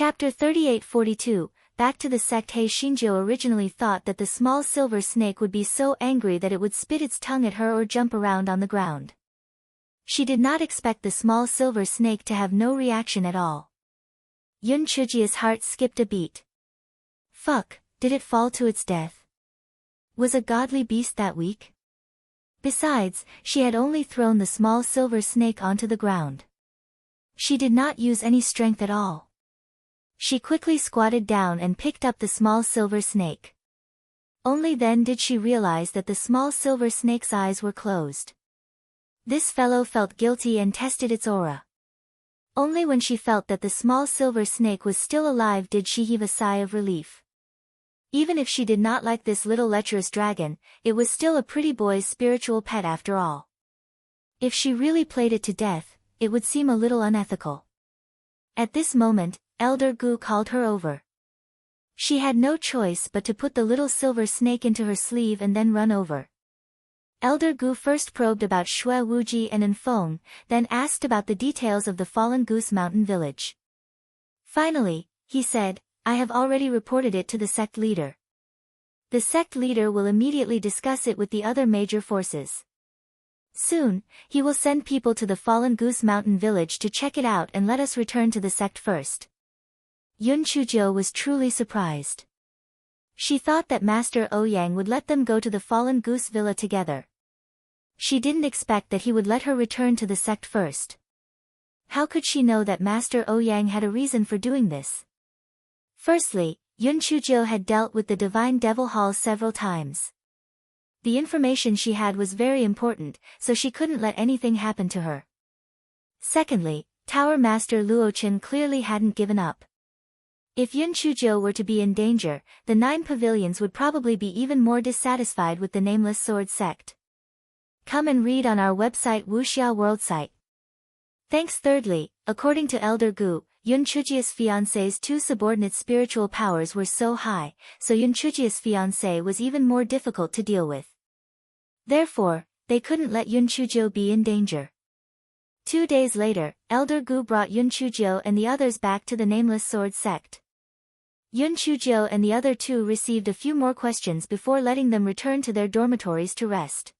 Chapter 3842, Back to the sect. Hei Shinjo originally thought that the small silver snake would be so angry that it would spit its tongue at her or jump around on the ground. She did not expect the small silver snake to have no reaction at all. Yun Chujia's heart skipped a beat. Fuck, did it fall to its death? Was a godly beast that weak? Besides, she had only thrown the small silver snake onto the ground. She did not use any strength at all. She quickly squatted down and picked up the small silver snake. Only then did she realize that the small silver snake's eyes were closed. This fellow felt guilty and tested its aura. Only when she felt that the small silver snake was still alive did she heave a sigh of relief. Even if she did not like this little lecherous dragon, it was still a pretty boy's spiritual pet after all. If she really played it to death, it would seem a little unethical. At this moment, Elder Gu called her over. She had no choice but to put the little silver snake into her sleeve and then run over. Elder Gu first probed about Shui Wuji and Enfeng, then asked about the details of the Fallen Goose Mountain village. Finally, he said, I have already reported it to the sect leader. The sect leader will immediately discuss it with the other major forces. Soon, he will send people to the Fallen Goose Mountain village to check it out and let us return to the sect first. Yun Chuzhou was truly surprised. She thought that Master Ouyang would let them go to the Fallen Goose Villa together. She didn't expect that he would let her return to the sect first. How could she know that Master Ouyang had a reason for doing this? Firstly, Yun Chuzhou had dealt with the Divine Devil Hall several times. The information she had was very important, so she couldn't let anything happen to her. Secondly, Tower Master Luochen clearly hadn't given up. If Yun Chuzhou were to be in danger, the 9 pavilions would probably be even more dissatisfied with the Nameless Sword sect. Come and read on our website Wuxia World site. Thanks. Thirdly, according to Elder Gu, Yun Chujia's fiancé's 2 subordinate spiritual powers were so high, so Yun Chujia's fiancé was even more difficult to deal with. Therefore, they couldn't let Yun Chuzhou be in danger. 2 days later, Elder Gu brought Yun Chuzhou and the others back to the Nameless Sword sect. Yun Chuzhou and the other 2 received a few more questions before letting them return to their dormitories to rest.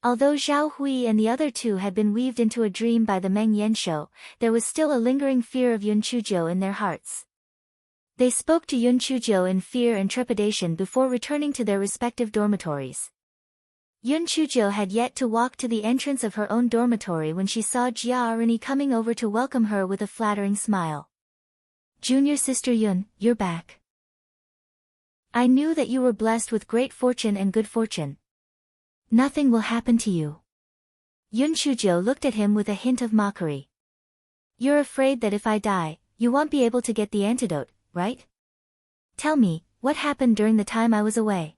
Although Zhao Hui and the other 2 had been weaved into a dream by the Meng Yanshou, there was still a lingering fear of Yun Chuzhou in their hearts. They spoke to Yun Chuzhou in fear and trepidation before returning to their respective dormitories. Yun Chuzhou had yet to walk to the entrance of her own dormitory when she saw Jia Arini coming over to welcome her with a flattering smile. Junior sister Yun, you're back. I knew that you were blessed with great fortune and good fortune. Nothing will happen to you. Yun Chuzhou looked at him with a hint of mockery. You're afraid that if I die, you won't be able to get the antidote, right? Tell me, what happened during the time I was away?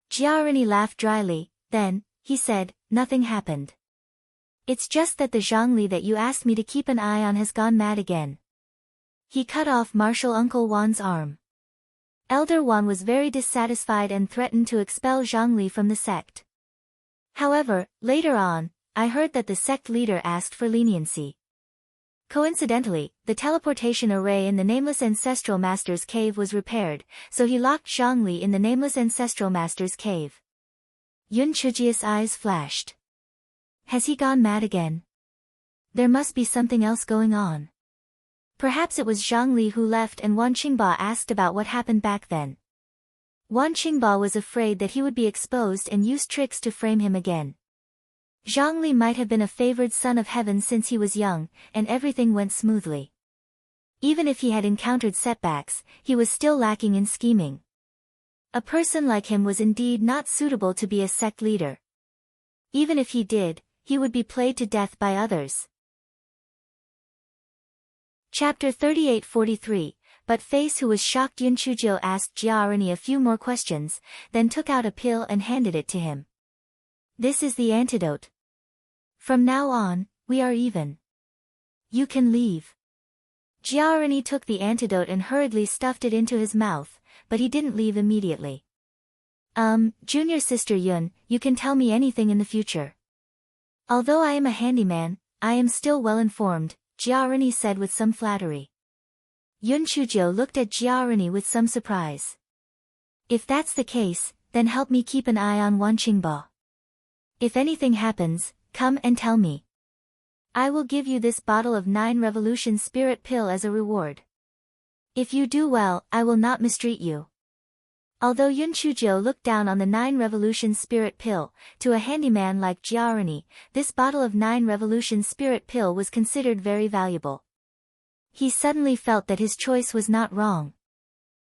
Jiarini laughed dryly, then, he said, nothing happened. It's just that the Zhongli that you asked me to keep an eye on has gone mad again. He cut off Martial Uncle Wan's arm. Elder Wan was very dissatisfied and threatened to expel Zhongli from the sect. However, later on, I heard that the sect leader asked for leniency. Coincidentally, the teleportation array in the Nameless Ancestral Master's cave was repaired, so he locked Zhongli in the Nameless Ancestral Master's cave. Yun Chujia's eyes flashed. Has he gone mad again? There must be something else going on. Perhaps it was Zhongli who left and Wan Qingba asked about what happened back then. Wan Qingba was afraid that he would be exposed and used tricks to frame him again. Zhongli might have been a favored son of heaven since he was young, and everything went smoothly. Even if he had encountered setbacks, he was still lacking in scheming. A person like him was indeed not suitable to be a sect leader. Even if he did, he would be played to death by others. Chapter 3843, but Face, who was shocked, Yun Chuzhou asked Jiarini a few more questions, then took out a pill and handed it to him. This is the antidote. From now on, we are even. You can leave. Jiarini took the antidote and hurriedly stuffed it into his mouth, but he didn't leave immediately. Junior sister Yun, you can tell me anything in the future. Although I am a handyman, I am still well informed, Jiarini said with some flattery. Yun Chujio looked at Jiarini with some surprise. If that's the case, then help me keep an eye on Wanqingbo. If anything happens, come and tell me. I will give you this bottle of 9 Revolution Spirit Pill as a reward. If you do well, I will not mistreat you. Although Yun Chujio looked down on the 9 Revolution Spirit Pill, to a handyman like Jiarini, this bottle of 9 Revolution Spirit Pill was considered very valuable. He suddenly felt that his choice was not wrong.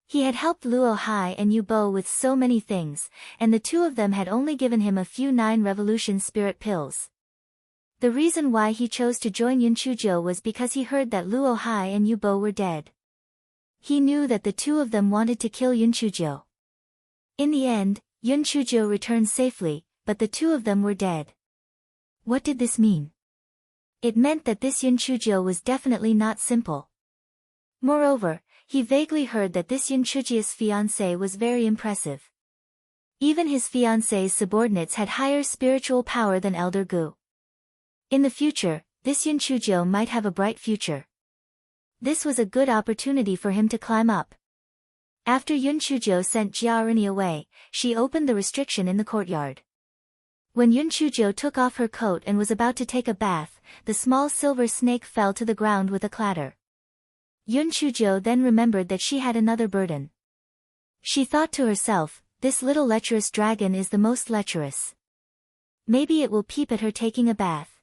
He had helped Luo Hai and Yu Bo with so many things, and the two of them had only given him a few 9 Revolution Spirit Pills. The reason why he chose to join Yun Chujio was because he heard that Luo Hai and Yu Bo were dead. He knew that the two of them wanted to kill Yun Chujio. In the end, Yun Chujio returned safely, but the two of them were dead. What did this mean? It meant that this Yun Chujio was definitely not simple. Moreover, he vaguely heard that this Yun Chujio's fiancé was very impressive. Even his fiancé's subordinates had higher spiritual power than Elder Gu. In the future, this Yun Chujio might have a bright future. This was a good opportunity for him to climb up. After Yun Chujio sent Jiarini away, she opened the restriction in the courtyard. When Yun Chujio took off her coat and was about to take a bath, the small silver snake fell to the ground with a clatter. Yun Chujio then remembered that she had another burden. She thought to herself, this little lecherous dragon is the most lecherous. Maybe it will peep at her taking a bath.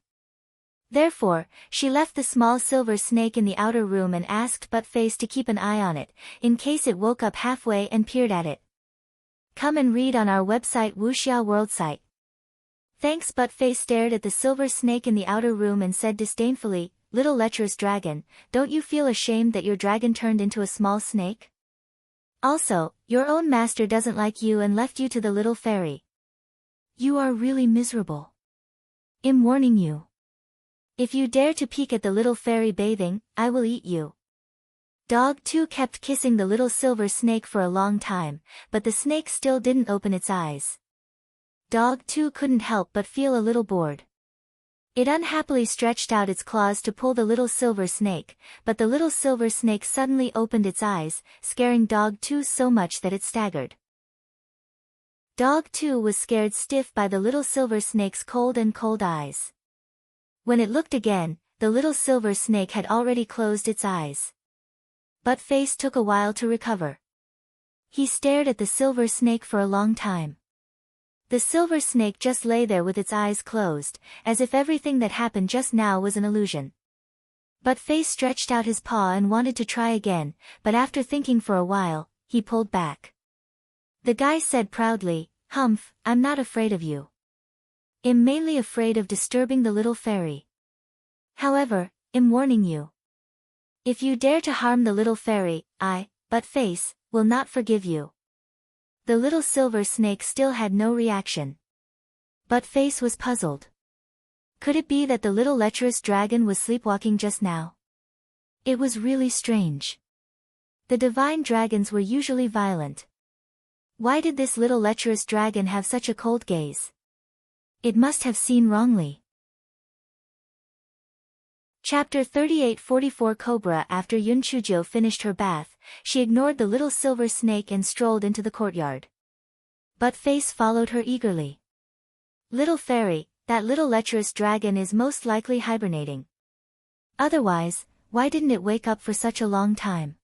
Therefore, she left the small silver snake in the outer room and asked Buttface to keep an eye on it, in case it woke up halfway and peered at it. Come and read on our website Wuxia World site. Thanks. Buttface stared at the silver snake in the outer room and said disdainfully, little lecherous dragon, don't you feel ashamed that your dragon turned into a small snake? Also, your own master doesn't like you and left you to the little fairy. You are really miserable. I'm warning you. If you dare to peek at the little fairy bathing, I will eat you. Dog 2 kept kissing the little silver snake for a long time, but the snake still didn't open its eyes. Dog 2 couldn't help but feel a little bored. It unhappily stretched out its claws to pull the little silver snake, but the little silver snake suddenly opened its eyes, scaring Dog 2 so much that it staggered. Dog 2 was scared stiff by the little silver snake's cold eyes. When it looked again, the little silver snake had already closed its eyes. Buttface took a while to recover. He stared at the silver snake for a long time. The silver snake just lay there with its eyes closed, as if everything that happened just now was an illusion. Buttface stretched out his paw and wanted to try again, but after thinking for a while, he pulled back. The guy said proudly, Humph, I'm not afraid of you. I'm mainly afraid of disturbing the little fairy. However, I'm warning you. If you dare to harm the little fairy, I, Buttface, will not forgive you. The little silver snake still had no reaction. Buttface was puzzled. Could it be that the little lecherous dragon was sleepwalking just now? It was really strange. The divine dragons were usually violent. Why did this little lecherous dragon have such a cold gaze? It must have seen wrongly. Chapter 38-44 Cobra. After Yun Chujio finished her bath, she ignored the little silver snake and strolled into the courtyard. Buttface followed her eagerly. Little fairy, that little lecherous dragon is most likely hibernating. Otherwise, why didn't it wake up for such a long time?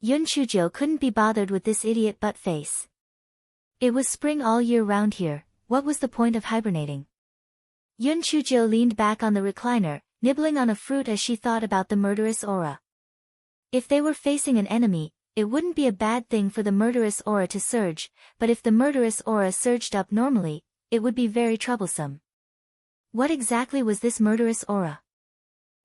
Yun Chujio couldn't be bothered with this idiot Buttface. It was spring all year round here, what was the point of hibernating? Yun Chujio leaned back on the recliner, nibbling on a fruit as she thought about the murderous aura. If they were facing an enemy, it wouldn't be a bad thing for the murderous aura to surge, but if the murderous aura surged up normally, it would be very troublesome. What exactly was this murderous aura?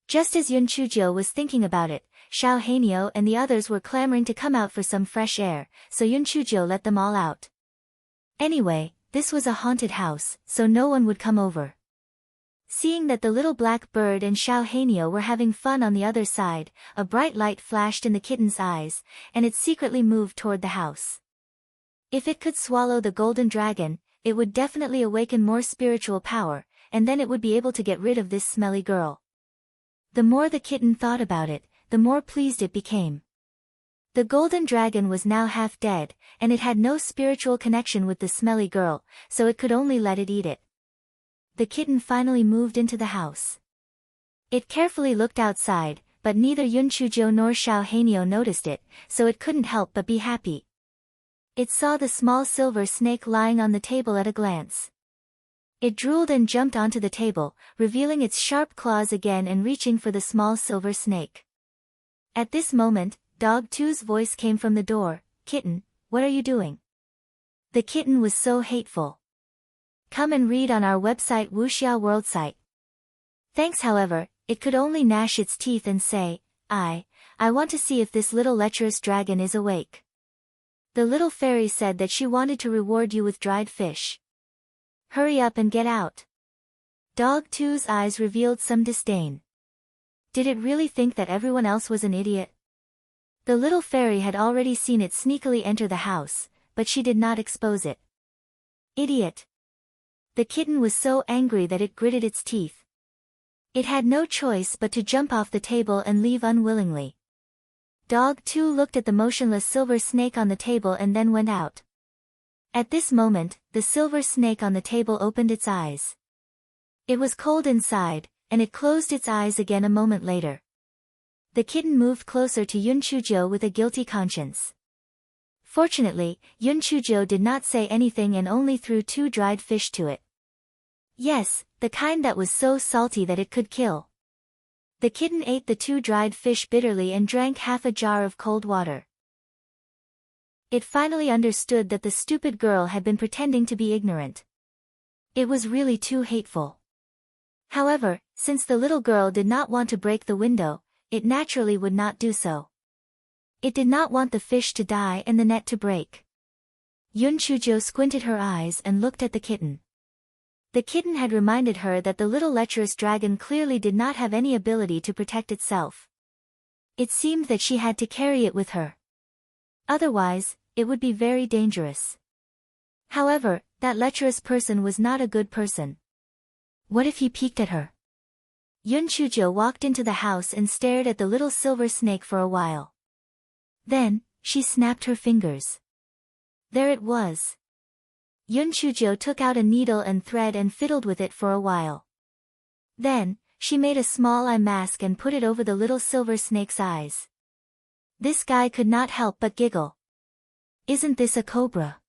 Just as Yun Chujio was thinking about it, Xiao Hanyo and the others were clamoring to come out for some fresh air, so Yun Chujio let them all out. Anyway, this was a haunted house, so no one would come over. Seeing that the little black bird and Xiao Hanyo were having fun on the other side, a bright light flashed in the kitten's eyes, and it secretly moved toward the house. If it could swallow the golden dragon, it would definitely awaken more spiritual power, and then it would be able to get rid of this smelly girl. The more the kitten thought about it, the more pleased it became. The golden dragon was now half dead, and it had no spiritual connection with the smelly girl, so it could only let it eat it. The kitten finally moved into the house. It carefully looked outside, but neither Yunchujo nor Xiao Hanyo noticed it, so it couldn't help but be happy. It saw the small silver snake lying on the table at a glance. It drooled and jumped onto the table, revealing its sharp claws again and reaching for the small silver snake. At this moment, Dog 2's voice came from the door. "Kitten, what are you doing?" The kitten was so hateful. Come and read on our website Wuxia World site. Thanks. However, it could only gnash its teeth and say, I want to see if this little lecherous dragon is awake. The little fairy said that she wanted to reward you with dried fish. Hurry up and get out. Dog 2's eyes revealed some disdain. Did it really think that everyone else was an idiot? The little fairy had already seen it sneakily enter the house, but she did not expose it. Idiot! The kitten was so angry that it gritted its teeth. It had no choice but to jump off the table and leave unwillingly. Dog 2 looked at the motionless silver snake on the table and then went out. At this moment, the silver snake on the table opened its eyes. It was cold inside, and it closed its eyes again a moment later. The kitten moved closer to Yunchujo with a guilty conscience. Fortunately, Yunchujo did not say anything and only threw 2 dried fish to it. Yes, the kind that was so salty that it could kill. The kitten ate the 2 dried fish bitterly and drank half a jar of cold water. It finally understood that the stupid girl had been pretending to be ignorant. It was really too hateful. However, since the little girl did not want to break the window, it naturally would not do so. It did not want the fish to die and the net to break. Yunchujo squinted her eyes and looked at the kitten. The kitten had reminded her that the little lecherous dragon clearly did not have any ability to protect itself. It seemed that she had to carry it with her. Otherwise, it would be very dangerous. However, that lecherous person was not a good person. What if he peeked at her? Yunchujo walked into the house and stared at the little silver snake for a while. Then, she snapped her fingers. There it was. Yunchujo took out a needle and thread and fiddled with it for a while. Then, she made a small eye mask and put it over the little silver snake's eyes. This guy could not help but giggle. Isn't this a cobra?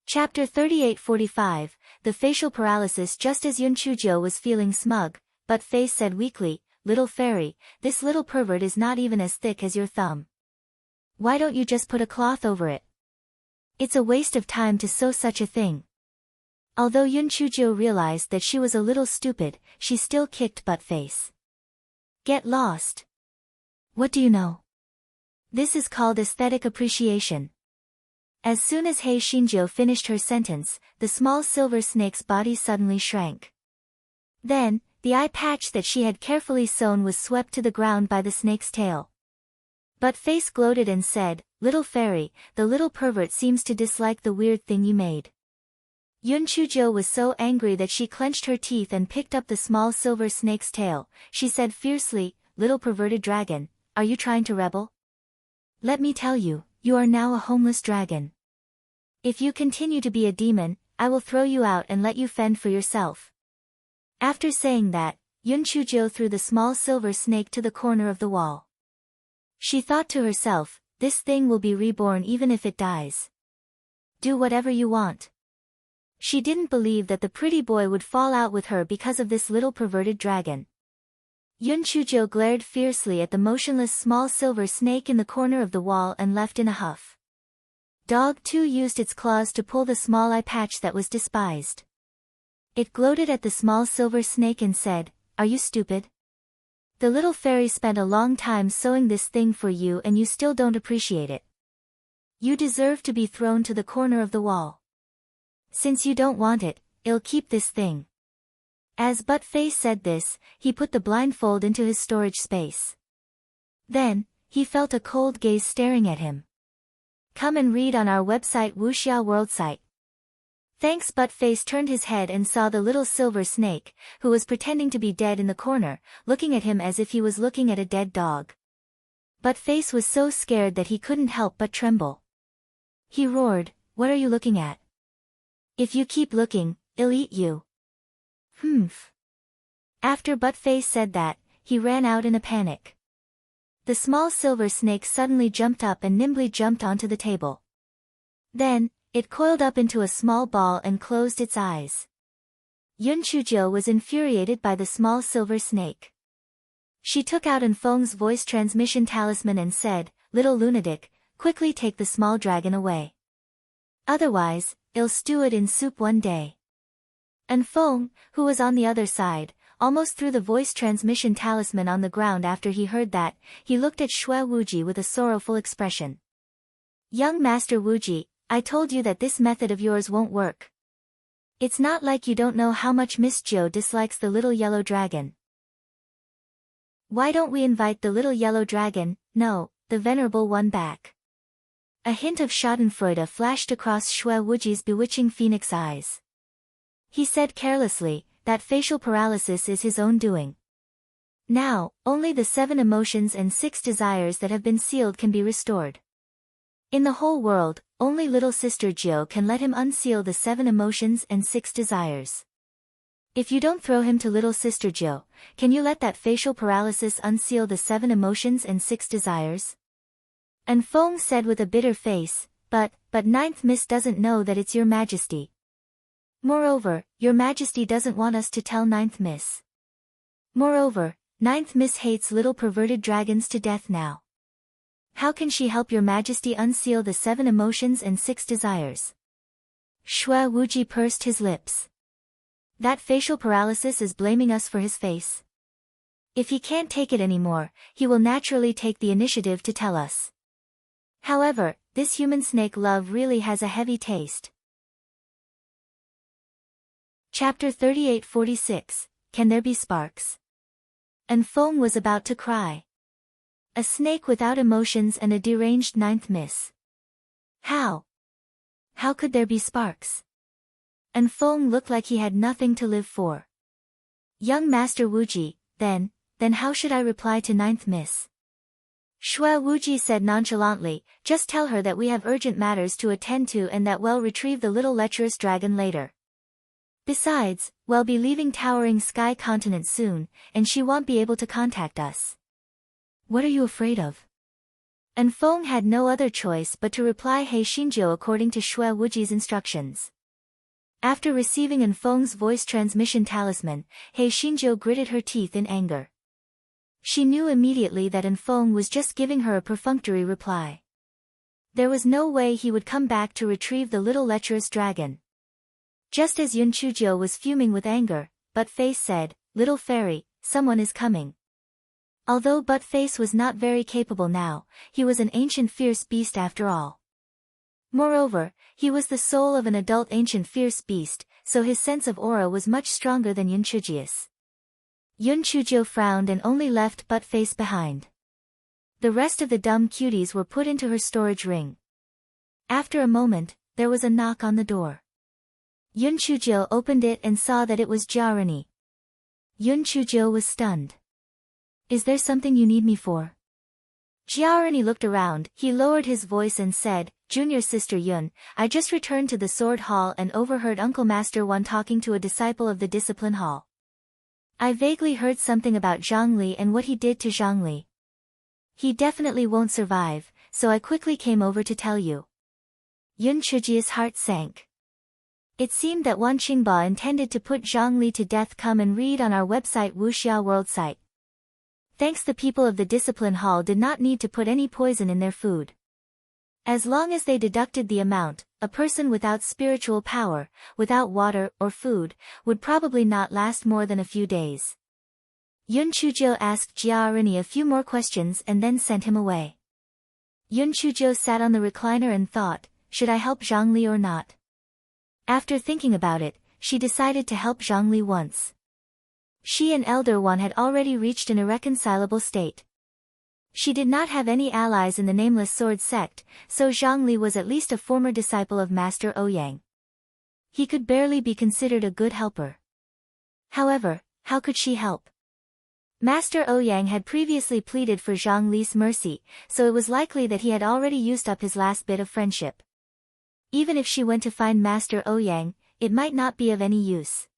Chapter 38:45, The Facial Paralysis. Just as Yunchujo was feeling smug, but Face said weakly, "Little fairy, this little pervert is not even as thick as your thumb. Why don't you just put a cloth over it? It's a waste of time to sew such a thing." Although Yunchujo realized that she was a little stupid, she still kicked butt Face. Get lost. What do you know? This is called aesthetic appreciation. As soon as Hei Shinjo finished her sentence, the small silver snake's body suddenly shrank. Then, the eye patch that she had carefully sewn was swept to the ground by the snake's tail. But Face gloated and said, "Little fairy, the little pervert seems to dislike the weird thing you made." Yunchujo was so angry that she clenched her teeth and picked up the small silver snake's tail. She said fiercely, "Little perverted dragon, are you trying to rebel? Let me tell you, you are now a homeless dragon. If you continue to be a demon, I will throw you out and let you fend for yourself." After saying that, Yunchujo threw the small silver snake to the corner of the wall. She thought to herself, this thing will be reborn even if it dies. Do whatever you want. She didn't believe that the pretty boy would fall out with her because of this little perverted dragon. Yunchujo glared fiercely at the motionless small silver snake in the corner of the wall and left in a huff. Dog 2 used its claws to pull the small eye patch that was despised. It gloated at the small silver snake and said, "Are you stupid? The little fairy spent a long time sewing this thing for you and you still don't appreciate it. You deserve to be thrown to the corner of the wall. Since you don't want it, I'll keep this thing." As Buttface said this, he put the blindfold into his storage space. Then, he felt a cold gaze staring at him. Come and read on our website Wuxia World site. Thanks. Buttface turned his head and saw the little silver snake, who was pretending to be dead in the corner, looking at him as if he was looking at a dead dog. Buttface was so scared that he couldn't help but tremble. He roared, "What are you looking at? If you keep looking, I'll eat you." Humph. After Buttface said that, he ran out in a panic. The small silver snake suddenly jumped up and nimbly jumped onto the table. Then, it coiled up into a small ball and closed its eyes. Yun Chujio was infuriated by the small silver snake. She took out Enfeng's voice transmission talisman and said, "Little lunatic, quickly take the small dragon away. Otherwise, I'll stew it in soup one day." Enfeng, who was on the other side, almost threw the voice transmission talisman on the ground after he heard that. He looked at Shui Wuji with a sorrowful expression. "Young Master Wuji, I told you that this method of yours won't work. It's not like you don't know how much Miss Jo dislikes the little yellow dragon. Why don't we invite the little yellow dragon, no, the venerable one back?" A hint of schadenfreude flashed across Shui Wuji's bewitching phoenix eyes. He said carelessly, "That facial paralysis is his own doing. Now, only the 7 emotions and 6 desires that have been sealed can be restored. In the whole world, only little sister Jiu can let him unseal the 7 emotions and 6 desires. If you don't throw him to little sister Jiu, can you let that facial paralysis unseal the 7 emotions and 6 desires?" Enfeng said with a bitter face, But Ninth Miss doesn't know that it's your majesty. Moreover, your majesty doesn't want us to tell Ninth Miss. Moreover, Ninth Miss hates little perverted dragons to death now. How can she help your majesty unseal the 7 emotions and 6 desires?" Shui Wuji pursed his lips. That facial paralysis is blaming us for his face. If he can't take it anymore, he will naturally take the initiative to tell us. However, this human snake love really has a heavy taste. Chapter 3846, Can There Be Sparks? Enfeng was about to cry. A snake without emotions and a deranged Ninth Miss. How could there be sparks? Enfeng looked like he had nothing to live for. Young Master Wuji, then how should I reply to Ninth Miss? Shui Wuji said nonchalantly, "Just tell her that we have urgent matters to attend to and that we'll retrieve the little lecherous dragon later. Besides, we'll be leaving Towering Sky Continent soon, and she won't be able to contact us." "What are you afraid of?" Enfeng had no other choice but to reply He Xinjiu according to Shui Wuji's instructions. After receiving Enfeng's voice transmission talisman, He Xinjiu gritted her teeth in anger. She knew immediately that Enfeng was just giving her a perfunctory reply. There was no way he would come back to retrieve the little lecherous dragon. Just as Yun Chujio was fuming with anger, Buttface said, "Little fairy, someone is coming." Although Buttface was not very capable now, he was an ancient fierce beast after all. Moreover, he was the soul of an adult ancient fierce beast, so his sense of aura was much stronger than Yun Chujio's. Yun Chujio frowned and only left Buttface behind. The rest of the dumb cuties were put into her storage ring. After a moment, there was a knock on the door. Yun Chujio opened it and saw that it was Jiarini. Yun Chujio was stunned. "Is there something you need me for?" Jiarini looked around, he lowered his voice and said, "Junior Sister Yun, I just returned to the Sword Hall and overheard Uncle Master Wan talking to a disciple of the Discipline Hall. I vaguely heard something about Zhongli and what he did to Zhongli. He definitely won't survive, so I quickly came over to tell you." Yun Chujio's heart sank. It seemed that Wan Qingba intended to put Zhongli to death. Come and read on our website Wuxia World site. Thanks, the people of the Discipline Hall did not need to put any poison in their food. As long as they deducted the amount, a person without spiritual power, without water or food, would probably not last more than a few days. Yun Chujio asked Jiarini a few more questions and then sent him away. Yun Chujio sat on the recliner and thought, should I help Zhongli or not? After thinking about it, she decided to help Zhongli once. She and Elder Wan had already reached an irreconcilable state. She did not have any allies in the Nameless Sword sect, so Zhongli was at least a former disciple of Master Ouyang. He could barely be considered a good helper. However, how could she help? Master Ouyang had previously pleaded for Zhang Li's mercy, so it was likely that he had already used up his last bit of friendship. Even if she went to find Master Ouyang, it might not be of any use.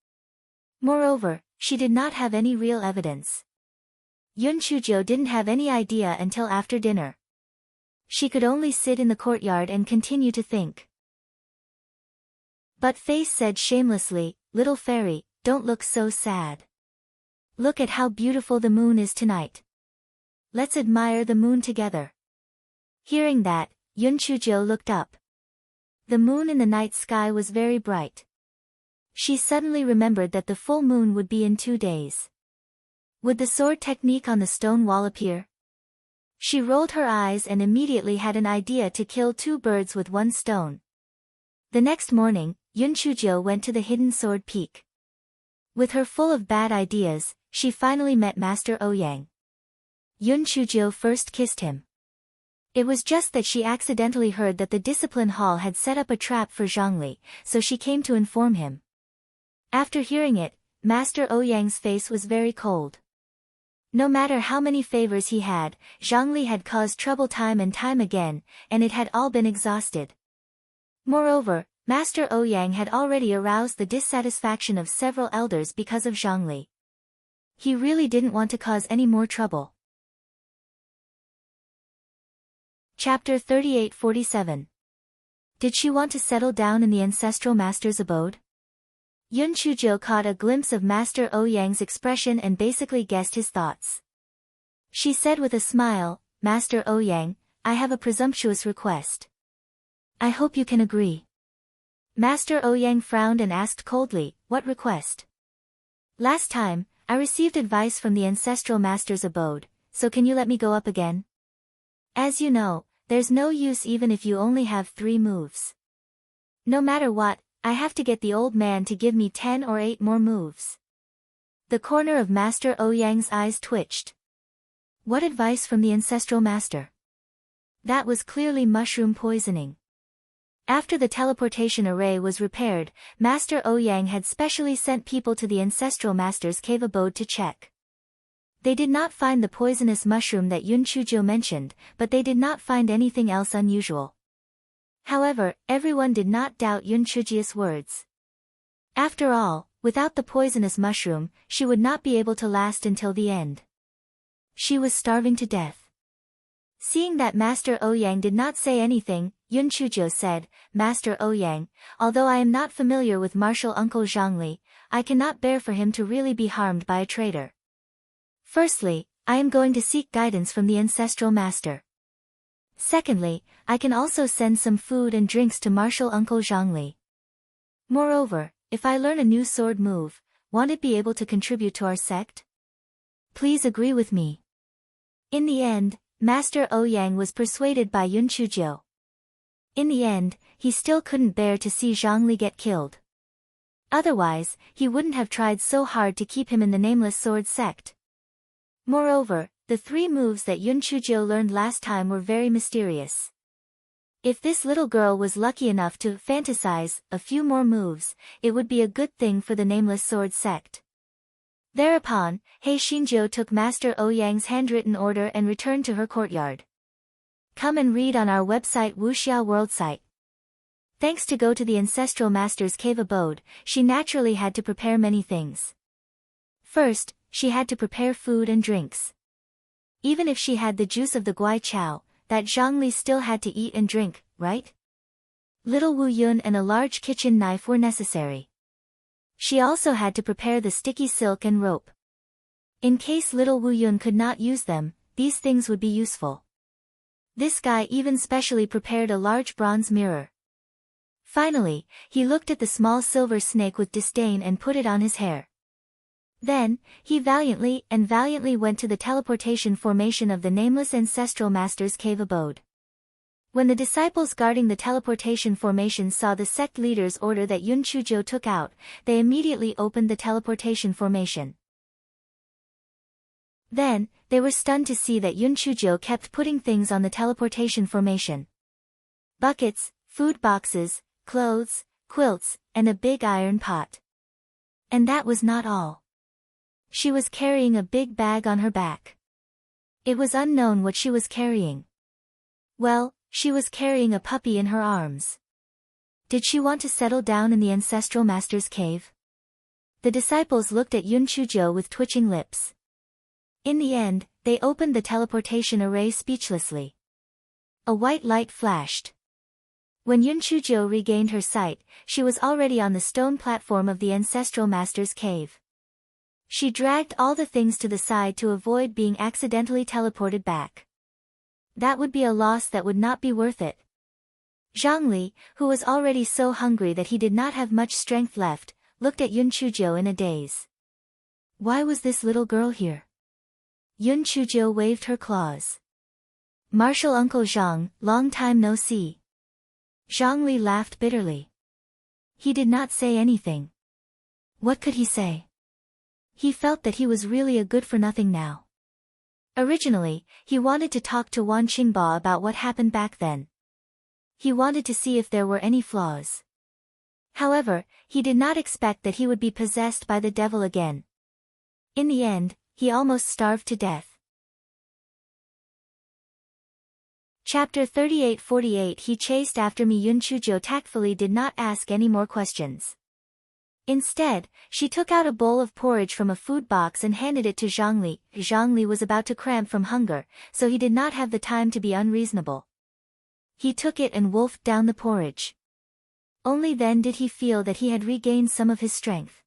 Moreover, she did not have any real evidence. Yun Chuzhou didn't have any idea until after dinner. She could only sit in the courtyard and continue to think. But Face said shamelessly, "Little fairy, don't look so sad. Look at how beautiful the moon is tonight. Let's admire the moon together." Hearing that, Yun Chuzhou looked up. The moon in the night sky was very bright. She suddenly remembered that the full moon would be in 2 days. Would the sword technique on the stone wall appear? She rolled her eyes and immediately had an idea to kill 2 birds with 1 stone. The next morning, Yun Chuzhou went to the hidden sword peak. With her full of bad ideas, she finally met Master Ouyang. Yun Chuzhou first kissed him. It was just that she accidentally heard that the discipline hall had set up a trap for Zhangli, so she came to inform him. After hearing it, Master Ouyang's face was very cold. No matter how many favors he had, Zhangli had caused trouble time and time again, and it had all been exhausted. Moreover, Master Ouyang had already aroused the dissatisfaction of several elders because of Zhangli. He really didn't want to cause any more trouble. Chapter 38-47. Did she want to settle down in the ancestral master's abode? Yun Chuzhou caught a glimpse of Master Ouyang's expression and basically guessed his thoughts. She said with a smile, "Master Ouyang, I have a presumptuous request. I hope you can agree." Master Ouyang frowned and asked coldly, "What request?" "Last time, I received advice from the ancestral master's abode, so can you let me go up again? As you know, there's no use even if you only have 3 moves. No matter what, I have to get the old man to give me 10 or 8 more moves." The corner of Master Ouyang's eyes twitched. What advice from the ancestral master? That was clearly mushroom poisoning. After the teleportation array was repaired, Master Ouyang had specially sent people to the ancestral master's cave abode to check. They did not find the poisonous mushroom that Yun Chuzhou mentioned, but they did not find anything else unusual. However, everyone did not doubt Yun Chuzhou's words. After all, without the poisonous mushroom, she would not be able to last until the end. She was starving to death. Seeing that Master Ouyang did not say anything, Yun Chuzhou said, "Master Ouyang, although I am not familiar with martial uncle Zhangli, I cannot bear for him to really be harmed by a traitor. Firstly, I am going to seek guidance from the ancestral master. Secondly, I can also send some food and drinks to martial uncle Zhangli. Moreover, if I learn a new sword move, won't it be able to contribute to our sect? Please agree with me." In the end, Master Ouyang was persuaded by Yun Chuzhou. In the end, he still couldn't bear to see Zhangli get killed. Otherwise, he wouldn't have tried so hard to keep him in the nameless sword sect. Moreover, the 3 moves that Yun Chuzhou learned last time were very mysterious. If this little girl was lucky enough to fantasize a few more moves, it would be a good thing for the nameless sword sect. Thereupon, He Xingjiu took Master Ouyang's handwritten order and returned to her courtyard. Come and read on our website Wuxia World site. Thanks to go to the ancestral master's cave abode, she naturally had to prepare many things. First, she had to prepare food and drinks. Even if she had the juice of the Guai Chao, that Zhangli still had to eat and drink, right? Little Wu Yun and a large kitchen knife were necessary. She also had to prepare the sticky silk and rope. In case little Wu Yun could not use them, these things would be useful. This guy even specially prepared a large bronze mirror. Finally, he looked at the small silver snake with disdain and put it on his hair. Then, he valiantly went to the teleportation formation of the nameless ancestral master's cave abode. When the disciples guarding the teleportation formation saw the sect leader's order that Yun Chuzhou took out, they immediately opened the teleportation formation. Then, they were stunned to see that Yun Chuzhou kept putting things on the teleportation formation. Buckets, food boxes, clothes, quilts, and a big iron pot. And that was not all. She was carrying a big bag on her back. It was unknown what she was carrying. Well, she was carrying a puppy in her arms. Did she want to settle down in the ancestral master's cave? The disciples looked at Yun Chujo with twitching lips. In the end, they opened the teleportation array speechlessly. A white light flashed. When Yun Chujo regained her sight, she was already on the stone platform of the ancestral master's cave. She dragged all the things to the side to avoid being accidentally teleported back. That would be a loss that would not be worth it. Zhongli, who was already so hungry that he did not have much strength left, looked at Yun Chujo in a daze. Why was this little girl here? Yun Chujo waved her claws. Martial Uncle Zhang, long time no see. Zhongli laughed bitterly. He did not say anything. What could he say? He felt that he was really a good-for-nothing now. Originally, he wanted to talk to Wan Qingba about what happened back then. He wanted to see if there were any flaws. However, he did not expect that he would be possessed by the devil again. In the end, he almost starved to death. Chapter 38-48 He chased after me. Yun Chujo tactfully did not ask any more questions. Instead, she took out a bowl of porridge from a food box and handed it to Zhongli. Zhongli was about to cramp from hunger, so he did not have the time to be unreasonable. He took it and wolfed down the porridge. Only then did he feel that he had regained some of his strength.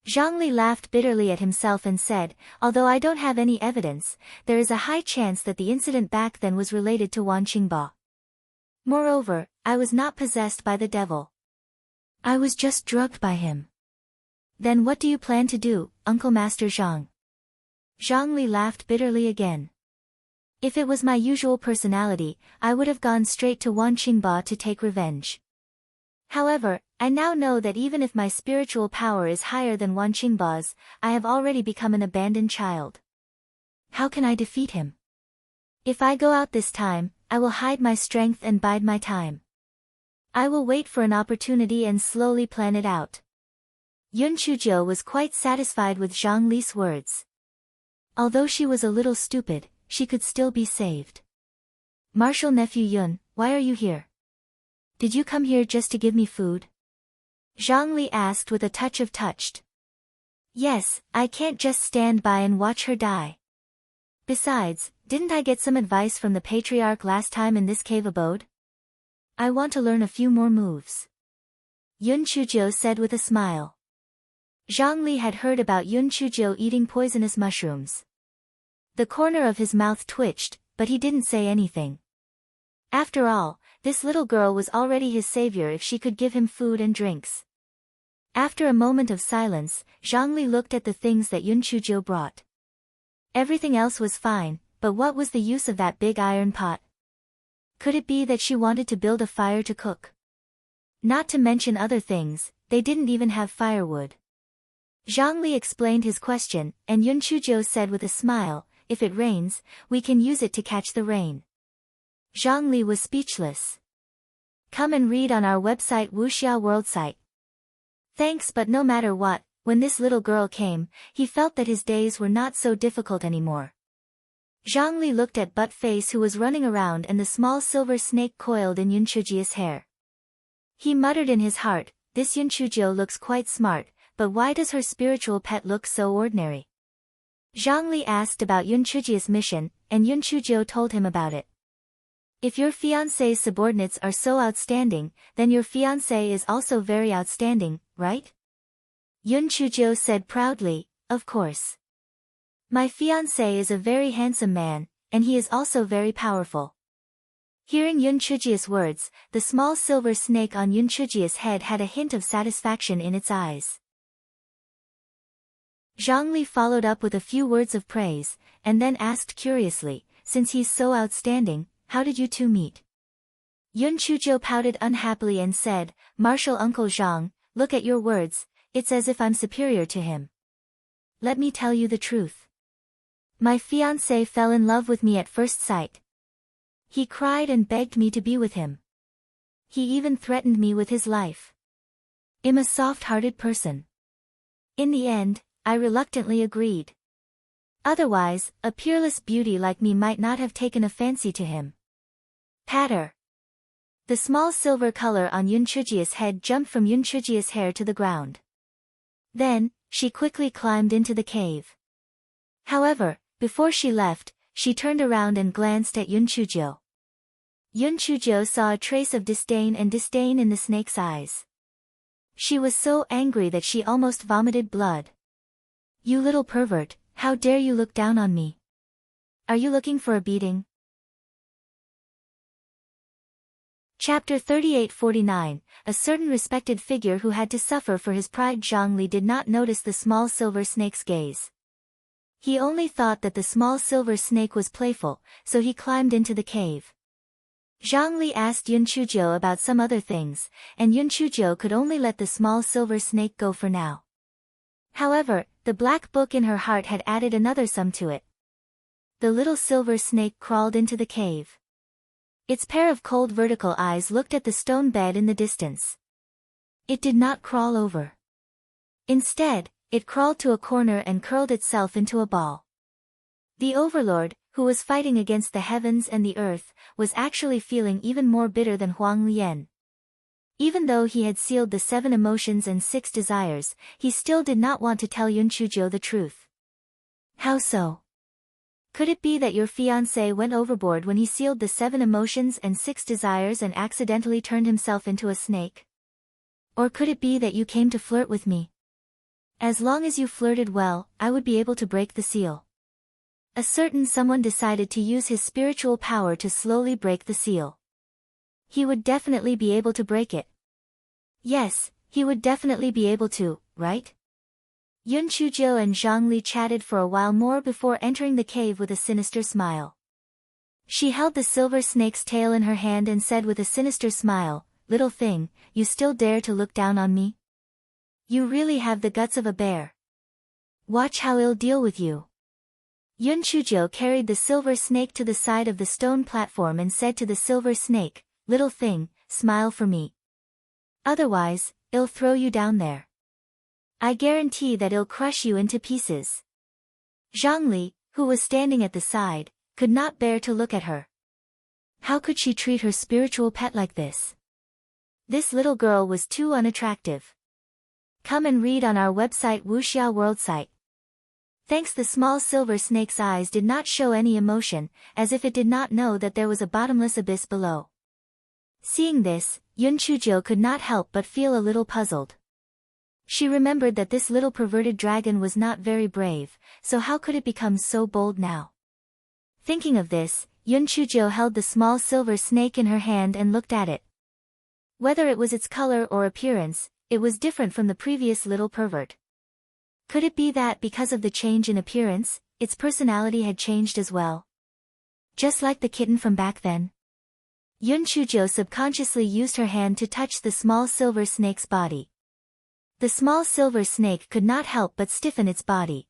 Zhongli laughed bitterly at himself and said, although I don't have any evidence, there is a high chance that the incident back then was related to Wan Qingba. Moreover, I was not possessed by the devil. I was just drugged by him. Then what do you plan to do, Uncle Master Zhang? Zhongli laughed bitterly again. If it was my usual personality, I would have gone straight to Wan Qingba to take revenge. However, I now know that even if my spiritual power is higher than Wan Qingba's, I have already become an abandoned child. How can I defeat him? If I go out this time, I will hide my strength and bide my time. I will wait for an opportunity and slowly plan it out. Yun Chujo was quite satisfied with Zhang Li's words. Although she was a little stupid, she could still be saved. Martial nephew Yun, why are you here? Did you come here just to give me food? Zhang Li asked with a touch of touched. Yes, I can't just stand by and watch her die. Besides, didn't I get some advice from the patriarch last time in this cave abode? I want to learn a few more moves. Yun Chujo said with a smile. Zhang Li had heard about Yun Chujo eating poisonous mushrooms. The corner of his mouth twitched, but he didn't say anything. After all, this little girl was already his savior if she could give him food and drinks. After a moment of silence, Zhang Li looked at the things that Yun Chujo brought. Everything else was fine, but what was the use of that big iron pot? Could it be that she wanted to build a fire to cook? Not to mention other things, they didn't even have firewood. Zhang Li explained his question, and Yun Chujo said with a smile, if it rains, we can use it to catch the rain. Zhang Li was speechless. Come and read on our website Wuxia World site. Thanks, but no matter what, when this little girl came, he felt that his days were not so difficult anymore. Zhang Li looked at Butt Face who was running around and the small silver snake coiled in Yun Chujo's hair. He muttered in his heart, this Yun Chujo looks quite smart, but why does her spiritual pet look so ordinary? Zhang Li asked about Yun Chujo's mission, and Yun Chujo told him about it. If your fiancé's subordinates are so outstanding, then your fiancé is also very outstanding, right? Yun Chujo said proudly, of course. My fiancé is a very handsome man, and he is also very powerful. Hearing Yun Chujo's words, the small silver snake on Yun Chujo's head had a hint of satisfaction in its eyes. Zhang Li followed up with a few words of praise, and then asked curiously, since he's so outstanding, how did you two meet? Yun Chujo pouted unhappily and said, Martial Uncle Zhang, look at your words, it's as if I'm superior to him. Let me tell you the truth. My fiancé fell in love with me at first sight. He cried and begged me to be with him. He even threatened me with his life. I'm a soft-hearted person. In the end, I reluctantly agreed. Otherwise, a peerless beauty like me might not have taken a fancy to him. Patter. The small silver color on Yunchujia's head jumped from Yunchujia's hair to the ground. Then, she quickly climbed into the cave. However, before she left, she turned around and glanced at Yunchujio. Yunchujio saw a trace of disdain in the snake's eyes. She was so angry that she almost vomited blood. You little pervert, how dare you look down on me? Are you looking for a beating? Chapter 38-49, a certain respected figure who had to suffer for his pride. Zhongli did not notice the small silver snake's gaze. He only thought that the small silver snake was playful, so he climbed into the cave. Zhongli asked Yunchujio about some other things, and Yunchujio could only let the small silver snake go for now. However, the black book in her heart had added another sum to it. The little silver snake crawled into the cave. Its pair of cold vertical eyes looked at the stone bed in the distance. It did not crawl over. Instead, it crawled to a corner and curled itself into a ball. The overlord, who was fighting against the heavens and the earth, was actually feeling even more bitter than Huang Lian. Even though he had sealed the 7 emotions and 6 desires, he still did not want to tell Yunchujio the truth. How so? Could it be that your fiancé went overboard when he sealed the 7 emotions and 6 desires and accidentally turned himself into a snake? Or could it be that you came to flirt with me? As long as you flirted well, I would be able to break the seal. A certain someone decided to use his spiritual power to slowly break the seal. He would definitely be able to break it. Yes, he would definitely be able to, right? Yunchujio and Zhongli chatted for a while more before entering the cave with a sinister smile. She held the silver snake's tail in her hand and said with a sinister smile, "Little thing, you still dare to look down on me? You really have the guts of a bear. Watch how I'll deal with you." Yunchujio carried the silver snake to the side of the stone platform and said to the silver snake, "Little thing, smile for me. Otherwise, I'll throw you down there. I guarantee that I'll crush you into pieces." Zhongli, who was standing at the side, could not bear to look at her. How could she treat her spiritual pet like this? This little girl was too unattractive. Come and read on our website Wuxia World site. Thanks. The small silver snake's eyes did not show any emotion, as if it did not know that there was a bottomless abyss below. Seeing this, Yunchujio could not help but feel a little puzzled. She remembered that this little perverted dragon was not very brave, so how could it become so bold now? Thinking of this, Yunchujio held the small silver snake in her hand and looked at it. Whether it was its color or appearance, it was different from the previous little pervert. Could it be that because of the change in appearance, its personality had changed as well? Just like the kitten from back then? Yunchujio subconsciously used her hand to touch the small silver snake's body. The small silver snake could not help but stiffen its body.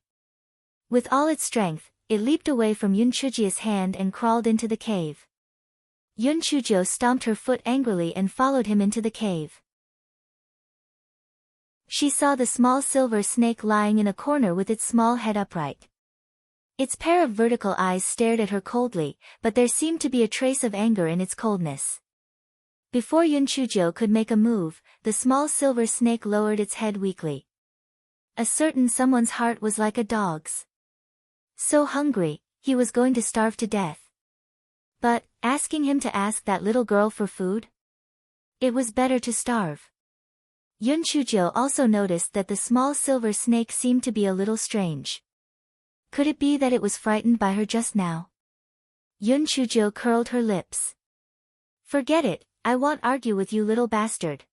With all its strength, it leaped away from Yunchujia's hand and crawled into the cave. Yunchujio stomped her foot angrily and followed him into the cave. She saw the small silver snake lying in a corner with its small head upright. Its pair of vertical eyes stared at her coldly, but there seemed to be a trace of anger in its coldness. Before Yunchujio could make a move, the small silver snake lowered its head weakly. A certain someone's heart was like a dog's. So hungry, he was going to starve to death. But, asking him to ask that little girl for food? It was better to starve. Yunchujio also noticed that the small silver snake seemed to be a little strange. Could it be that it was frightened by her just now? Yunchujio curled her lips. Forget it, I won't argue with you, little bastard.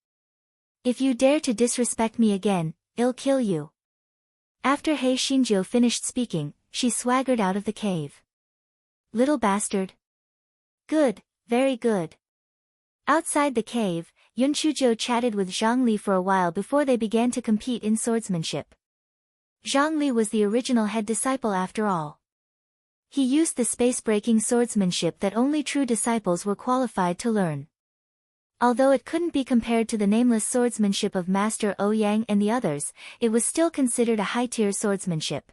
If you dare to disrespect me again, I'll kill you. After Hei Xinjiu finished speaking, she swaggered out of the cave. Little bastard. Good, very good. Outside the cave, Yunchujio chatted with Zhongli for a while before they began to compete in swordsmanship. Zhongli was the original head disciple after all. He used the space-breaking swordsmanship that only true disciples were qualified to learn. Although it couldn't be compared to the nameless swordsmanship of Master Ouyang and the others, it was still considered a high-tier swordsmanship.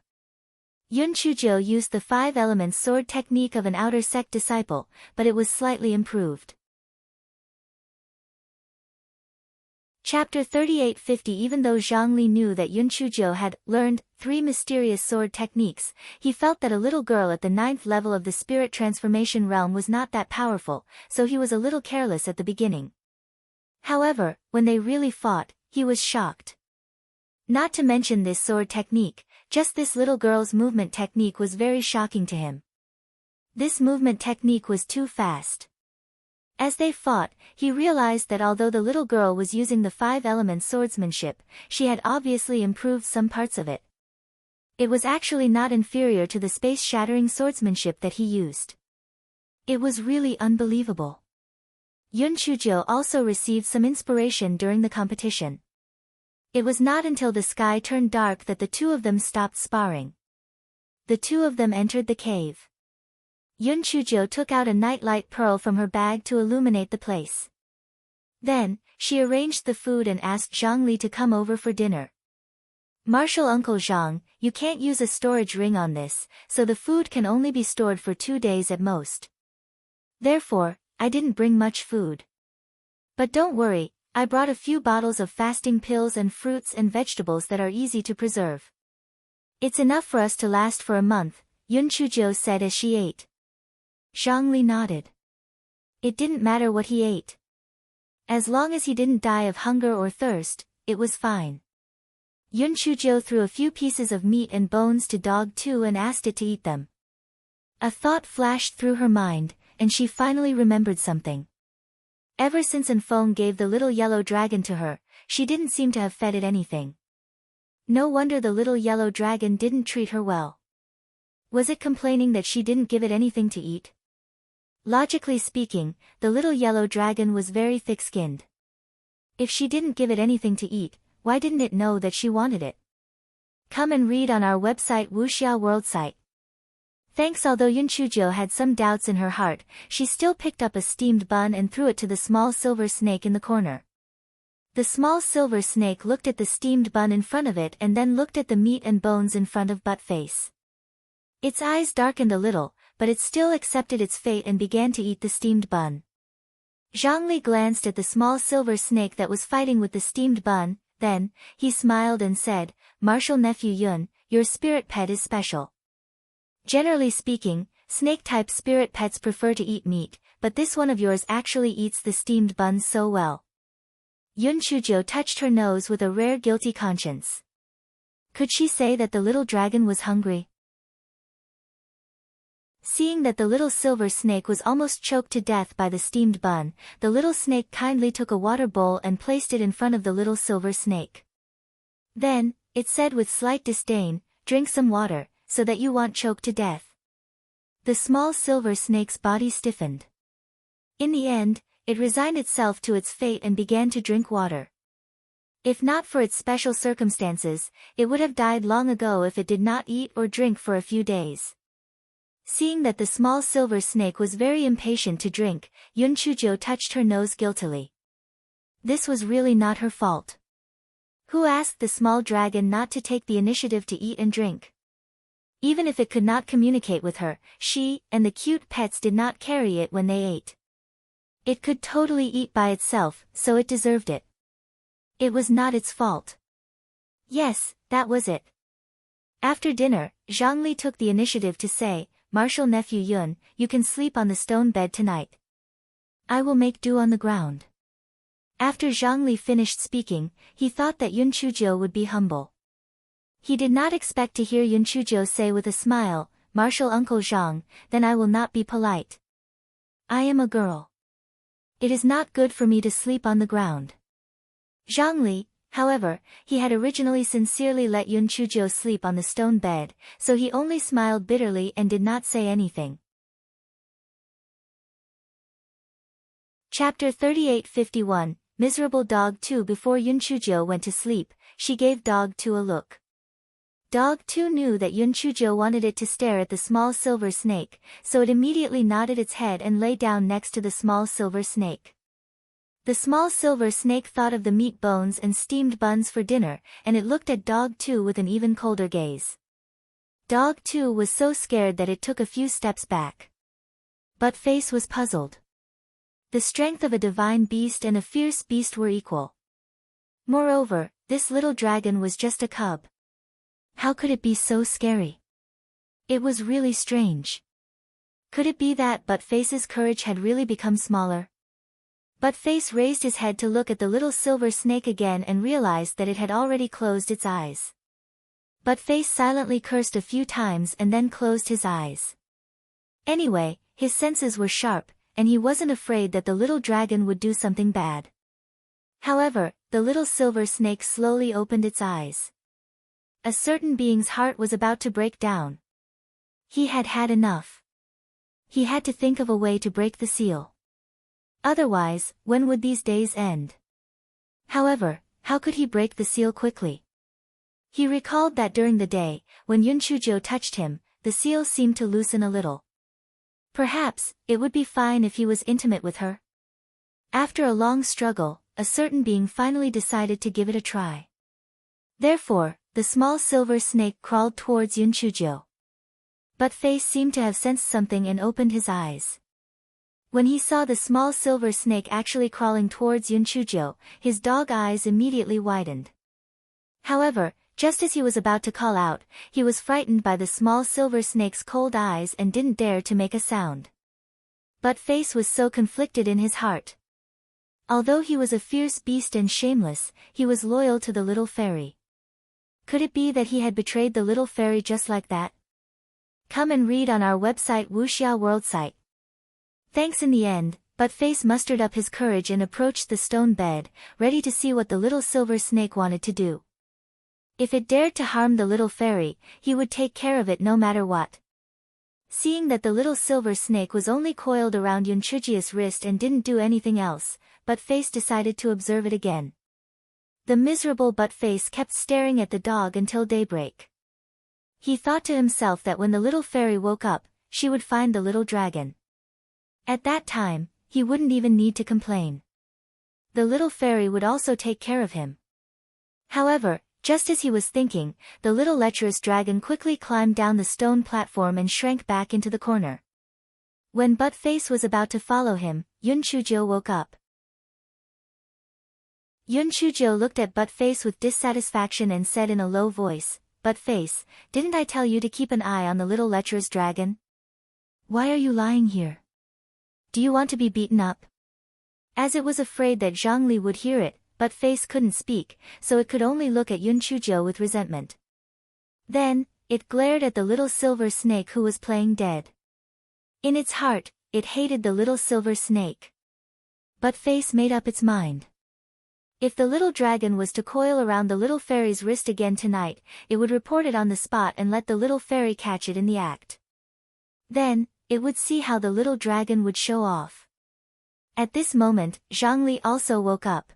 Yun Chujo used the 5 elements sword technique of an outer sect disciple, but it was slightly improved. Chapter 3850. Even though Zhongli knew that Yun Chujo had learned 3 mysterious sword techniques, he felt that a little girl at the 9th level of the spirit transformation realm was not that powerful, so he was a little careless at the beginning. However, when they really fought, he was shocked. Not to mention this sword technique, just this little girl's movement technique was very shocking to him. This movement technique was too fast. As they fought, he realized that although the little girl was using the 5 elements swordsmanship, she had obviously improved some parts of it. It was actually not inferior to the space-shattering swordsmanship that he used. It was really unbelievable. Yun Chujo also received some inspiration during the competition. It was not until the sky turned dark that the two of them stopped sparring. The two of them entered the cave. Yun Chujo took out a nightlight pearl from her bag to illuminate the place. Then, she arranged the food and asked Zhongli to come over for dinner. Martial Uncle Zhang, you can't use a storage ring on this, so the food can only be stored for 2 days at most. Therefore, I didn't bring much food. But don't worry, I brought a few bottles of fasting pills and fruits and vegetables that are easy to preserve. It's enough for us to last for a month, Yun Chujo said as she ate. Zhongli nodded. It didn't matter what he ate. As long as he didn't die of hunger or thirst, it was fine. Yun Chujo threw a few pieces of meat and bones to Dog 2 and asked it to eat them. A thought flashed through her mind, and she finally remembered something. Ever since Enfeng gave the little yellow dragon to her, she didn't seem to have fed it anything. No wonder the little yellow dragon didn't treat her well. Was it complaining that she didn't give it anything to eat? Logically speaking, the little yellow dragon was very thick-skinned. If she didn't give it anything to eat, why didn't it know that she wanted it? Come and read on our website Wuxia World site. Thanks. Although Yun Chujo had some doubts in her heart, she still picked up a steamed bun and threw it to the small silver snake in the corner. The small silver snake looked at the steamed bun in front of it and then looked at the meat and bones in front of Buttface. Its eyes darkened a little, but it still accepted its fate and began to eat the steamed bun. Zhongli glanced at the small silver snake that was fighting with the steamed bun, then, he smiled and said, Martial Nephew Yun, your spirit pet is special. Generally speaking, snake-type spirit pets prefer to eat meat, but this one of yours actually eats the steamed buns so well. Yun Chujo touched her nose with a rare guilty conscience. Could she say that the little dragon was hungry? Seeing that the little silver snake was almost choked to death by the steamed bun, the little snake kindly took a water bowl and placed it in front of the little silver snake. Then, it said with slight disdain, drink some water, so that you won't choke to death. The small silver snake's body stiffened. In the end, it resigned itself to its fate and began to drink water. If not for its special circumstances, it would have died long ago if it did not eat or drink for a few days. Seeing that the small silver snake was very impatient to drink, Yun Chujo touched her nose guiltily. This was really not her fault. Who asked the small dragon not to take the initiative to eat and drink? Even if it could not communicate with her, she and the cute pets did not carry it when they ate. It could totally eat by itself, so it deserved it. It was not its fault. Yes, that was it. After dinner, Zhongli took the initiative to say, Martial Nephew Yun, you can sleep on the stone bed tonight. I will make do on the ground. After Zhongli finished speaking, he thought that Yun Chujo would be humble. He did not expect to hear Yun Chujo say with a smile, Martial Uncle Zhang, then I will not be polite. I am a girl. It is not good for me to sleep on the ground. Zhongli, however, he had originally sincerely let Yun Chujo sleep on the stone bed, so he only smiled bitterly and did not say anything. Chapter 3851, Miserable Dog 2. Before Yun Chujo went to sleep, she gave Dog 2 a look. Dog 2 knew that Yun Chujo wanted it to stare at the small silver snake, so it immediately nodded its head and lay down next to the small silver snake. The small silver snake thought of the meat bones and steamed buns for dinner, and it looked at Dog 2 with an even colder gaze. Dog 2 was so scared that it took a few steps back. But Face was puzzled. The strength of a divine beast and a fierce beast were equal. Moreover, this little dragon was just a cub. How could it be so scary? It was really strange. Could it be that Buttface's courage had really become smaller? Buttface raised his head to look at the little silver snake again and realized that it had already closed its eyes. Buttface silently cursed a few times and then closed his eyes. Anyway, his senses were sharp, and he wasn't afraid that the little dragon would do something bad. However, the little silver snake slowly opened its eyes. A certain being's heart was about to break down. He had had enough. He had to think of a way to break the seal. Otherwise, when would these days end? However, how could he break the seal quickly? He recalled that during the day, when Yunchujo touched him, the seal seemed to loosen a little. Perhaps, it would be fine if he was intimate with her. After a long struggle, a certain being finally decided to give it a try. Therefore, the small silver snake crawled towards Yunchujo. Buttface seemed to have sensed something and opened his eyes. When he saw the small silver snake actually crawling towards Yunchujo, his dog eyes immediately widened. However, just as he was about to call out, he was frightened by the small silver snake's cold eyes and didn't dare to make a sound. Buttface was so conflicted in his heart. Although he was a fierce beast and shameless, he was loyal to the little fairy. Could it be that he had betrayed the little fairy just like that? Come and read on our website Wuxia World site. Thanks. In the end, Buttface mustered up his courage and approached the stone bed, ready to see what the little silver snake wanted to do. If it dared to harm the little fairy, he would take care of it no matter what. Seeing that the little silver snake was only coiled around Yunchuji's wrist and didn't do anything else, Buttface decided to observe it again. The miserable Buttface kept staring at the dog until daybreak. He thought to himself that when the little fairy woke up, she would find the little dragon. At that time, he wouldn't even need to complain. The little fairy would also take care of him. However, just as he was thinking, the little lecherous dragon quickly climbed down the stone platform and shrank back into the corner. When Buttface was about to follow him, Yunchujo woke up. Yunchujo looked at Buttface with dissatisfaction and said in a low voice, "Buttface, didn't I tell you to keep an eye on the little lecherous dragon? Why are you lying here? Do you want to be beaten up?" As it was afraid that Zhongli would hear it, Buttface couldn't speak, so it could only look at Yunchujo with resentment. Then, it glared at the little silver snake who was playing dead. In its heart, it hated the little silver snake. Buttface made up its mind. If the little dragon was to coil around the little fairy's wrist again tonight, it would report it on the spot and let the little fairy catch it in the act. Then, it would see how the little dragon would show off. At this moment, Zhongli also woke up.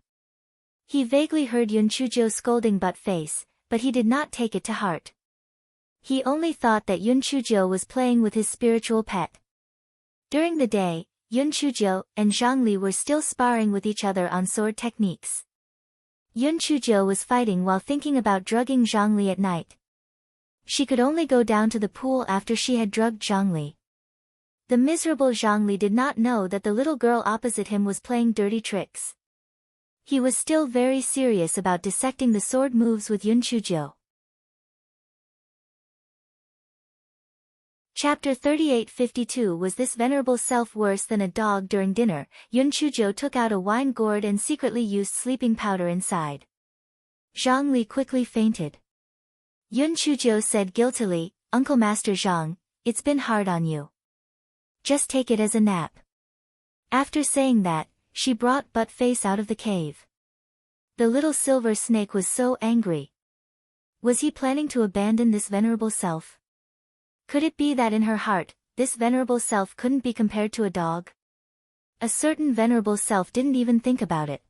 He vaguely heard Yunchujo scolding Buttface, but he did not take it to heart. He only thought that Yunchujo was playing with his spiritual pet. During the day, Yunchujo and Zhongli were still sparring with each other on sword techniques. Yunchujo was fighting while thinking about drugging Zhongli at night. She could only go down to the pool after she had drugged Zhongli. The miserable Zhongli did not know that the little girl opposite him was playing dirty tricks. He was still very serious about dissecting the sword moves with Yunchujo. Chapter 3852. Was this venerable self worse than a dog? During dinner, Yunchujo took out a wine gourd and secretly used sleeping powder inside. Zhongli quickly fainted. Yunchujo said guiltily, "Uncle Master Zhang, it's been hard on you. Just take it as a nap." After saying that, she brought Buttface out of the cave. The little silver snake was so angry. Was he planning to abandon this venerable self? Could it be that in her heart, this venerable self couldn't be compared to a dog? A certain venerable self didn't even think about it.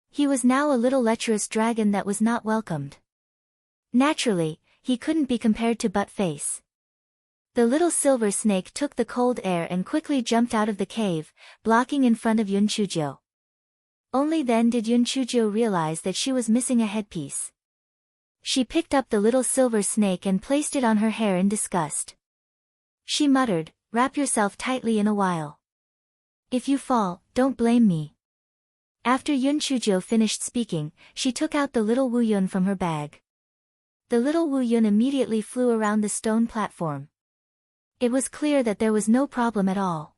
He was now a little lecherous dragon that was not welcomed. Naturally, he couldn't be compared to Buttface. The little silver snake took the cold air and quickly jumped out of the cave, blocking in front of Yunchujo. Only then did Yun Chujio realize that she was missing a headpiece. She picked up the little silver snake and placed it on her hair in disgust. She muttered, "Wrap yourself tightly in a while. If you fall, don't blame me." After Yun Chujio finished speaking, she took out the little Wu Yun from her bag. The little Wu Yun immediately flew around the stone platform. It was clear that there was no problem at all.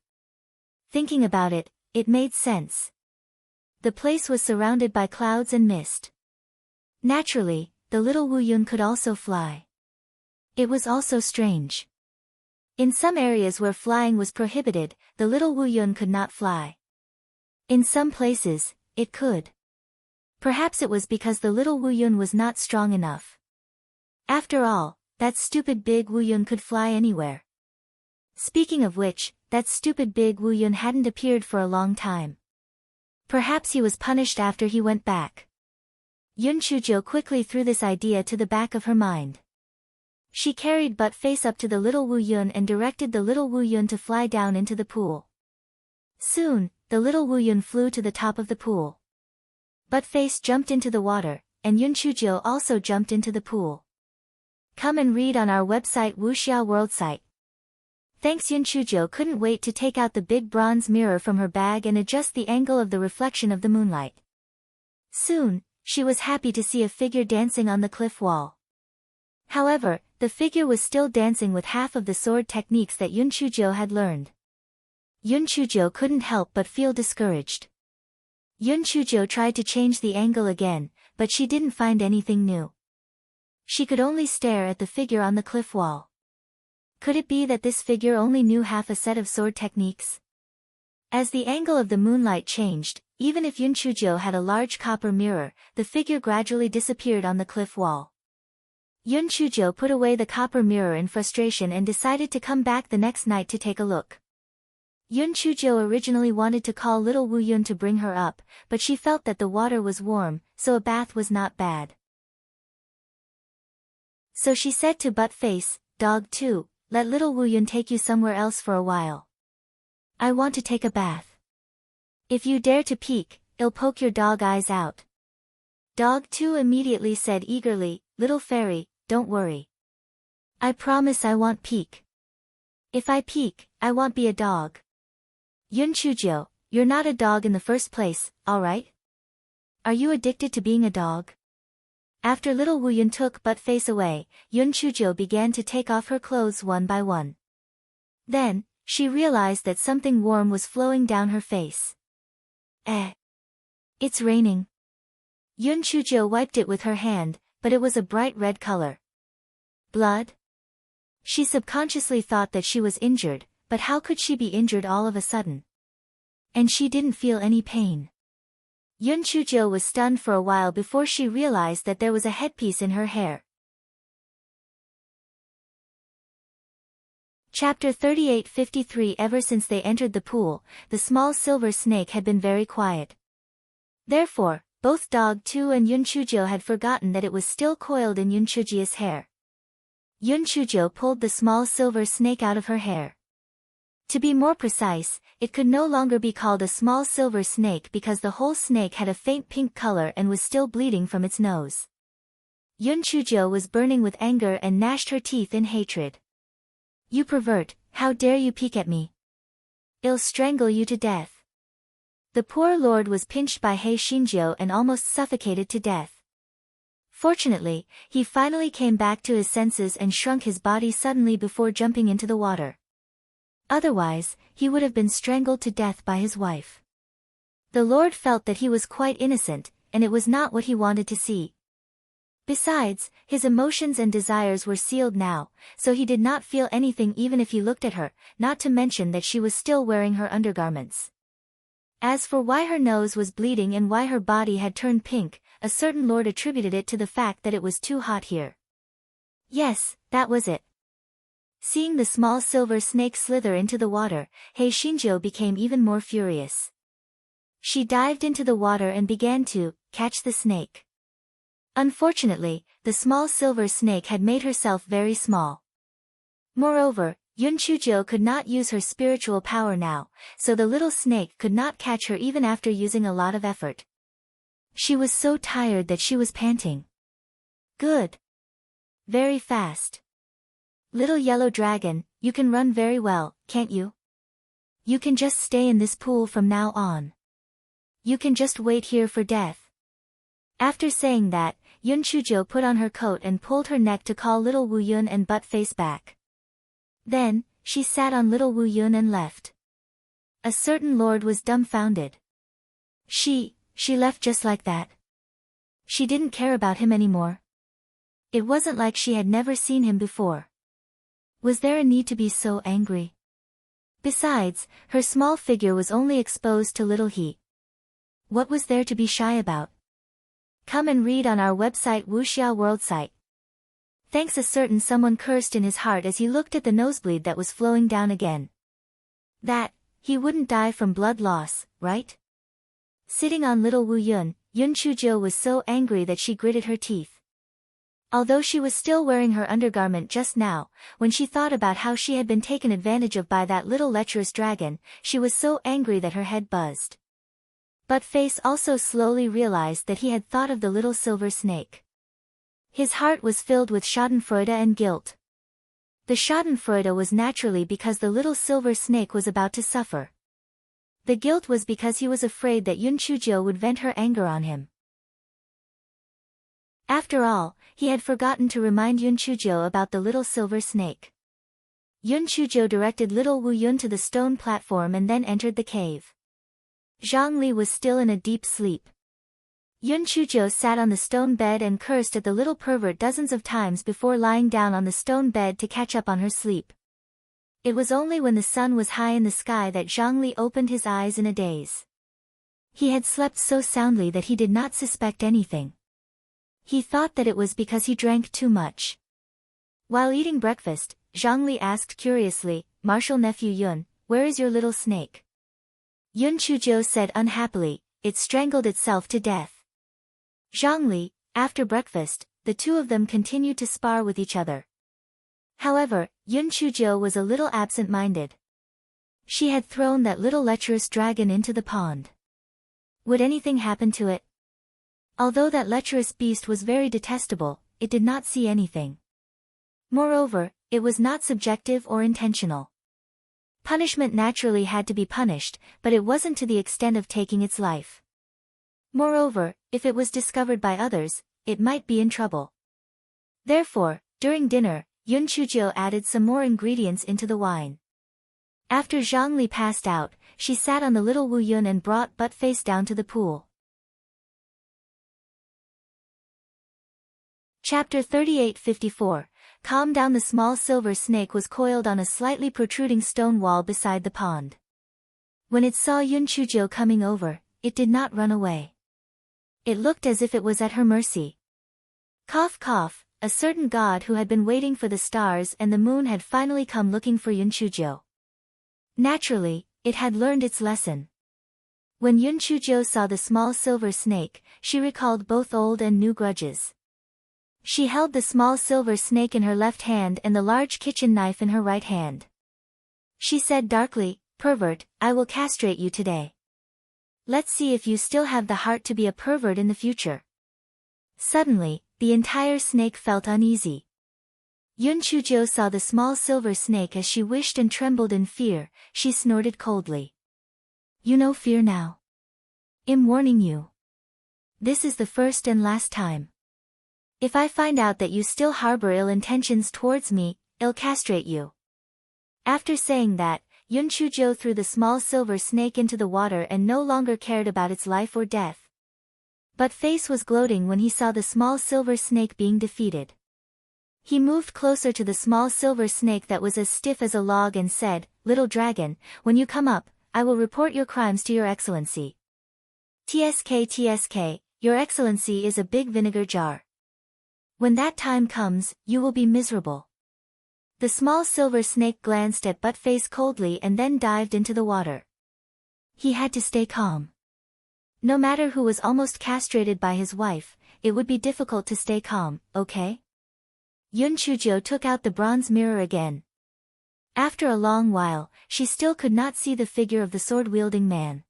Thinking about it, it made sense. The place was surrounded by clouds and mist. Naturally, the little Wu Yun could also fly. It was also strange. In some areas where flying was prohibited, the little Wu Yun could not fly. In some places, it could. Perhaps it was because the little Wu Yun was not strong enough. After all, that stupid big Wu Yun could fly anywhere. Speaking of which, that stupid big Wu Yun hadn't appeared for a long time. Perhaps he was punished after he went back. Yun Chujio quickly threw this idea to the back of her mind. She carried Butt Face up to the little Wu Yun and directed the little Wu Yun to fly down into the pool. Soon, the little Wu Yun flew to the top of the pool. Butt Face jumped into the water, and Yun Chujio also jumped into the pool. Come and read on our website Wuxia World site. Thanks. Yun Chujio couldn't wait to take out the big bronze mirror from her bag and adjust the angle of the reflection of the moonlight. Soon, she was happy to see a figure dancing on the cliff wall. However, the figure was still dancing with half of the sword techniques that Yun Chujio had learned. Yun Chujio couldn't help but feel discouraged. Yun Chujio tried to change the angle again, but she didn't find anything new. She could only stare at the figure on the cliff wall. Could it be that this figure only knew half a set of sword techniques? As the angle of the moonlight changed, even if Yun Chujio had a large copper mirror, the figure gradually disappeared on the cliff wall. Yun Chujio put away the copper mirror in frustration and decided to come back the next night to take a look. Yun Chujio originally wanted to call little Wu Yun to bring her up, but she felt that the water was warm, so a bath was not bad. So she said to Butt Face, "Dog 2, let little Wu Yun take you somewhere else for a while. I want to take a bath. If you dare to peek, I'll poke your dog eyes out." Dog 2 immediately said eagerly, "Little fairy, don't worry. I promise I won't peek. If I peek, I won't be a dog." Yun Chujio, you're not a dog in the first place, alright? Are you addicted to being a dog? After little Wu Yun took Butt Face away, Yun Chujio began to take off her clothes one by one. Then, she realized that something warm was flowing down her face. It's raining. Yun Chujio wiped it with her hand, but it was a bright red color. Blood? She subconsciously thought that she was injured, but how could she be injured all of a sudden? And she didn't feel any pain. Yun Chujio was stunned for a while before she realized that there was a headpiece in her hair. Chapter 38:53. Ever since they entered the pool, the small silver snake had been very quiet. Therefore, both Dog 2 and Yun Chujio had forgotten that it was still coiled in Yun Chujio's hair. Yun Chujio pulled the small silver snake out of her hair. To be more precise, it could no longer be called a small silver snake because the whole snake had a faint pink color and was still bleeding from its nose. Yun Chujio was burning with anger and gnashed her teeth in hatred. "You pervert, how dare you peek at me? I'll strangle you to death." The poor lord was pinched by Hei Shinjio and almost suffocated to death. Fortunately, he finally came back to his senses and shrunk his body suddenly before jumping into the water. Otherwise, he would have been strangled to death by his wife. The lord felt that he was quite innocent, and it was not what he wanted to see. Besides, his emotions and desires were sealed now, so he did not feel anything even if he looked at her, not to mention that she was still wearing her undergarments. As for why her nose was bleeding and why her body had turned pink, a certain lord attributed it to the fact that it was too hot here. Yes, that was it. Seeing the small silver snake slither into the water, Hei Shinjo became even more furious. She dived into the water and began to catch the snake. Unfortunately, the small silver snake had made herself very small. Moreover, Yun Chujo could not use her spiritual power now, so the little snake could not catch her even after using a lot of effort. She was so tired that she was panting. Good. Very fast. Little yellow dragon, you can run very well, can't you? You can just stay in this pool from now on. You can just wait here for death. After saying that, Yun Chujo put on her coat and pulled her neck to call little Wu Yun and Buttface back. Then, she sat on little Wu Yun and left. A certain lord was dumbfounded. She left just like that. She didn't care about him anymore. It wasn't like she had never seen him before. Was there a need to be so angry? Besides, her small figure was only exposed to little heat. What was there to be shy about? Come and read on our website Wuxia World site. Thanks. A certain someone cursed in his heart as he looked at the nosebleed that was flowing down again. That, he wouldn't die from blood loss, right? Sitting on little Wu Yun, Yun Chujo was so angry that she gritted her teeth. Although she was still wearing her undergarment just now, when she thought about how she had been taken advantage of by that little lecherous dragon, she was so angry that her head buzzed. Buttface also slowly realized that he had thought of the little silver snake. His heart was filled with schadenfreude and guilt. The schadenfreude was naturally because the little silver snake was about to suffer. The guilt was because he was afraid that Yun Chujo would vent her anger on him. After all, he had forgotten to remind Yun Chujo about the little silver snake. Yun Chujo directed little Wu Yun to the stone platform and then entered the cave. Zhang Li was still in a deep sleep. Yun Chujo sat on the stone bed and cursed at the little pervert dozens of times before lying down on the stone bed to catch up on her sleep. It was only when the sun was high in the sky that Zhang Li opened his eyes in a daze. He had slept so soundly that he did not suspect anything. He thought that it was because he drank too much. While eating breakfast, Zhang Li asked curiously, "Martial nephew Yun, where is your little snake?" Yun Chujo said unhappily, "It strangled itself to death." Zhang Li, after breakfast, the two of them continued to spar with each other. However, Yun Chujo was a little absent-minded. She had thrown that little lecherous dragon into the pond. Would anything happen to it? Although that lecherous beast was very detestable, it did not see anything. Moreover, it was not subjective or intentional. Punishment naturally had to be punished, but it wasn't to the extent of taking its life. Moreover, if it was discovered by others, it might be in trouble. Therefore, during dinner, Yun Chujo added some more ingredients into the wine. After Zhang Li passed out, she sat on the little Wu Yun and brought Buttface down to the pool. Chapter 38-54. Calm down. The small silver snake was coiled on a slightly protruding stone wall beside the pond. When it saw Yun Chujo coming over, it did not run away. It looked as if it was at her mercy. Cough cough, a certain god who had been waiting for the stars and the moon had finally come looking for Yun Chujo. Naturally, it had learned its lesson. When Yun Chujo saw the small silver snake, she recalled both old and new grudges. She held the small silver snake in her left hand and the large kitchen knife in her right hand. She said darkly, "Pervert, I will castrate you today. Let's see if you still have the heart to be a pervert in the future." Suddenly, the entire snake felt uneasy. Yun Chujo saw the small silver snake as she wished and trembled in fear. She snorted coldly. "You know fear now. I'm warning you. This is the first and last time. If I find out that you still harbor ill intentions towards me, I'll castrate you." After saying that, Yun Chujo threw the small silver snake into the water and no longer cared about its life or death. Buttface was gloating when he saw the small silver snake being defeated. He moved closer to the small silver snake that was as stiff as a log and said, "Little dragon, when you come up, I will report your crimes to your excellency." "TSK, your excellency is a big vinegar jar. When that time comes, you will be miserable." The small silver snake glanced at Buttface coldly and then dived into the water. He had to stay calm. No matter who was almost castrated by his wife, it would be difficult to stay calm, okay? Yun Chujo took out the bronze mirror again. After a long while, she still could not see the figure of the sword-wielding man.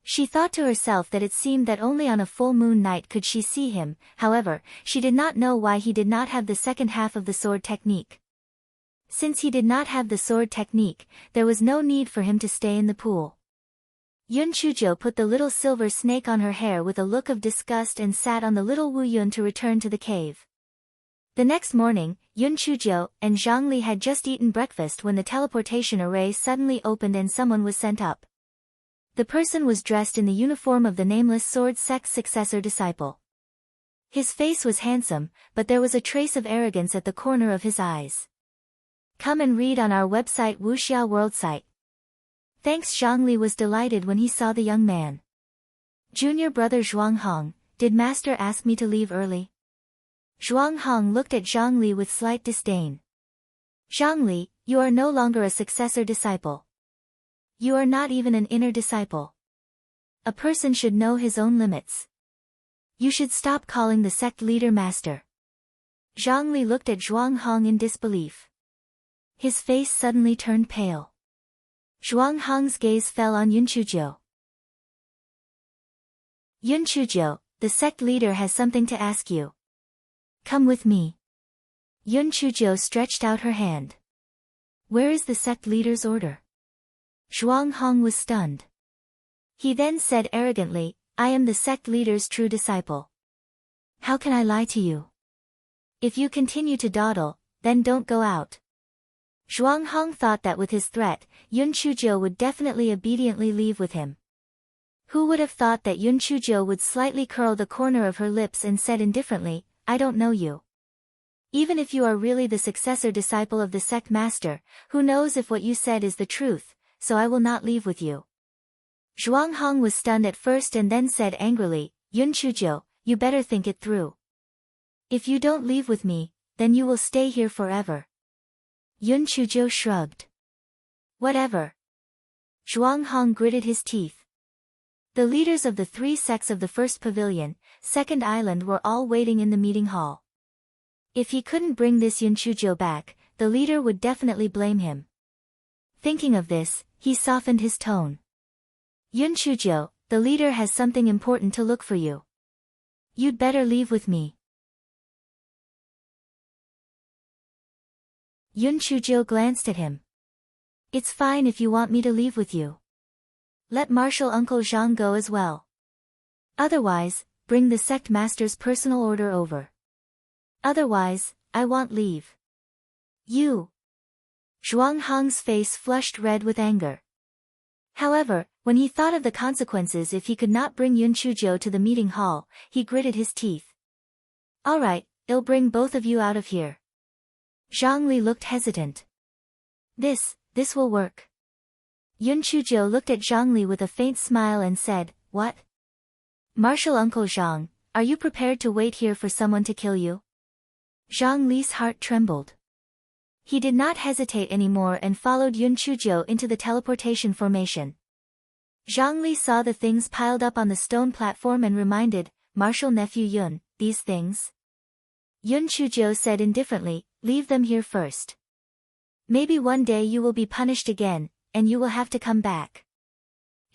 She thought to herself that it seemed that only on a full moon night could she see him. However, she did not know why he did not have the second half of the sword technique. Since he did not have the sword technique, there was no need for him to stay in the pool. Yun Chujo put the little silver snake on her hair with a look of disgust and sat on the little Wu Yun to return to the cave. The next morning, Yun Chujo and Zhang Li had just eaten breakfast when the teleportation array suddenly opened and someone was sent up. The person was dressed in the uniform of the nameless sword sect's successor disciple. His face was handsome, but there was a trace of arrogance at the corner of his eyes. Come and read on our website Wuxia World site. Thanks. Zhang Li was delighted when he saw the young man. Junior brother Zhuang Hong, did master ask me to leave early? Zhuang Hong looked at Zhang Li with slight disdain. Zhang Li, you are no longer a successor disciple. You are not even an inner disciple. A person should know his own limits. You should stop calling the sect leader master. Zhang Li looked at Zhuang Hong in disbelief. His face suddenly turned pale. Zhuang Hong's gaze fell on Yun Chujo. Yun Chujo, the sect leader has something to ask you. Come with me. Yun Chujo stretched out her hand. Where is the sect leader's order? Zhuang Hong was stunned. He then said arrogantly, I am the sect leader's true disciple. How can I lie to you? If you continue to dawdle, then don't go out. Zhuang Hong thought that with his threat, Yun Chujo would definitely obediently leave with him. Who would have thought that Yun Chujo would slightly curl the corner of her lips and said indifferently, I don't know you. Even if you are really the successor disciple of the sect master, who knows if what you said is the truth, so I will not leave with you. Zhuang Hong was stunned at first and then said angrily, Yun Chujo, you better think it through. If you don't leave with me, then you will stay here forever. Yun Chujo shrugged. Whatever. Zhuang Hong gritted his teeth. The leaders of the three sects of the first pavilion, second island were all waiting in the meeting hall. If he couldn't bring this Yun Chujo back, the leader would definitely blame him. Thinking of this, he softened his tone. Yun Chujo, the leader has something important to look for you. You'd better leave with me. Yun Chujo glanced at him. It's fine if you want me to leave with you. Let Martial Uncle Zhang go as well. Otherwise, bring the sect master's personal order over. Otherwise, I won't leave. You. Zhuang Hong's face flushed red with anger. However, when he thought of the consequences if he could not bring Yun Chujo to the meeting hall, he gritted his teeth. All right, I'll bring both of you out of here. Zhang Li looked hesitant. This will work. Yun Chujo looked at Zhang Li with a faint smile and said, What? Martial Uncle Zhang, are you prepared to wait here for someone to kill you? Zhang Li's heart trembled. He did not hesitate anymore and followed Yun Chujo into the teleportation formation. Zhang Li saw the things piled up on the stone platform and reminded, Martial nephew Yun, these things? Yun Chujo said indifferently, leave them here first. Maybe one day you will be punished again, and you will have to come back.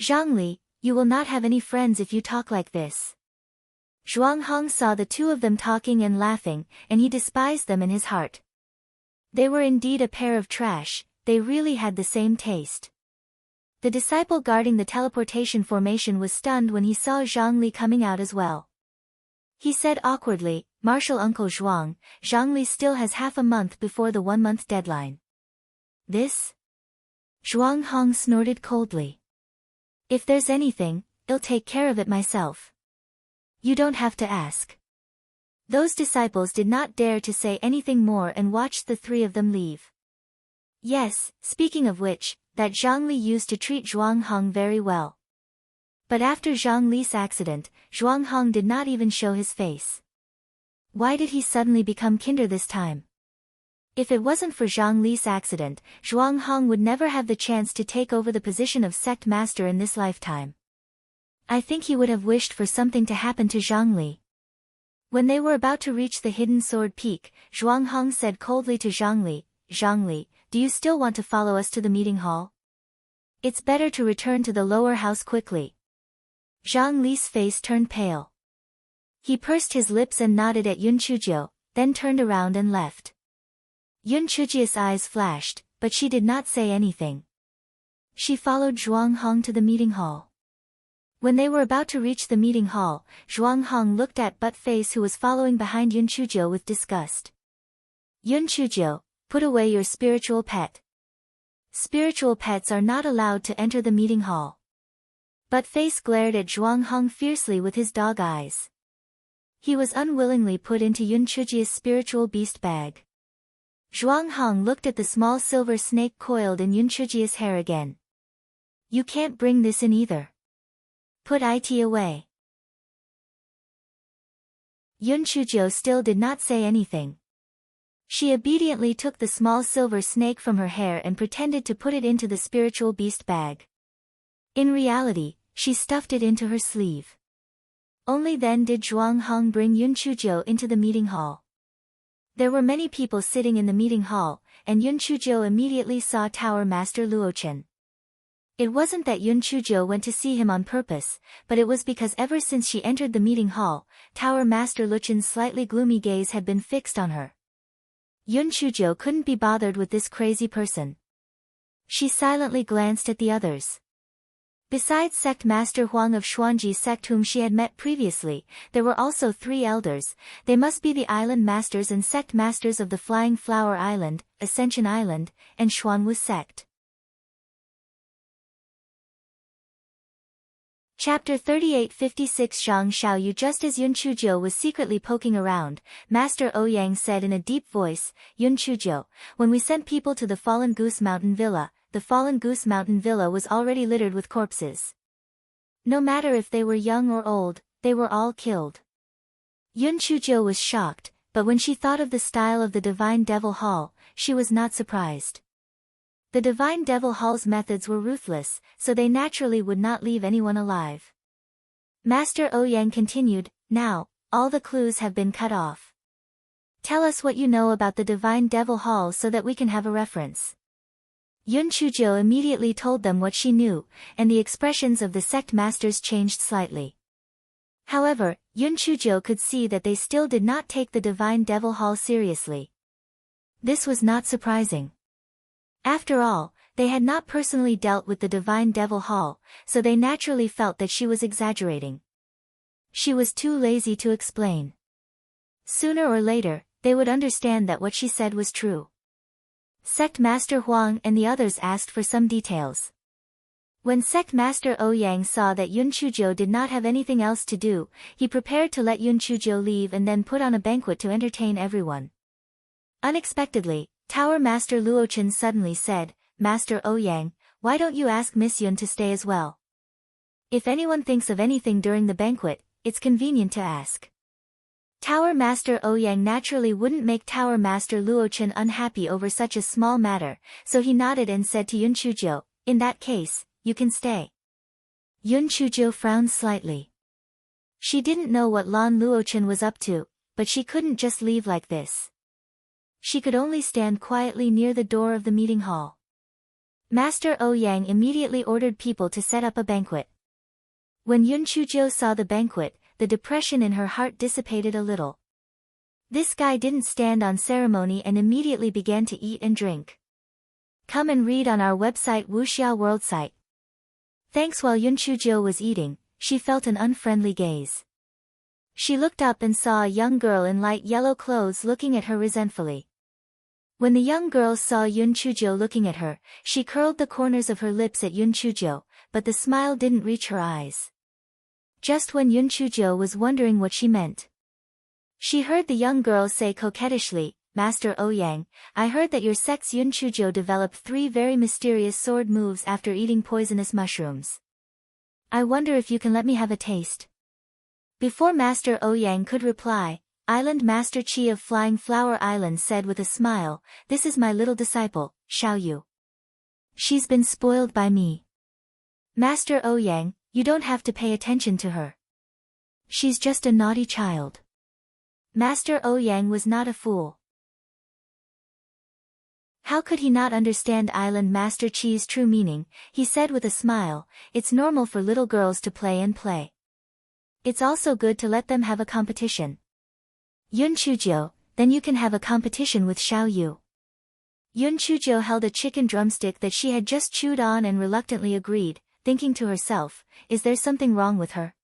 Zhang Li, you will not have any friends if you talk like this. Zhuang Hong saw the two of them talking and laughing, and he despised them in his heart. They were indeed a pair of trash, they really had the same taste. The disciple guarding the teleportation formation was stunned when he saw Zhang Li coming out as well. He said awkwardly, Martial Uncle Zhuang, Zhang Li still has half a month before the 1-month deadline. This? Zhuang Hong snorted coldly. If there's anything, I'll take care of it myself. You don't have to ask. Those disciples did not dare to say anything more and watched the three of them leave. Yes, speaking of which, that Zhang Li used to treat Zhuang Hong very well. But after Zhang Li's accident, Zhuang Hong did not even show his face. Why did he suddenly become kinder this time? If it wasn't for Zhang Li's accident, Zhuang Hong would never have the chance to take over the position of sect master in this lifetime. I think he would have wished for something to happen to Zhang Li. When they were about to reach the hidden sword peak, Zhuang Hong said coldly to Zhang Li, do you still want to follow us to the meeting hall? It's better to return to the lower house quickly. Zhang Li's face turned pale. He pursed his lips and nodded at Yun Chujio, then turned around and left. Yun Chujio's eyes flashed, but she did not say anything. She followed Zhuang Hong to the meeting hall. When they were about to reach the meeting hall, Zhuang Hong looked at Butt-Face, who was following behind Yun Chujio, with disgust. Yun Chujio, put away your spiritual pet. Spiritual pets are not allowed to enter the meeting hall. Butt-Face glared at Zhuang Hong fiercely with his dog eyes. He was unwillingly put into Yun Chujio's spiritual beast bag. Zhuang Hong looked at the small silver snake coiled in Yun Chujio's hair again. You can't bring this in either. Put it away. Yun Chujio still did not say anything. She obediently took the small silver snake from her hair and pretended to put it into the spiritual beast bag. In reality, she stuffed it into her sleeve. Only then did Zhuang Hong bring Yun Chujio into the meeting hall. There were many people sitting in the meeting hall, and Yun Chujio immediately saw Tower Master Luochen. It wasn't that Yun Chujio went to see him on purpose, but it was because ever since she entered the meeting hall, Tower Master Luchen's slightly gloomy gaze had been fixed on her. Yun Chujio couldn't be bothered with this crazy person. She silently glanced at the others. Besides Sect Master Huang of Xuanji sect, whom she had met previously, there were also 3 elders. They must be the island masters and sect masters of the Flying Flower Island, Ascension Island, and Xuanwu sect. Chapter 3856 Zhang Xiaoyu. Just as Yun Chujio was secretly poking around, Master Ouyang said in a deep voice, Yun Chujio, when we sent people to the Fallen Goose Mountain Villa, the Fallen Goose Mountain Villa was already littered with corpses. No matter if they were young or old, they were all killed. Yun Chujio was shocked, but when she thought of the style of the Divine Devil Hall, she was not surprised. The Divine Devil Hall's methods were ruthless, so they naturally would not leave anyone alive. Master Ouyang continued, now, all the clues have been cut off. Tell us what you know about the Divine Devil Hall so that we can have a reference. Yun Chujio immediately told them what she knew, and the expressions of the sect masters changed slightly. However, Yun Chujio could see that they still did not take the Divine Devil Hall seriously. This was not surprising. After all, they had not personally dealt with the Divine Devil Hall, so they naturally felt that she was exaggerating. She was too lazy to explain. Sooner or later, they would understand that what she said was true. Sect Master Huang and the others asked for some details. When Sect Master Ouyang saw that Yun Chujio did not have anything else to do, he prepared to let Yun Chujio leave and then put on a banquet to entertain everyone. Unexpectedly, Tower Master Luochen suddenly said, Master Ouyang, why don't you ask Miss Yun to stay as well? If anyone thinks of anything during the banquet, it's convenient to ask. Tower Master Ouyang naturally wouldn't make Tower Master Luochen unhappy over such a small matter, so he nodded and said to Yun Chujio, in that case, you can stay. Yun Chujio frowned slightly. She didn't know what Lan Luochen was up to, but she couldn't just leave like this. She could only stand quietly near the door of the meeting hall. Master Ouyang immediately ordered people to set up a banquet. When Yun Chujio saw the banquet, the depression in her heart dissipated a little. This guy didn't stand on ceremony and immediately began to eat and drink. Come and read on our website Wuxia World site. Thanks. While Yun Chujio was eating, she felt an unfriendly gaze. She looked up and saw a young girl in light yellow clothes looking at her resentfully. When the young girl saw Yun Chujio looking at her, she curled the corners of her lips at Yun Chujio, but the smile didn't reach her eyes. Just when Yun Chujio was wondering what she meant, she heard the young girl say coquettishly, Master Ouyang, I heard that your sect's Yun Chujio developed 3 very mysterious sword moves after eating poisonous mushrooms. I wonder if you can let me have a taste. Before Master Ouyang could reply, Island Master Qi of Flying Flower Island said with a smile, this is my little disciple, Xiaoyu. She's been spoiled by me. Master Ouyang, you don't have to pay attention to her. She's just a naughty child. Master Ouyang was not a fool. How could he not understand Island Master Chi's true meaning? He said with a smile, "It's normal for little girls to play and play. It's also good to let them have a competition." Yun Chujiu, then you can have a competition with Xiao Yu. Yun Chujiu held a chicken drumstick that she had just chewed on and reluctantly agreed, thinking to herself, is there something wrong with her?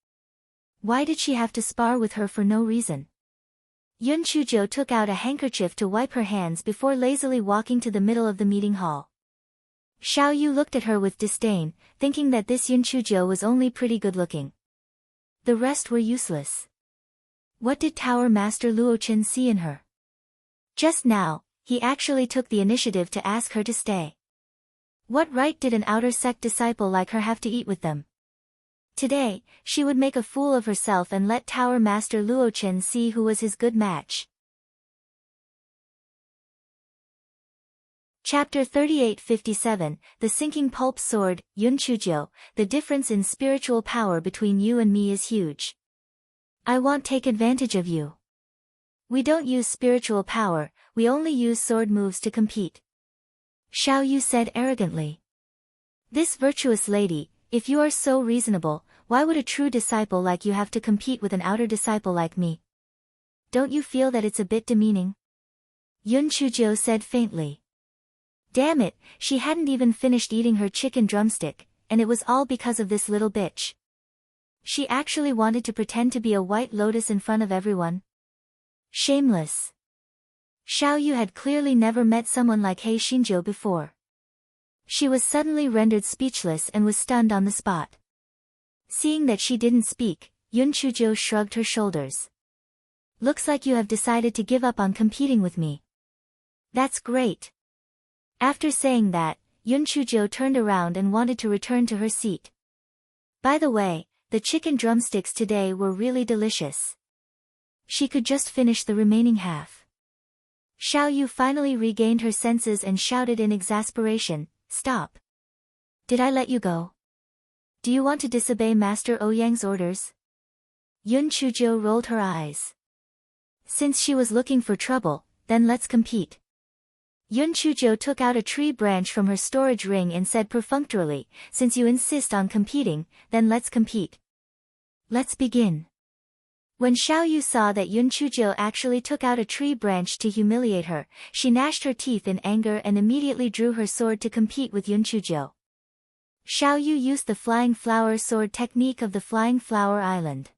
Why did she have to spar with her for no reason? Yun Chujiu took out a handkerchief to wipe her hands before lazily walking to the middle of the meeting hall. Xiao Yu looked at her with disdain, thinking that this Yun Chujiu was only pretty good-looking. The rest were useless. What did Tower Master Luochen see in her? Just now, he actually took the initiative to ask her to stay. What right did an outer sect disciple like her have to eat with them? Today, she would make a fool of herself and let Tower Master Luochen see who was his good match. Chapter 3857, The Sinking Pulp Sword, Yun Chujiu, the difference in spiritual power between you and me is huge. I won't take advantage of you. We don't use spiritual power, we only use sword moves to compete. Xiao Yu said arrogantly. This virtuous lady, if you are so reasonable, why would a true disciple like you have to compete with an outer disciple like me? Don't you feel that it's a bit demeaning? Yun Chujiu said faintly. Damn it, she hadn't even finished eating her chicken drumstick, and it was all because of this little bitch. She actually wanted to pretend to be a white lotus in front of everyone. Shameless. Xiao Yu had clearly never met someone like He Xinjiu before. She was suddenly rendered speechless and was stunned on the spot. Seeing that she didn't speak, Yun Chujiu shrugged her shoulders. Looks like you have decided to give up on competing with me. That's great. After saying that, Yun Chujiu turned around and wanted to return to her seat. By the way, the chicken drumsticks today were really delicious. She could just finish the remaining half. Xiao Yu finally regained her senses and shouted in exasperation, "Stop! Did I let you go? Do you want to disobey Master Ouyang's orders?" Yun Chujiu rolled her eyes. Since she was looking for trouble, then let's compete. Yun Chujiu took out a tree branch from her storage ring and said perfunctorily, "Since you insist on competing, then let's compete. Let's begin." When Xiao Yu saw that Yun Chujiu actually took out a tree branch to humiliate her, she gnashed her teeth in anger and immediately drew her sword to compete with Yun Chujiu. Xiao Yu used the Flying Flower Sword technique of the Flying Flower Island.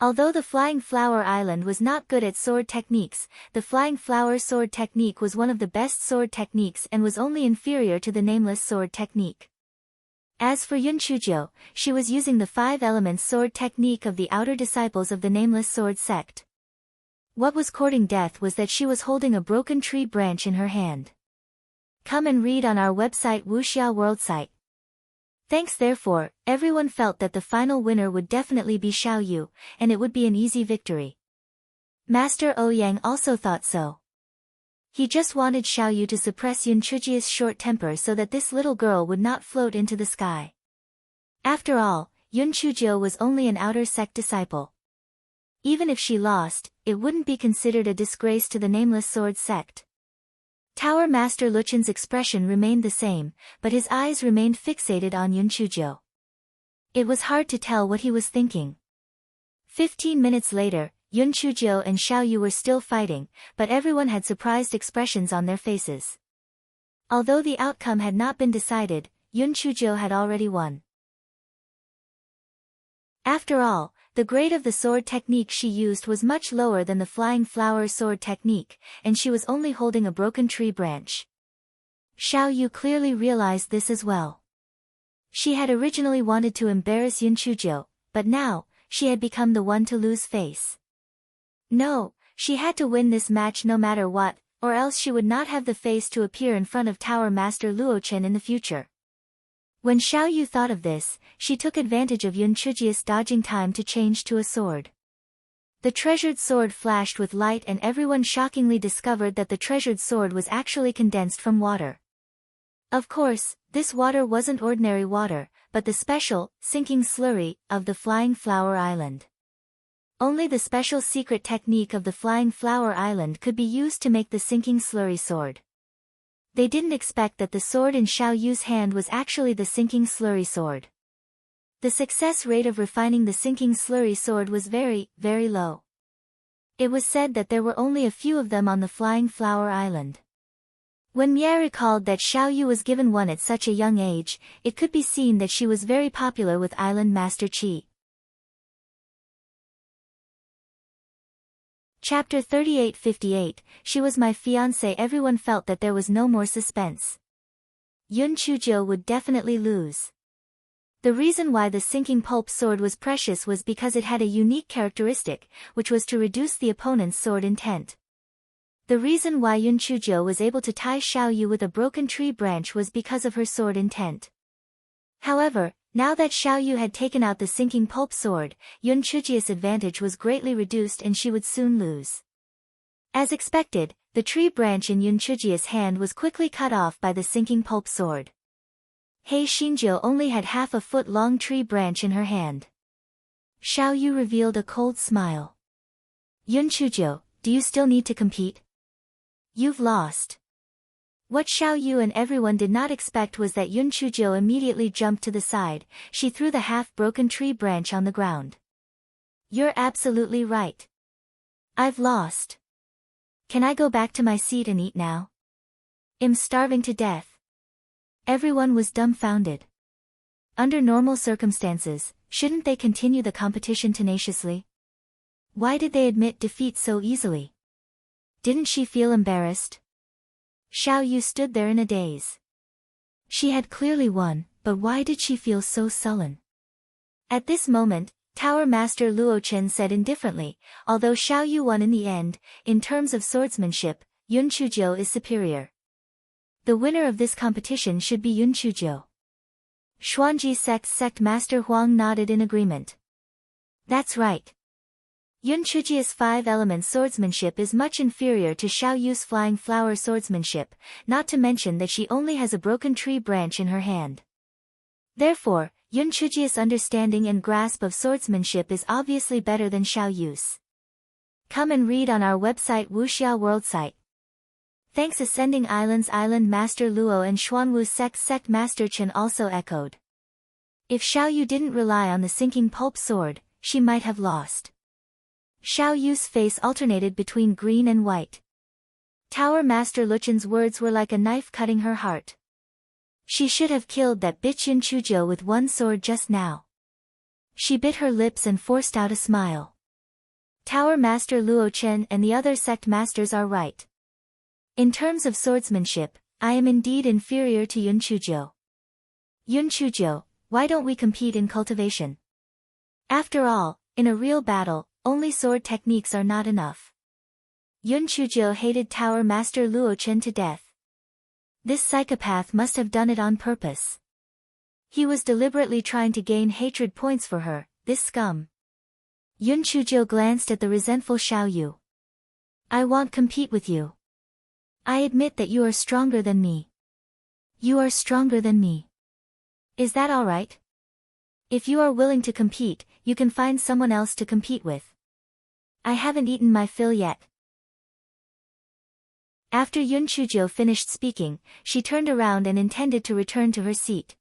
Although the Flying Flower Island was not good at sword techniques, the Flying Flower Sword technique was one of the best sword techniques and was only inferior to the Nameless Sword technique. As for Yun Chujiu, she was using the 5 elements sword technique of the outer disciples of the Nameless Sword sect. What was courting death was that she was holding a broken tree branch in her hand. Come and read on our website Wuxia World site. Thanks. Therefore, everyone felt that the final winner would definitely be Xiao Yu, and it would be an easy victory. Master Ouyang also thought so. He just wanted Xiao Yu to suppress Yun Chujiu's short temper so that this little girl would not float into the sky. After all, Yun Chujiu was only an outer sect disciple. Even if she lost, it wouldn't be considered a disgrace to the Nameless Sword sect. Tower Master Luchen's expression remained the same, but his eyes remained fixated on Yun Chujiu. It was hard to tell what he was thinking. 15 minutes later, Yun Chujiu and Xiao Yu were still fighting, but everyone had surprised expressions on their faces. Although the outcome had not been decided, Yun Chujiu had already won. After all, the grade of the sword technique she used was much lower than the Flying Flower Sword technique, and she was only holding a broken tree branch. Xiao Yu clearly realized this as well. She had originally wanted to embarrass Yun Chujiu, but now, she had become the one to lose face. No, she had to win this match no matter what, or else she would not have the face to appear in front of Tower Master Luochen in the future. When Xiao Yu thought of this, she took advantage of Yun Chujiu's dodging time to change to a sword. The treasured sword flashed with light and everyone shockingly discovered that the treasured sword was actually condensed from water. Of course, this water wasn't ordinary water, but the special, sinking slurry, of the Flying Flower Island. Only the special secret technique of the Flying Flower Island could be used to make the sinking slurry sword. They didn't expect that the sword in Xiao Yu's hand was actually the sinking slurry sword. The success rate of refining the sinking slurry sword was very, very low. It was said that there were only a few of them on the Flying Flower Island. When Mie recalled that Xiao Yu was given one at such a young age, it could be seen that she was very popular with Island Master Qi. Chapter 3858, She was my fiancé. Everyone felt that there was no more suspense. Yun Chuzhou would definitely lose. The reason why the sinking pulp sword was precious was because it had a unique characteristic, which was to reduce the opponent's sword intent. The reason why Yun Chuzhou was able to tie Xiao Yu with a broken tree branch was because of her sword intent. However, now that Xiao Yu had taken out the sinking pulp sword, Yun Chuzhou's advantage was greatly reduced and she would soon lose. As expected, the tree branch in Yun Chuzhou's hand was quickly cut off by the sinking pulp sword. He Xinjiu only had half a foot-long tree branch in her hand. Xiao Yu revealed a cold smile. Yun Chuzhou, do you still need to compete? You've lost. What Xiao Yu and everyone did not expect was that Yun Chuzhou immediately jumped to the side. She threw the half-broken tree branch on the ground. You're absolutely right. I've lost. Can I go back to my seat and eat now? I'm starving to death. Everyone was dumbfounded. Under normal circumstances, shouldn't they continue the competition tenaciously? Why did they admit defeat so easily? Didn't she feel embarrassed? Xiao Yu stood there in a daze. She had clearly won, but why did she feel so sullen? At this moment, Tower Master Luo Chen said indifferently, although Xiao Yu won in the end, in terms of swordsmanship, Yun Chuzhou is superior. The winner of this competition should be Yun Chuzhou. Xuanji Sect Master Huang nodded in agreement. That's right. Yun Chuzhou's five-element swordsmanship is much inferior to Xiao Yu's flying flower swordsmanship, not to mention that she only has a broken tree branch in her hand. Therefore, Yun Chuzhou's understanding and grasp of swordsmanship is obviously better than Xiao Yu's. Come and read on our website Wuxia World site. Thanks. Ascending Islands Island Master Luo and Xuanwu Sect Master Chen also echoed. If Xiao Yu didn't rely on the sinking pulp sword, she might have lost. Xiao Yu's face alternated between green and white. Tower Master Luchen's words were like a knife cutting her heart. She should have killed that bitch Yun Chuzhou with one sword just now. She bit her lips and forced out a smile. Tower Master Luo Chen and the other sect masters are right. In terms of swordsmanship, I am indeed inferior to Yun Chuzhou. Yun Chuzhou, why don't we compete in cultivation? After all, in a real battle, only sword techniques are not enough. Yun Chuzhou hated Tower Master Luo Chen to death. This psychopath must have done it on purpose. He was deliberately trying to gain hatred points for her, this scum. Yun Chuzhou glanced at the resentful Xiao Yu. I won't compete with you. I admit that you are stronger than me. You are stronger than me. Is that all right? If you are willing to compete, you can find someone else to compete with. I haven't eaten my fill yet. After Yun Chuzhou finished speaking, she turned around and intended to return to her seat.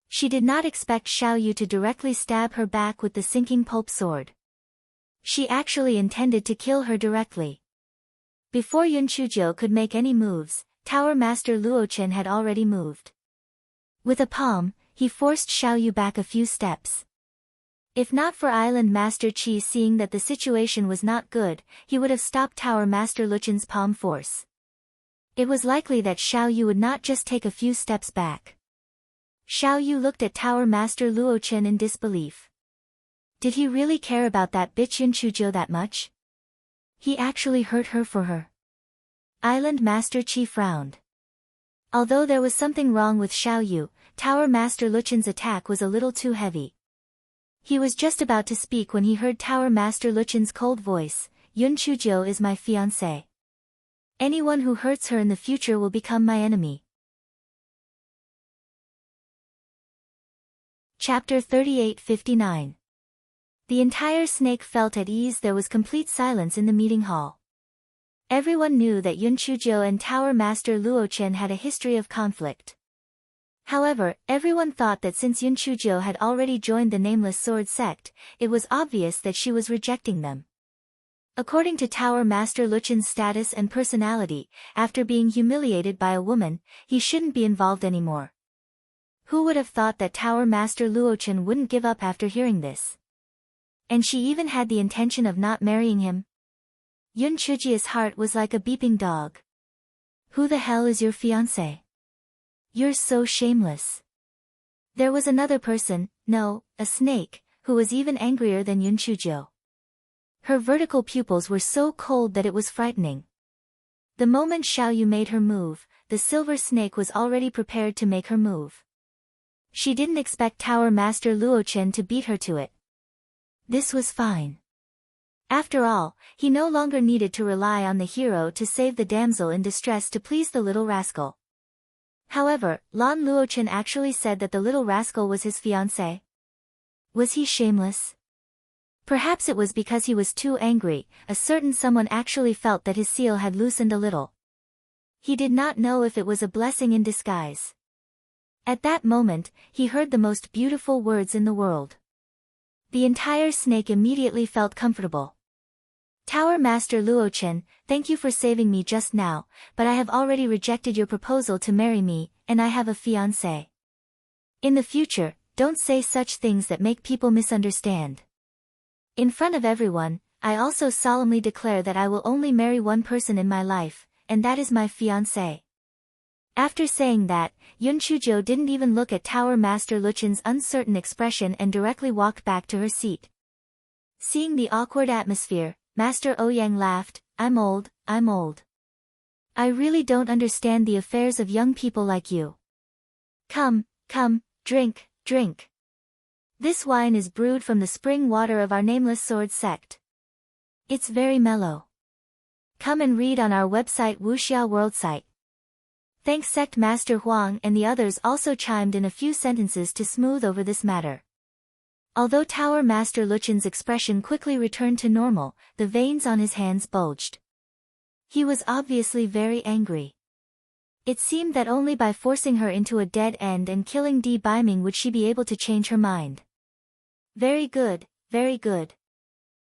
She did not expect Xiao Yu to directly stab her back with the sinking pulp sword. She actually intended to kill her directly. Before Yun Chuzhou could make any moves, Tower Master Luo Chen had already moved. With a palm, he forced Xiao Yu back a few steps. If not for Island Master Qi seeing that the situation was not good, he would have stopped Tower Master Luchen's palm force. It was likely that Xiao Yu would not just take a few steps back. Xiao Yu looked at Tower Master Luo Chen in disbelief. Did he really care about that bitch Yun Chuzhou that much? He actually hurt her for her. Island Master Qi frowned. Although there was something wrong with Xiao Yu, Tower Master Luchen's attack was a little too heavy. He was just about to speak when he heard Tower Master Luchen's cold voice, Yun Chuzhou is my fiancé. Anyone who hurts her in the future will become my enemy. Chapter 3859. The entire snake felt at ease. There was complete silence in the meeting hall. Everyone knew that Yun Chuzhou and Tower Master Luo Chen had a history of conflict. However, everyone thought that since Yun Chuzhou had already joined the Nameless Sword sect, it was obvious that she was rejecting them. According to Tower Master Luo Chen's status and personality, after being humiliated by a woman, he shouldn't be involved anymore. Who would have thought that Tower Master Luo Chen wouldn't give up after hearing this? And she even had the intention of not marrying him? Yun Chujia's heart was like a beeping dog. Who the hell is your fiancé? You're so shameless. There was another person, no, a snake, who was even angrier than Yun Chuzhou. Her vertical pupils were so cold that it was frightening. The moment Xiaoyu made her move, the silver snake was already prepared to make her move. She didn't expect Tower Master Luo Chen to beat her to it. This was fine. After all, he no longer needed to rely on the hero to save the damsel in distress to please the little rascal. However, Lan Luo Chen actually said that the little rascal was his fiancé. Was he shameless? Perhaps it was because he was too angry. A certain someone actually felt that his seal had loosened a little. He did not know if it was a blessing in disguise. At that moment, he heard the most beautiful words in the world. The entire snake immediately felt comfortable. Tower Master Luo Chen, thank you for saving me just now, but I have already rejected your proposal to marry me, and I have a fiancé. In the future, don't say such things that make people misunderstand. In front of everyone, I also solemnly declare that I will only marry one person in my life, and that is my fiancé. After saying that, Yun Chuzhou didn't even look at Tower Master Luo Chen's uncertain expression and directly walked back to her seat. Seeing the awkward atmosphere, Master Ouyang laughed, I'm old. I really don't understand the affairs of young people like you. Come, drink. This wine is brewed from the spring water of our Nameless Sword sect. It's very mellow. Come and read on our website Wuxia World site. Thanks. Sect Master Huang and the others also chimed in a few sentences to smooth over this matter. Although Tower Master Luo Chen's expression quickly returned to normal, the veins on his hands bulged. He was obviously very angry. It seemed that only by forcing her into a dead end and killing Di Baiming would she be able to change her mind. Very good.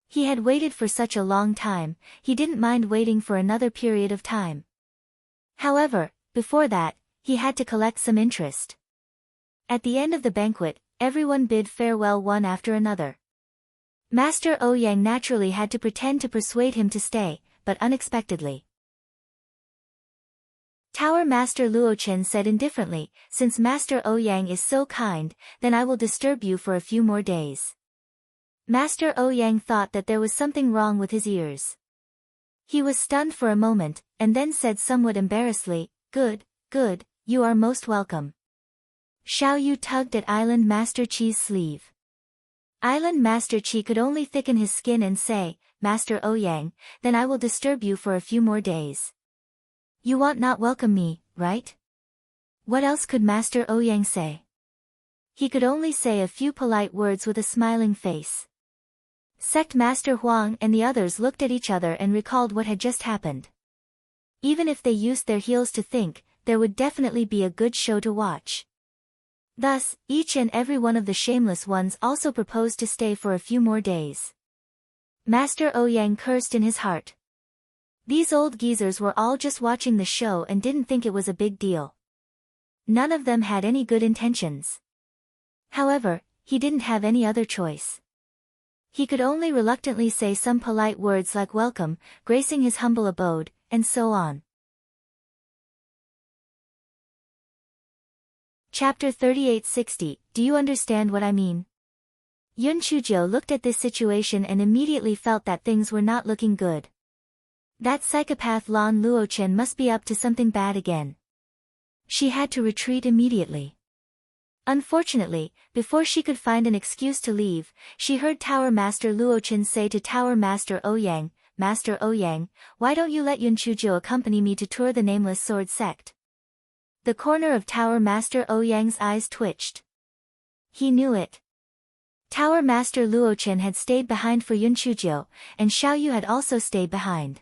He had waited for such a long time, he didn't mind waiting for another period of time. However, before that, he had to collect some interest. At the end of the banquet, everyone bid farewell one after another. Master Ouyang naturally had to pretend to persuade him to stay, but unexpectedly. Tower Master Luo Chen said indifferently, since Master Ouyang is so kind, then I will disturb you for a few more days. Master Ouyang thought that there was something wrong with his ears. He was stunned for a moment, and then said somewhat embarrassedly, Good, you are most welcome. Xiaoyu tugged at Island Master Qi's sleeve. Island Master Qi could only thicken his skin and say, Master Ouyang, then I will disturb you for a few more days. You want not welcome me, right? What else could Master Ouyang say? He could only say a few polite words with a smiling face. Sect Master Huang and the others looked at each other and recalled what had just happened. Even if they used their heels to think, there would definitely be a good show to watch. Thus, each and every one of the shameless ones also proposed to stay for a few more days. Master Ouyang cursed in his heart. These old geezers were all just watching the show and didn't think it was a big deal. None of them had any good intentions. However, he didn't have any other choice. He could only reluctantly say some polite words like welcome, gracing his humble abode, and so on. Chapter 3860, Do you understand what I mean? Yun Chuzhou looked at this situation and immediately felt that things were not looking good. That psychopath Lan Luo Chen must be up to something bad again. She had to retreat immediately. Unfortunately, before she could find an excuse to leave, she heard Tower Master Luo Chen say to Tower Master Ouyang, Master Ouyang, why don't you let Yun Chuzhou accompany me to tour the Nameless Sword sect? The corner of Tower Master Ouyang's eyes twitched. He knew it. Tower Master Luo Chen had stayed behind for Yun Chuzhou, and Xiaoyu had also stayed behind.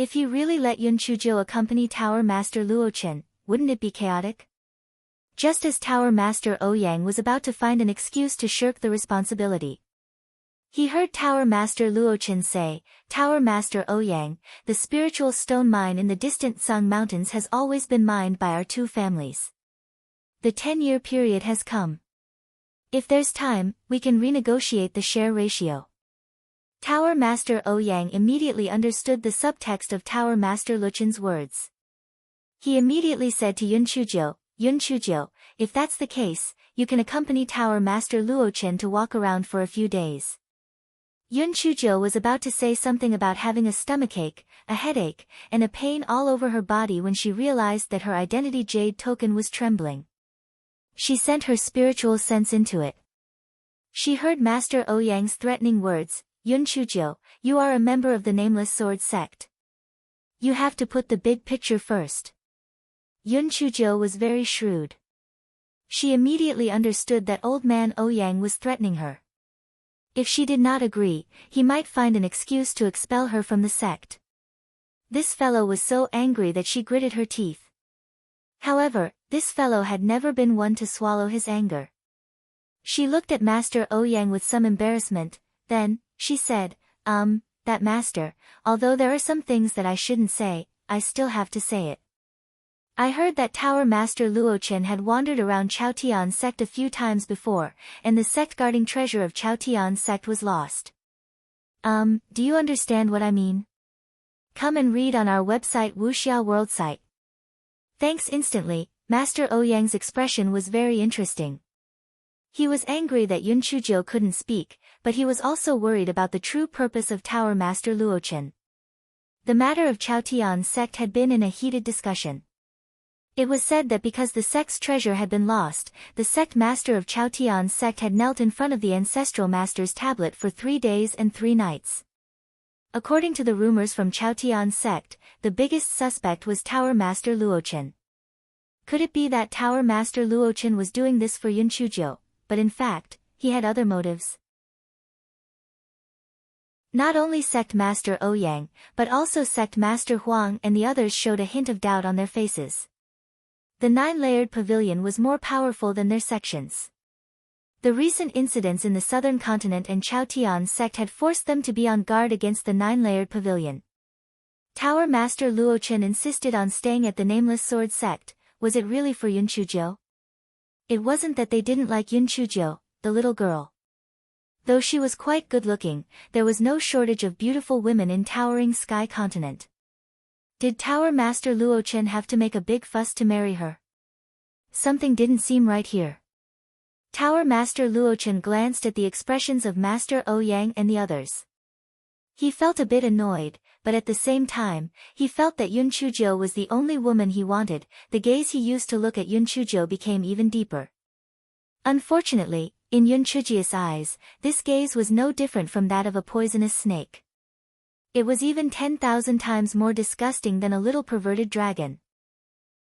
If you really let Yun Chujo accompany Tower Master Luo Chen, wouldn't it be chaotic? Just as Tower Master Ouyang was about to find an excuse to shirk the responsibility, he heard Tower Master Luo Chen say, "Tower Master Ouyang, the spiritual stone mine in the distant Sung Mountains has always been mined by our two families. The 10-year period has come. If there's time, we can renegotiate the share ratio." Tower Master Ouyang immediately understood the subtext of Tower Master Luo Chen's words. He immediately said to Yun Chujo, "If that's the case, you can accompany Tower Master Luo Chen to walk around for a few days." Yun Chujo was about to say something about having a stomachache, a headache, and a pain all over her body when she realized that her identity jade token was trembling. She sent her spiritual sense into it. She heard Master Ouyang's threatening words, "Yun Chujo, you are a member of the Nameless Sword sect. You have to put the big picture first." Yun Chujo was very shrewd. She immediately understood that old man Ouyang was threatening her. If she did not agree, he might find an excuse to expel her from the sect. This fellow was so angry that she gritted her teeth. However, this fellow had never been one to swallow his anger. She looked at Master Ouyang with some embarrassment, then, she said, that master, although there are some things that I shouldn't say, I still have to say it. I heard that Tower Master Luo Chen had wandered around Chaotian sect a few times before, and the sect guarding treasure of Chaotian sect was lost. Do you understand what I mean? Come and read on our website Wuxia World site. Thanks instantly, Master Ouyang's expression was very interesting. He was angry that Yun Chujo couldn't speak, but he was also worried about the true purpose of Tower Master Luo Chen. The matter of Chaotian sect had been in a heated discussion. It was said that because the sect's treasure had been lost, the sect master of Chaotian sect had knelt in front of the ancestral master's tablet for 3 days and 3 nights. According to the rumors from Chaotian sect, the biggest suspect was Tower Master Luo Chen. Could it be that Tower Master Luo Chen was doing this for Yun Chujo, but in fact, he had other motives? Not only sect master Ouyang, but also sect master Huang and the others showed a hint of doubt on their faces. The 9-layered pavilion was more powerful than their sections. The recent incidents in the southern continent and Chaotian sect had forced them to be on guard against the 9-layered pavilion. Tower Master Luo Chen insisted on staying at the Nameless Sword sect. Was it really for Yun Chujo? It wasn't that they didn't like Yun Chujo, the little girl. Though she was quite good-looking, there was no shortage of beautiful women in Towering Sky Continent. Did Tower Master Luo Chen have to make a big fuss to marry her? Something didn't seem right here. Tower Master Luo Chen glanced at the expressions of Master Ouyang and the others. He felt a bit annoyed, but at the same time, he felt that Yun Chujo was the only woman he wanted. The gaze he used to look at Yun Chujo became even deeper. Unfortunately, in Yun Chujo's eyes, this gaze was no different from that of a poisonous snake. It was even 10,000 times more disgusting than a little perverted dragon.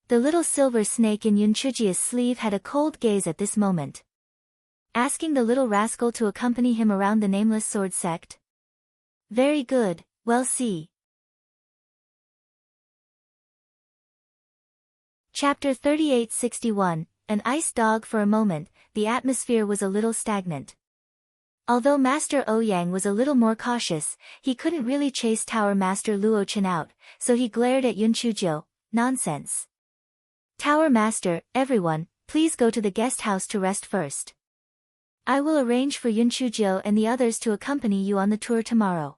The little silver snake in Yun Chujo's sleeve had a cold gaze at this moment. Asking the little rascal to accompany him around the Nameless Sword sect? Very good, well see. Chapter 3861, An Ice Dog. For a moment, the atmosphere was a little stagnant. Although Master Ouyang was a little more cautious, he couldn't really chase Tower Master Luo Chen out, so he glared at Yun Chujo. Nonsense. Tower Master, everyone, please go to the guest house to rest first. I will arrange for Yun Chujo and the others to accompany you on the tour tomorrow.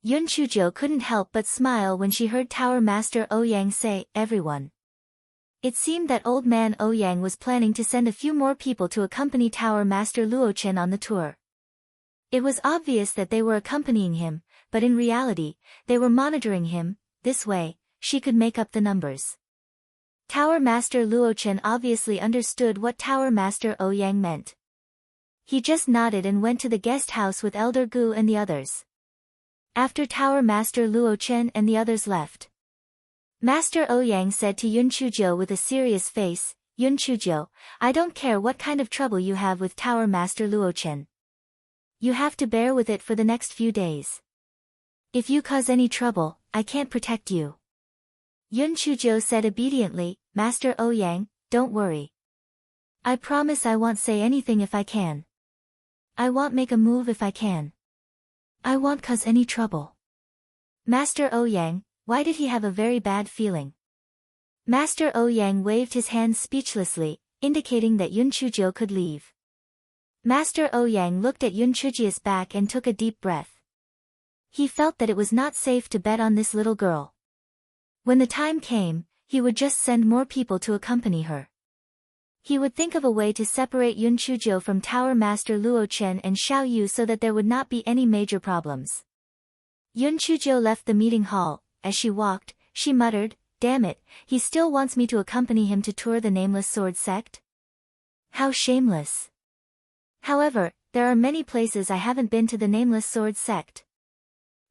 Yun Chujo couldn't help but smile when she heard Tower Master Ouyang say, everyone. It seemed that old man Ouyang was planning to send a few more people to accompany Tower Master Luo Chen on the tour. It was obvious that they were accompanying him, but in reality, they were monitoring him. This way, she could make up the numbers. Tower Master Luo Chen obviously understood what Tower Master Ouyang meant. He just nodded and went to the guest house with Elder Gu and the others. After Tower Master Luo Chen and the others left, Master Ouyang said to Yun Chujo with a serious face, Yun Chujo, I don't care what kind of trouble you have with Tower Master Luo Chen. You have to bear with it for the next few days. If you cause any trouble, I can't protect you. Yun Chujo said obediently, Master Ouyang, don't worry. I promise I won't say anything if I can. I won't make a move if I can. I won't cause any trouble. Master Ouyang, why did he have a very bad feeling? Master Ouyang waved his hands speechlessly, indicating that Yun Chujo could leave. Master Ouyang looked at Yun Chujia's back and took a deep breath. He felt that it was not safe to bet on this little girl. When the time came, he would just send more people to accompany her. He would think of a way to separate Yun Chujo from Tower Master Luo Chen and Xiao Yu so that there would not be any major problems. Yun Chujo left the meeting hall. As she walked, she muttered, damn it, he still wants me to accompany him to tour the Nameless Sword sect? How shameless. However, there are many places I haven't been to the Nameless Sword sect.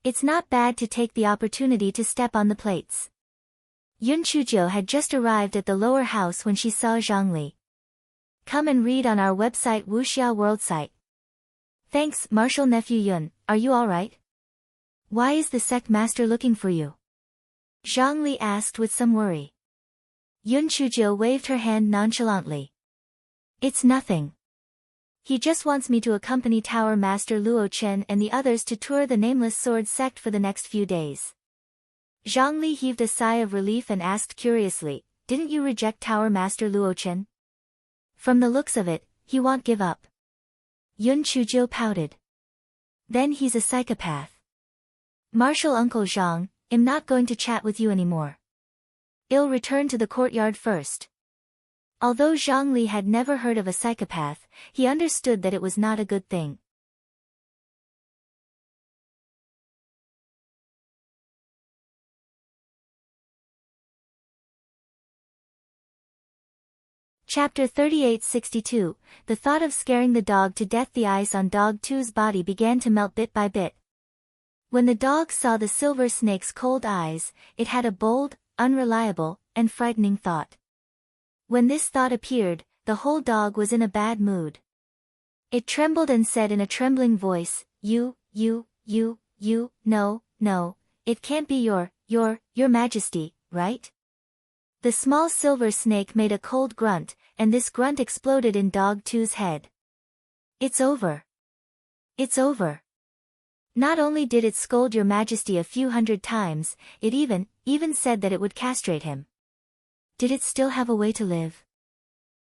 It's not bad to take the opportunity to step on the plates. Yun Chujo had just arrived at the lower house when she saw Zhang Li. Come and read on our website Wuxia World site. Thanks, Martial Nephew Yun, are you alright? Why is the sect master looking for you? Zhang Li asked with some worry. Yun Chujo waved her hand nonchalantly. It's nothing. He just wants me to accompany Tower Master Luo Chen and the others to tour the Nameless Sword sect for the next few days. Zhang Li heaved a sigh of relief and asked curiously, didn't you reject Tower Master Luo Chen? From the looks of it, he won't give up. Yun Chujo pouted. Then he's a psychopath. Martial Uncle Zhang, I'm not going to chat with you anymore. I'll return to the courtyard first. Although Zhang Li had never heard of a psychopath, he understood that it was not a good thing. Chapter 3862, The thought of scaring the dog to death. The ice on Dog 2's body began to melt bit by bit. When the dog saw the silver snake's cold eyes, it had a bold, unreliable, and frightening thought. When this thought appeared, the whole dog was in a bad mood. It trembled and said in a trembling voice, no, it can't be your Majesty, right? The small silver snake made a cold grunt, and this grunt exploded in Dog 2's head. It's over. It's over. Not only did it scold Your Majesty a few hundred times, it even said that it would castrate him. Did it still have a way to live?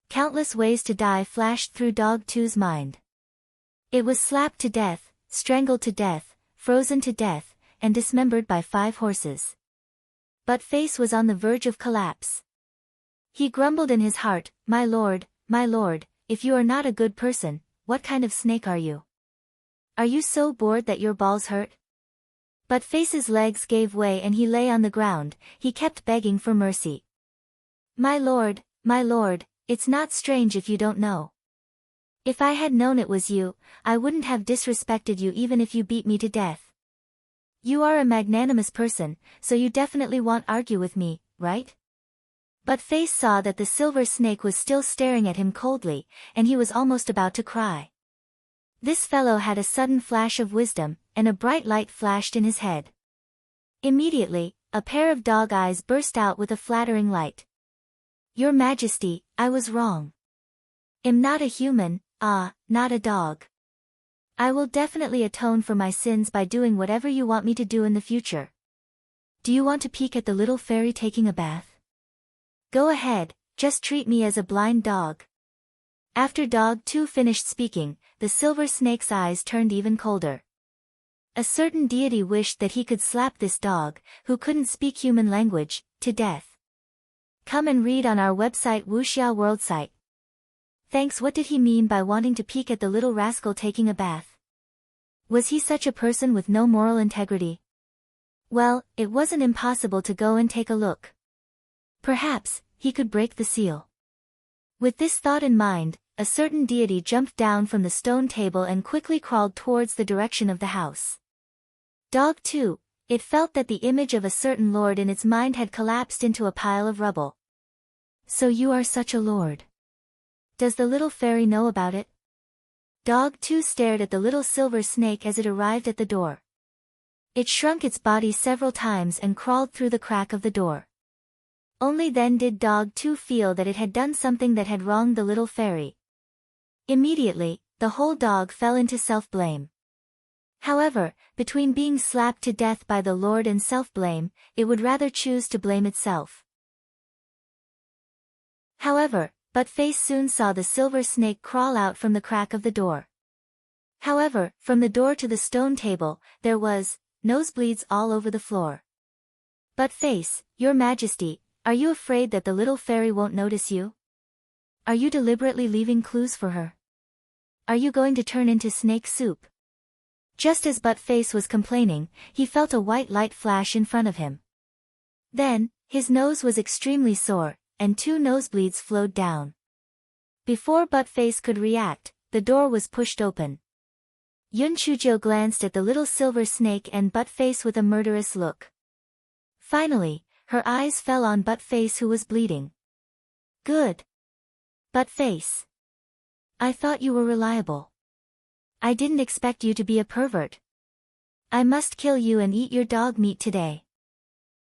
Countless ways to die flashed through Dog 2's mind. It was slapped to death, strangled to death, frozen to death, and dismembered by 5 horses. But Face was on the verge of collapse. He grumbled in his heart, my lord, if you are not a good person, what kind of snake are you? Are you so bored that your balls hurt? But Face's legs gave way and he lay on the ground. He kept begging for mercy. My lord, it's not strange if you don't know. If I had known it was you, I wouldn't have disrespected you even if you beat me to death. You are a magnanimous person, so you definitely won't argue with me, right? But Face saw that the silver snake was still staring at him coldly, and he was almost about to cry. This fellow had a sudden flash of wisdom, and a bright light flashed in his head. Immediately, a pair of dog eyes burst out with a flattering light. Your Majesty, I was wrong. I'm not a human, not a dog. I will definitely atone for my sins by doing whatever you want me to do in the future. Do you want to peek at the little fairy taking a bath? Go ahead, just treat me as a blind dog. After Dog 2 finished speaking, the silver snake's eyes turned even colder. A certain deity wished that he could slap this dog, who couldn't speak human language, to death. Come and read on our website Wuxia World site. Thanks. What did he mean by wanting to peek at the little rascal taking a bath? Was he such a person with no moral integrity? Well, it wasn't impossible to go and take a look. Perhaps, he could break the seal. With this thought in mind, a certain deity jumped down from the stone table and quickly crawled towards the direction of the house. Dog 2, it felt that the image of a certain lord in its mind had collapsed into a pile of rubble. So you are such a lord. Does the little fairy know about it? Dog 2 stared at the little silver snake as it arrived at the door. It shrunk its body several times and crawled through the crack of the door. Only then did Dog 2 feel that it had done something that had wronged the little fairy. Immediately, the whole dog fell into self-blame. However, between being slapped to death by the Lord and self-blame, it would rather choose to blame itself. However, Buttface soon saw the silver snake crawl out from the crack of the door. However, from the door to the stone table, there was nosebleeds all over the floor. Buttface, Your Majesty, are you afraid that the little fairy won't notice you? Are you deliberately leaving clues for her? Are you going to turn into snake soup? Just as Buttface was complaining, he felt a white light flash in front of him. Then, his nose was extremely sore, and 2 nosebleeds flowed down. Before Buttface could react, the door was pushed open. Yunchujo glanced at the little silver snake and Buttface with a murderous look. Finally, her eyes fell on Buttface, who was bleeding. Good. Buttface. I thought you were reliable. I didn't expect you to be a pervert. I must kill you and eat your dog meat today.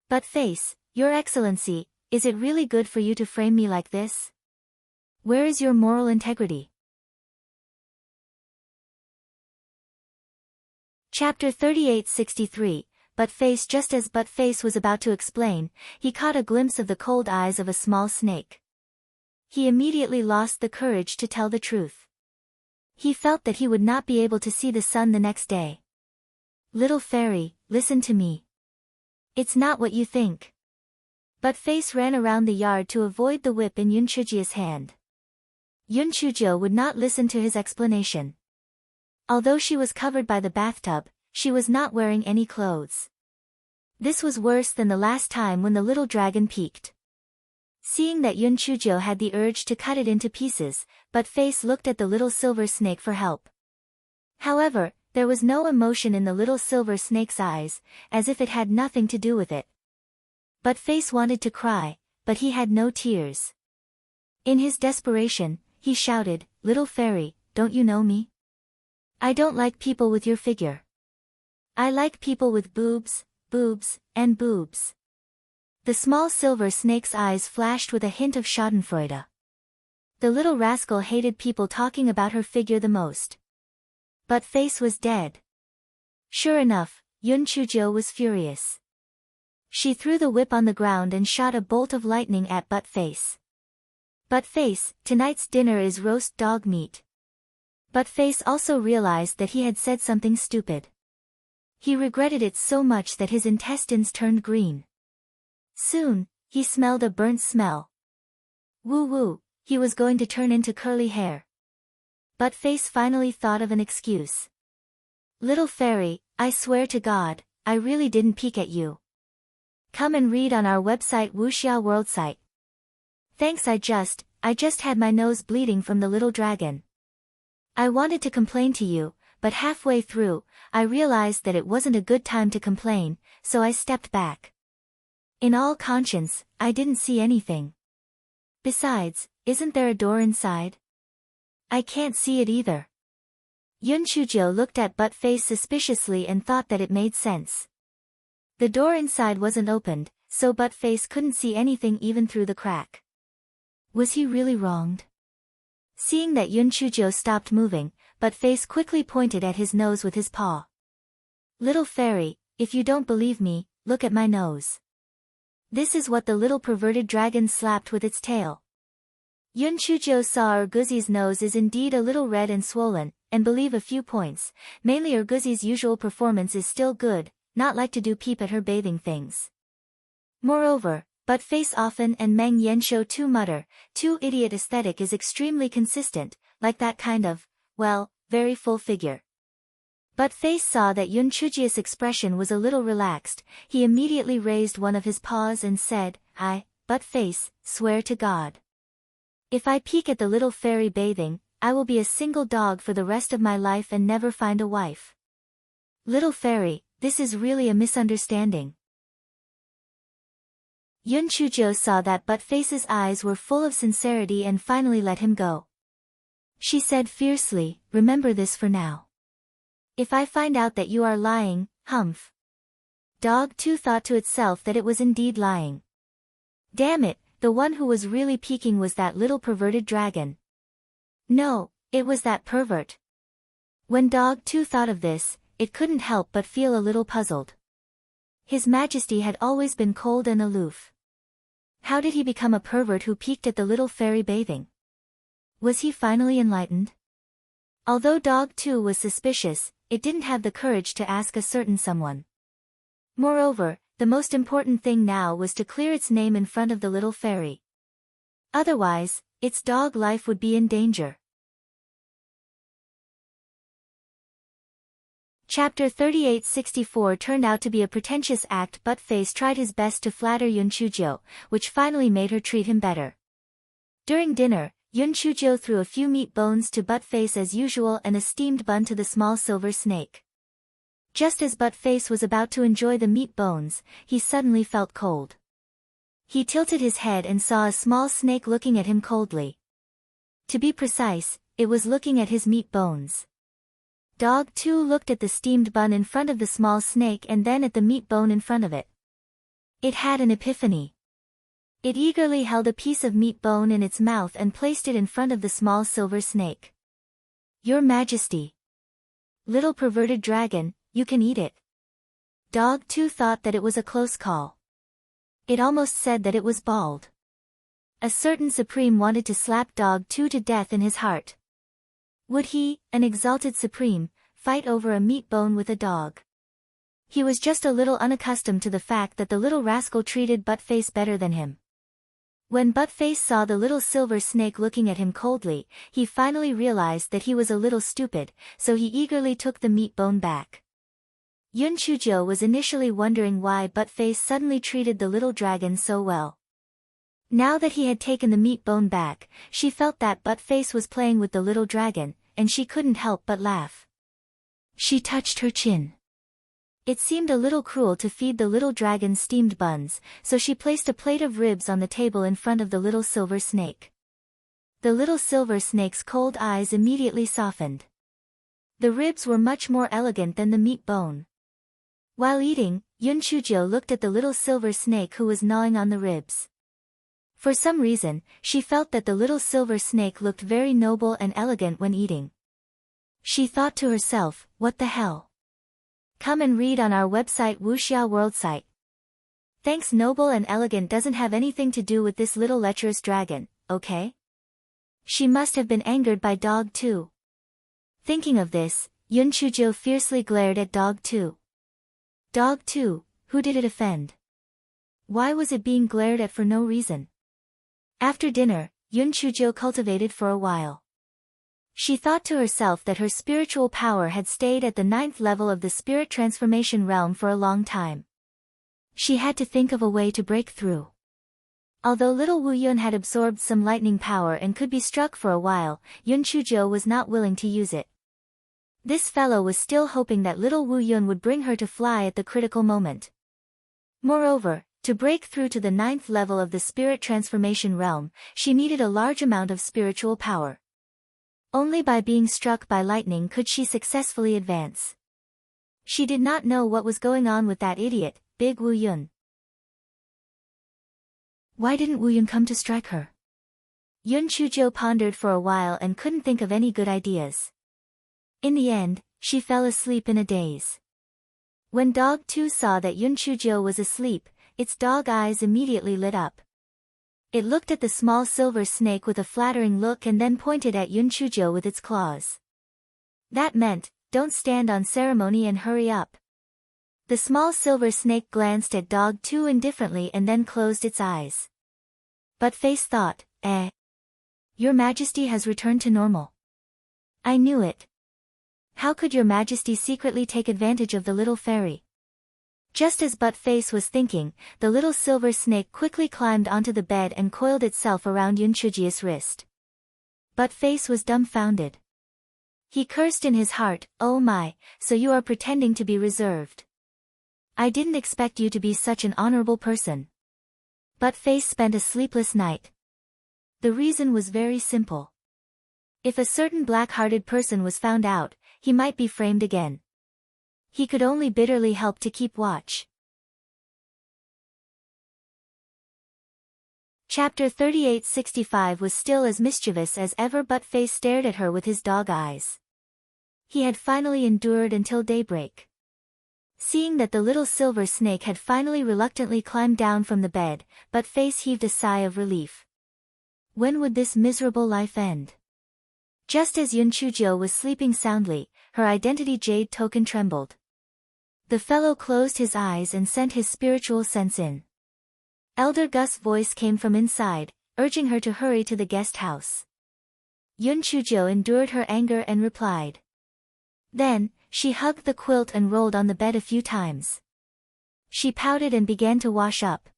Buttface, Your Excellency, is it really good for you to frame me like this? Where is your moral integrity? Chapter 3863, Buttface. Just as Buttface was about to explain, he caught a glimpse of the cold eyes of a small snake. He immediately lost the courage to tell the truth. He felt that he would not be able to see the sun the next day. Little fairy, listen to me. It's not what you think. Buttface ran around the yard to avoid the whip in Yunchujo's hand. Yunchujo would not listen to his explanation. Although she was covered by the bathtub, she was not wearing any clothes. This was worse than the last time when the little dragon peeked. Seeing that Yunchujo had the urge to cut it into pieces, Buttface looked at the little silver snake for help. However, there was no emotion in the little silver snake's eyes, as if it had nothing to do with it. Buttface wanted to cry, but he had no tears. In his desperation, he shouted, Little fairy, don't you know me? I don't like people with your figure. I like people with boobs, and boobs. The small silver snake's eyes flashed with a hint of schadenfreude. The little rascal hated people talking about her figure the most. Buttface was dead. Sure enough, Yunchujo was furious. She threw the whip on the ground and shot a bolt of lightning at Buttface. Buttface, tonight's dinner is roast dog meat. Buttface also realized that he had said something stupid. He regretted it so much that his intestines turned green. Soon, he smelled a burnt smell. Woo-woo, he was going to turn into curly hair. Buttface finally thought of an excuse. Little fairy, I swear to God, I really didn't peek at you. Come and read on our website Wuxia World site. Thanks, I just had my nose bleeding from the little dragon. I wanted to complain to you, but halfway through, I realized that it wasn't a good time to complain, so I stepped back. In all conscience, I didn't see anything. Besides, isn't there a door inside? I can't see it either. Yunchujo looked at Buttface suspiciously and thought that it made sense. The door inside wasn't opened, so Buttface couldn't see anything even through the crack. Was he really wronged? Seeing that Yunchujo stopped moving, Buttface quickly pointed at his nose with his paw. Little fairy, if you don't believe me, look at my nose. This is what the little perverted dragon slapped with its tail. Yunchujo saw Urguzi's nose is indeed a little red and swollen, and believe a few points, mainly Urguzi's usual performance is still good, not like to do peep at her bathing things. Moreover, Buttface often and Meng Yanshou too mutter, too idiot aesthetic is extremely consistent, like that kind of, well, very full figure. Buttface saw that Yunchuji's expression was a little relaxed, he immediately raised one of his paws and said, I, Buttface, swear to God. If I peek at the little fairy bathing, I will be a single dog for the rest of my life and never find a wife. Little fairy, this is really a misunderstanding. Yunchujo saw that Buttface's eyes were full of sincerity and finally let him go. She said fiercely, remember this for now. If I find out that you are lying, humph. Dog 2 thought to itself that it was indeed lying. Damn it, the one who was really peeking was that little perverted dragon. No, it was that pervert. When Dog 2 thought of this, it couldn't help but feel a little puzzled. His Majesty had always been cold and aloof. How did he become a pervert who peeked at the little fairy bathing? Was he finally enlightened? Although Dog 2 was suspicious, it didn't have the courage to ask a certain someone. Moreover, the most important thing now was to clear its name in front of the little fairy. Otherwise, its dog life would be in danger. Chapter 3864 turned out to be a pretentious act, but Face tried his best to flatter Yun Chuzhou, which finally made her treat him better. During dinner, Yun Chuzhou threw a few meat bones to Buttface as usual and a steamed bun to the small silver snake. Just as Buttface was about to enjoy the meat bones, he suddenly felt cold. He tilted his head and saw a small snake looking at him coldly. To be precise, it was looking at his meat bones. Dog 2 looked at the steamed bun in front of the small snake and then at the meat bone in front of it. It had an epiphany. It eagerly held a piece of meat bone in its mouth and placed it in front of the small silver snake. Your Majesty. Little perverted dragon, you can eat it. Dog 2 thought that it was a close call. It almost said that it was bald. A certain Supreme wanted to slap Dog 2 to death in his heart. Would he, an exalted Supreme, fight over a meat bone with a dog? He was just a little unaccustomed to the fact that the little rascal treated Buttface better than him. When Buttface saw the little silver snake looking at him coldly, he finally realized that he was a little stupid, so he eagerly took the meat bone back. Yun Chuzhou was initially wondering why Buttface suddenly treated the little dragon so well. Now that he had taken the meat bone back, she felt that Buttface was playing with the little dragon, and she couldn't help but laugh. She touched her chin. It seemed a little cruel to feed the little dragon steamed buns, so she placed a plate of ribs on the table in front of the little silver snake. The little silver snake's cold eyes immediately softened. The ribs were much more elegant than the meat bone. While eating, Yun Chuzhou looked at the little silver snake who was gnawing on the ribs. For some reason, she felt that the little silver snake looked very noble and elegant when eating. She thought to herself, what the hell? Come and read on our website Wuxia World site. Thanks, noble and elegant doesn't have anything to do with this little lecherous dragon, okay? She must have been angered by Dog 2. Thinking of this, Yun Chuzhou fiercely glared at Dog 2. Dog 2, who did it offend? Why was it being glared at for no reason? After dinner, Yun Chuzhou cultivated for a while. She thought to herself that her spiritual power had stayed at the 9th level of the spirit transformation realm for a long time. She had to think of a way to break through. Although little Wu Yun had absorbed some lightning power and could be struck for a while, Yun Chuzhou was not willing to use it. This fellow was still hoping that little Wu Yun would bring her to fly at the critical moment. Moreover, to break through to the 9th level of the spirit transformation realm, she needed a large amount of spiritual power. Only by being struck by lightning could she successfully advance. She did not know what was going on with that idiot, Big Wu Yun. Why didn't Wu Yun come to strike her? Yun Chuzhou pondered for a while and couldn't think of any good ideas. In the end, she fell asleep in a daze. When Dog 2 saw that Yun Chuzhou was asleep, its dog eyes immediately lit up. It looked at the small silver snake with a flattering look and then pointed at Yun Chuzhou with its claws. That meant, don't stand on ceremony and hurry up. The small silver snake glanced at Dog 2 indifferently and then closed its eyes. But Face thought, Your Majesty has returned to normal. I knew it. How could Your Majesty secretly take advantage of the little fairy? Just as Buttface was thinking, the little silver snake quickly climbed onto the bed and coiled itself around Yun Chuzhou's wrist. Buttface was dumbfounded. He cursed in his heart, oh my, so you are pretending to be reserved. I didn't expect you to be such an honorable person. Buttface spent a sleepless night. The reason was very simple. If a certain black-hearted person was found out, he might be framed again. He could only bitterly help to keep watch. Chapter 3865 was still as mischievous as ever, but Face stared at her with his dog eyes. He had finally endured until daybreak. Seeing that the little silver snake had finally reluctantly climbed down from the bed, but Face heaved a sigh of relief. When would this miserable life end? Just as Yun Chujio was sleeping soundly, her identity jade token trembled. The fellow closed his eyes and sent his spiritual sense in. Elder Gus' voice came from inside, urging her to hurry to the guest house. Yun Chujio endured her anger and replied. Then, she hugged the quilt and rolled on the bed a few times. She pouted and began to wash up.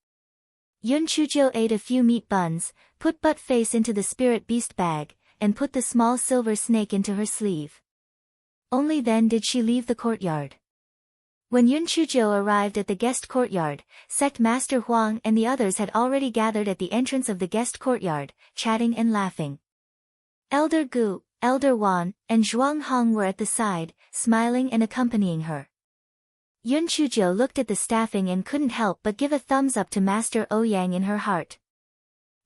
Yun Chujio ate a few meat buns, put Butt Face into the spirit beast bag, and put the small silver snake into her sleeve. Only then did she leave the courtyard. When Yun Chujio arrived at the guest courtyard, Sect Master Huang and the others had already gathered at the entrance of the guest courtyard, chatting and laughing. Elder Gu, Elder Wan, and Zhuang Hong were at the side, smiling and accompanying her. Yun Chujio looked at the staffing and couldn't help but give a thumbs up to Master Ouyang in her heart.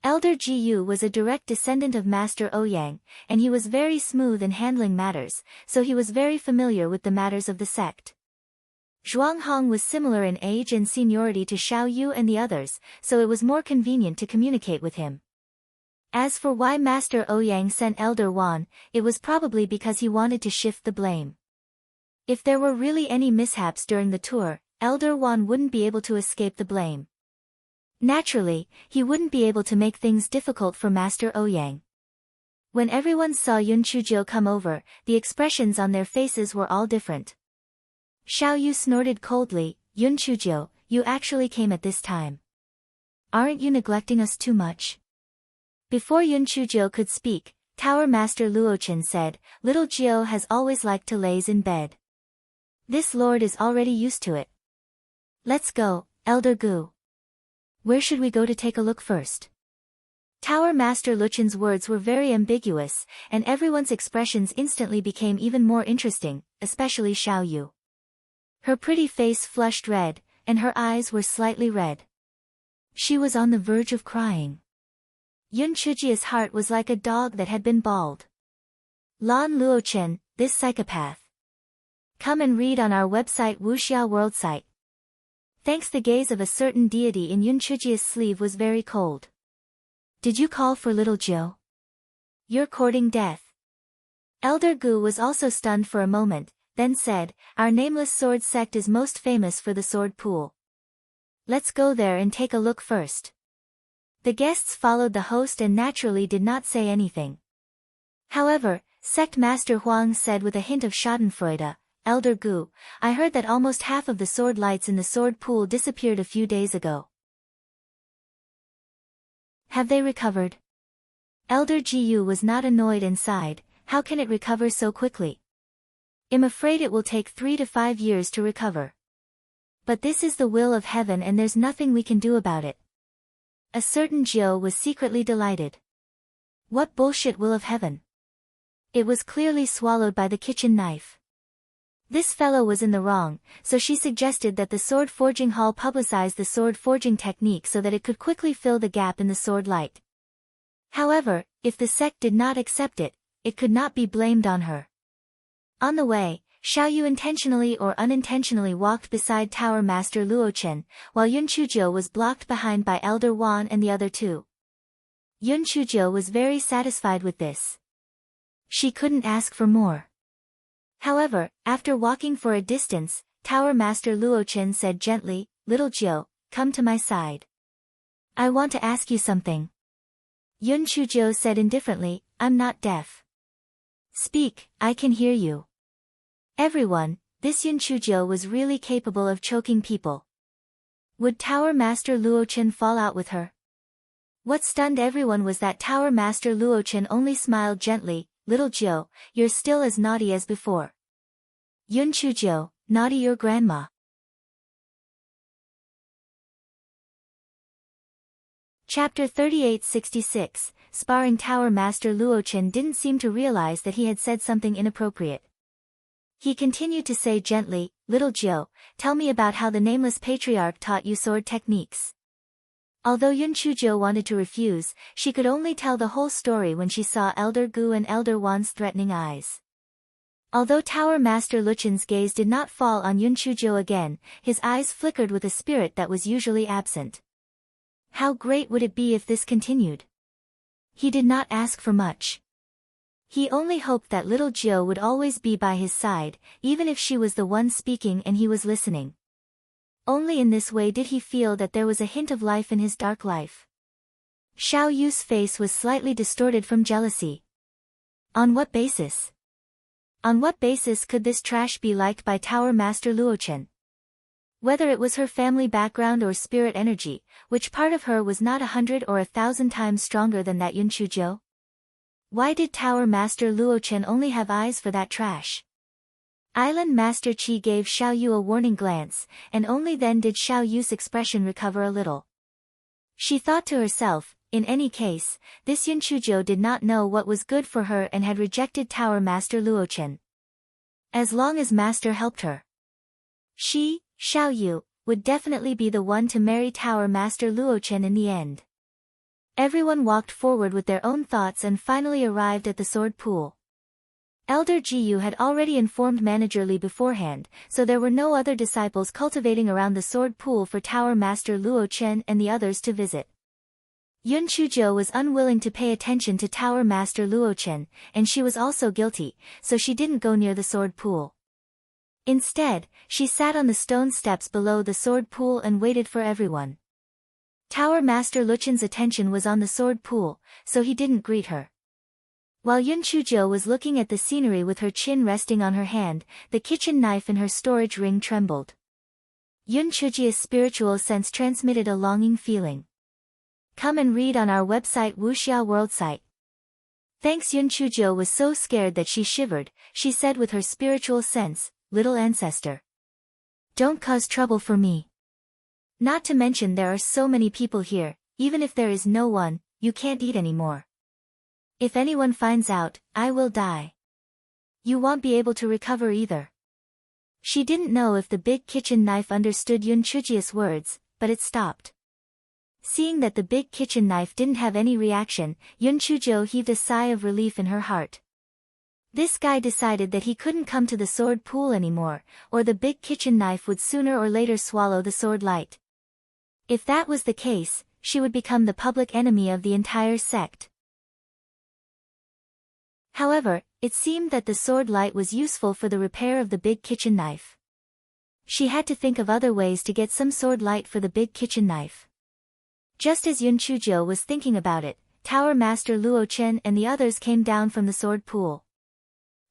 Elder Ji Yu was a direct descendant of Master Ouyang, and he was very smooth in handling matters, so he was very familiar with the matters of the sect. Zhuang Hong was similar in age and seniority to Xiao Yu and the others, so it was more convenient to communicate with him. As for why Master Ouyang sent Elder Wan, it was probably because he wanted to shift the blame. If there were really any mishaps during the tour, Elder Wan wouldn't be able to escape the blame. Naturally, he wouldn't be able to make things difficult for Master Ouyang. When everyone saw Yun Chujio come over, the expressions on their faces were all different. Xiao Yu snorted coldly, Yun Chujio, you actually came at this time. Aren't you neglecting us too much? Before Yun Chujio could speak, Tower Master Luochen said, Little Jio has always liked to laze in bed. This lord is already used to it. Let's go, Elder Gu. Where should we go to take a look first? Tower Master Luchen's words were very ambiguous, and everyone's expressions instantly became even more interesting, especially Xiao Yu. Her pretty face flushed red, and her eyes were slightly red. She was on the verge of crying. Yun Chujio's heart was like a dog that had been bald. Lan Luochen, this psychopath. Come and read on our website Wuxia World site. Thanks. The gaze of a certain deity in Yun Chujio's sleeve was very cold. Did you call for little Jiu? You're courting death. Elder Gu was also stunned for a moment, then said, Our nameless sword sect is most famous for the sword pool. Let's go there and take a look first. The guests followed the host and naturally did not say anything. However, Sect Master Huang said with a hint of schadenfreude, Elder Gu, I heard that almost half of the sword lights in the sword pool disappeared a few days ago. Have they recovered? Elder Ji Yu was not annoyed and sighed, how can it recover so quickly? I'm afraid it will take 3 to 5 years to recover. But this is the will of heaven and there's nothing we can do about it. A certain Jiu was secretly delighted. What bullshit will of heaven? It was clearly swallowed by the kitchen knife. This fellow was in the wrong, so she suggested that the sword forging hall publicize the sword forging technique so that it could quickly fill the gap in the sword light. However, if the sect did not accept it, it could not be blamed on her. On the way, Xiao Yu intentionally or unintentionally walked beside Tower Master Luochen, while Yun Chujio was blocked behind by Elder Wan and the other two. Yun Chujio was very satisfied with this. She couldn't ask for more. However, after walking for a distance, Tower Master Luochen said gently, Little Jiu, come to my side. I want to ask you something. Yun Chujio said indifferently, I'm not deaf. Speak, I can hear you. Everyone, this Yun Chujio was really capable of choking people. Would Tower Master Luochen fall out with her? What stunned everyone was that Tower Master Luochen only smiled gently, Little Jiu, you're still as naughty as before. Yun Chujio, naughty your grandma. Chapter 3866, Sparring. Tower Master Luochen didn't seem to realize that he had said something inappropriate. He continued to say gently, Little Jiu, tell me about how the nameless patriarch taught you sword techniques. Although Yun Chujo wanted to refuse, she could only tell the whole story when she saw Elder Gu and Elder Wan's threatening eyes. Although Tower Master Luchen's gaze did not fall on Yun Chujo again, his eyes flickered with a spirit that was usually absent. How great would it be if this continued? He did not ask for much. He only hoped that little Jiu would always be by his side, even if she was the one speaking and he was listening. Only in this way did he feel that there was a hint of life in his dark life. Xiao Yu's face was slightly distorted from jealousy. On what basis? On what basis could this trash be liked by Tower Master Luochen? Whether it was her family background or spirit energy, which part of her was not 100 or 1,000 times stronger than that Yun Chujo? Why did Tower Master Luochen only have eyes for that trash? Island Master Qi gave Xiao Yu a warning glance, and only then did Xiao Yu's expression recover a little. She thought to herself, in any case, this Yun Chujo did not know what was good for her and had rejected Tower Master Luochen. As long as Master helped her, she, Xiao Yu, would definitely be the one to marry Tower Master Luochen in the end. Everyone walked forward with their own thoughts and finally arrived at the sword pool. Elder Jiyu had already informed Manager Li beforehand, so there were no other disciples cultivating around the sword pool for Tower Master Luochen and the others to visit. Yun Chujo was unwilling to pay attention to Tower Master Luochen, and she was also guilty, so she didn't go near the sword pool. Instead, she sat on the stone steps below the sword pool and waited for everyone. Tower Master Luchen's attention was on the sword pool, so he didn't greet her. While Yun Chujo was looking at the scenery with her chin resting on her hand, the kitchen knife in her storage ring trembled. Yun Chujia's spiritual sense transmitted a longing feeling. Come and read on our website Wuxia World site. Thanks. Yun Chujo was so scared that she shivered. She said with her spiritual sense, "Little ancestor, don't cause trouble for me. Not to mention there are so many people here, even if there is no one, you can't eat anymore. If anyone finds out, I will die. You won't be able to recover either." She didn't know if the big kitchen knife understood Yun Chujia's words, but it stopped. Seeing that the big kitchen knife didn't have any reaction, Yun Chujo heaved a sigh of relief in her heart. This guy decided that he couldn't come to the sword pool anymore, or the big kitchen knife would sooner or later swallow the sword light. If that was the case, she would become the public enemy of the entire sect. However, it seemed that the sword light was useful for the repair of the big kitchen knife. She had to think of other ways to get some sword light for the big kitchen knife. Just as Yun Chujo was thinking about it, Tower Master Luochen and the others came down from the sword pool.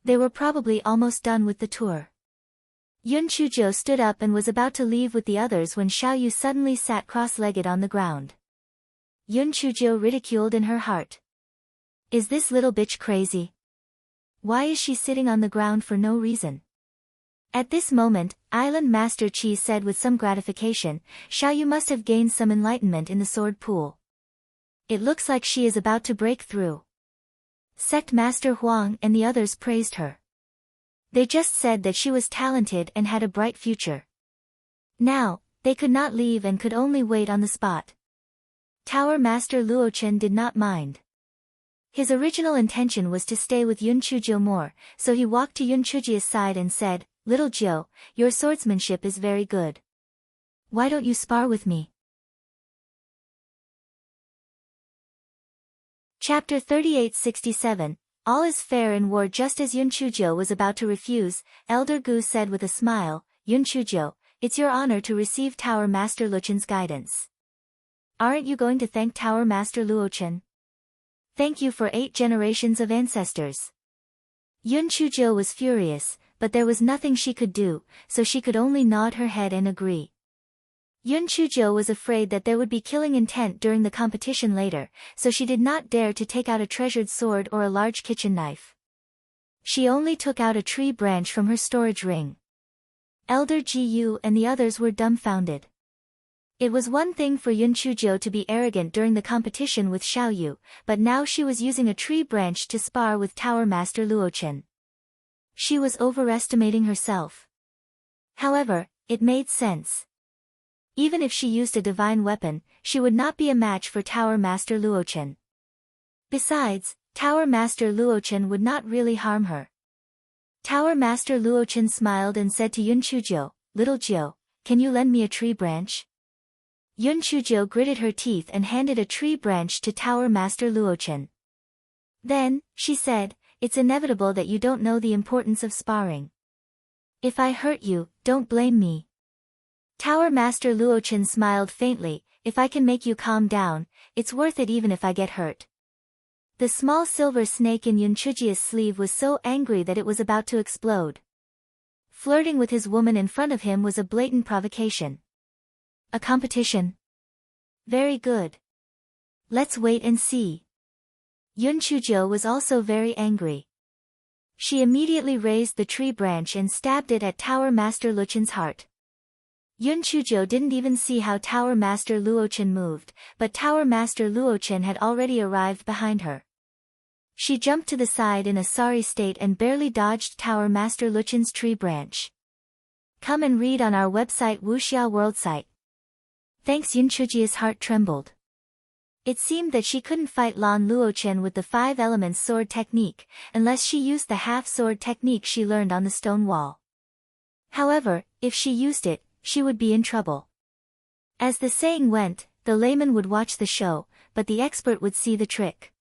They were probably almost done with the tour. Yun Chujo stood up and was about to leave with the others when Xiao Yu suddenly sat cross-legged on the ground. Yun Chujo ridiculed in her heart. Is this little bitch crazy? Why is she sitting on the ground for no reason? At this moment, Island Master Qi said with some gratification, Xiao Yu must have gained some enlightenment in the sword pool. It looks like she is about to break through. Sect Master Huang and the others praised her. They just said that she was talented and had a bright future. Now, they could not leave and could only wait on the spot. Tower Master Luochen did not mind. His original intention was to stay with Yun Chujo more, so he walked to Yun Chujia's side and said, "Little Jiu, your swordsmanship is very good. Why don't you spar with me?" Chapter 3867, All is fair in war. Just as Yun Chujo was about to refuse, Elder Gu said with a smile, "Yun Chujo, it's your honor to receive Tower Master Luchen's guidance. Aren't you going to thank Tower Master Luochen? Thank you for 8 generations of ancestors." Yun Chujo was furious, but there was nothing she could do, so she could only nod her head and agree. Yun Chujo was afraid that there would be killing intent during the competition later, so she did not dare to take out a treasured sword or a large kitchen knife. She only took out a tree branch from her storage ring. Elder Ji Yu and the others were dumbfounded. It was one thing for Yun Chujo to be arrogant during the competition with Xiao Yu, but now she was using a tree branch to spar with Tower Master Luochen. She was overestimating herself. However, it made sense. Even if she used a divine weapon, she would not be a match for Tower Master Luochen. Besides, Tower Master Luochen would not really harm her. Tower Master Luochen smiled and said to Yun Chujiu, "Little Jiu, can you lend me a tree branch?" Yun Chujiu gritted her teeth and handed a tree branch to Tower Master Luochen. Then, she said, "It's inevitable that you don't know the importance of sparring. If I hurt you, don't blame me." Tower Master Luochen smiled faintly, "If I can make you calm down, it's worth it even if I get hurt." The small silver snake in Yun Chujiu's sleeve was so angry that it was about to explode. Flirting with his woman in front of him was a blatant provocation. A competition? Very good. Let's wait and see. Yun Chujiu was also very angry. She immediately raised the tree branch and stabbed it at Tower Master Luochen's heart. Yun Chujiu didn't even see how Tower Master Luochen moved, but Tower Master Luochen had already arrived behind her. She jumped to the side in a sorry state and barely dodged Tower Master Luochen's tree branch. Come and read on our website Wuxia World site. Thanks. Yun Chujiu's heart trembled. It seemed that she couldn't fight Lan Luochen with the 5 elements sword technique, unless she used the half-sword technique she learned on the stone wall. However, if she used it, she would be in trouble. As the saying went, the layman would watch the show, but the expert would see the trick.